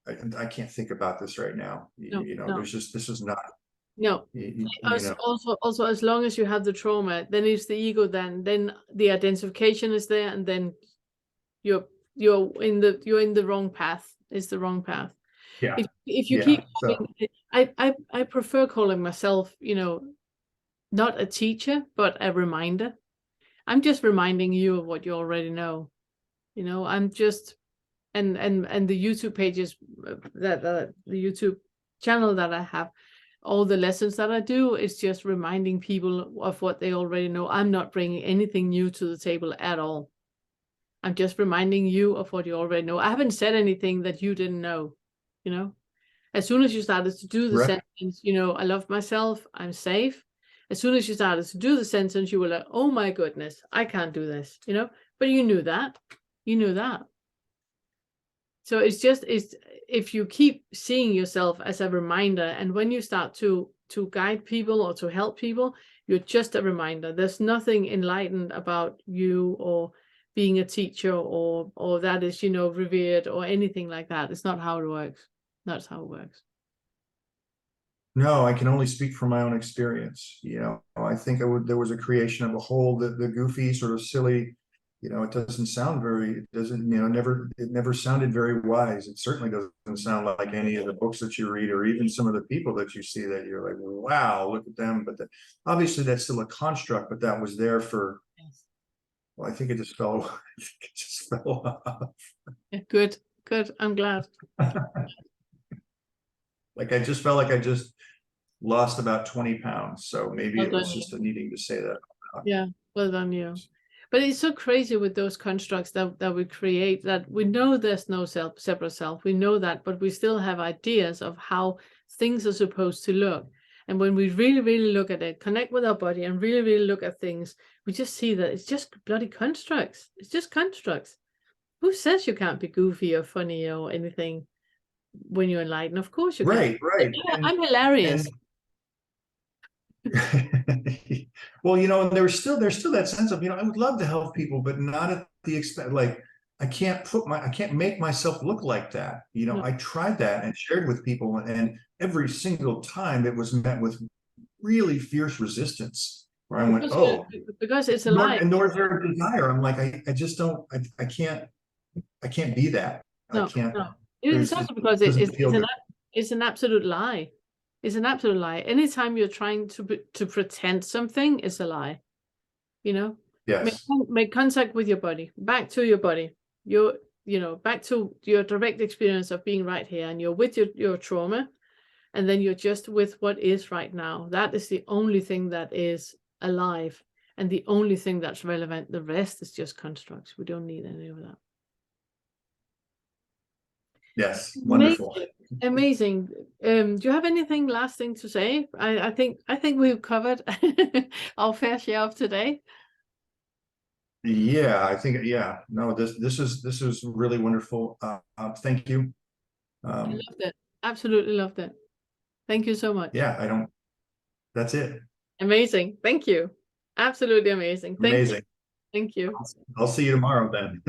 S2: I can't think about this right now. You know, this is not.
S1: No. Also, as long as you have the trauma, then it's the ego. Then the identification is there, and then you're in the wrong path. It's the wrong path.
S2: Yeah.
S1: If you keep, I prefer calling myself, you know, not a teacher, but a reminder. I'm just reminding you of what you already know. You know, I'm just, and the YouTube pages, the YouTube channel that I have, all the lessons that I do is just reminding people of what they already know. I'm not bringing anything new to the table at all. I'm just reminding you of what you already know. I haven't said anything that you didn't know, you know. As soon as you started to do the
S2: Right.
S1: sentence, you know, I love myself, I'm safe. As soon as you started to do the sentence, you were like, oh my goodness, I can't do this, you know, but you knew that. You knew that. So it's if you keep seeing yourself as a reminder, and when you start to guide people or to help people, you're just a reminder. There's nothing enlightened about you or being a teacher or that is, you know, revered or anything like that. It's not how it works. That's how it works.
S2: No, I can only speak from my own experience. You know, I think there was a creation of a whole, the goofy, sort of silly, you know, it doesn't sound very, it doesn't, you know, it never sounded very wise. It certainly doesn't sound like any of the books that you read, or even some of the people that you see that you're like, wow, look at them. But obviously that's still a construct, but that was there for,
S1: Yes.
S2: well, I think it just fell, I think it just fell off.
S1: Yeah, good. I'm glad.
S2: Like, I just felt like I just lost about 20 pounds. So maybe
S1: Well
S2: it
S1: done,
S2: was just a needing to say that.
S1: yeah, well done, you. But it's so crazy with those constructs that we create, that we know there's no separate self. We know that, but we still have ideas of how things are supposed to look. And when we really, really look at it, connect with our body and really, really look at things, we just see that it's just bloody constructs. It's just constructs. Who says you can't be goofy or funny or anything when you're enlightened? Of course you can.
S2: Right.
S1: I'm hilarious.
S2: Well, you know, there's still that sense of, you know, I would love to help people, but not at the expense. Like, I can't make myself look like that. You know,
S1: No.
S2: I tried that and shared with people, and every single time it was met with really fierce resistance, where I went,
S1: Because it's a lie.
S2: nor is there a desire. I'm like, I just don't, I can't be that. I
S1: No,
S2: can't.
S1: no. It's also because
S2: Doesn't feel good.
S1: it's an absolute lie. It's an absolute lie. Anytime you're trying to pretend something, it's a lie. You know,
S2: Yes.
S1: make contact with your body, back to your body. You know, back to your direct experience of being right here, and you're with your trauma, and then you're just with what is right now. That is the only thing that is alive, and the only thing that's relevant. The rest is just constructs. We don't need any of that.
S2: Yes. Wonderful.
S1: Amazing. Do you have anything last thing to say? I think we've covered our fair share of today.
S2: Yeah, I think, yeah, no, this is really wonderful. Thank you.
S1: I loved it. Absolutely loved it. Thank you so much.
S2: Yeah, that's it.
S1: Amazing. Thank you. Absolutely amazing. Thank you.
S2: Amazing.
S1: Thank you.
S2: I'll see you tomorrow then.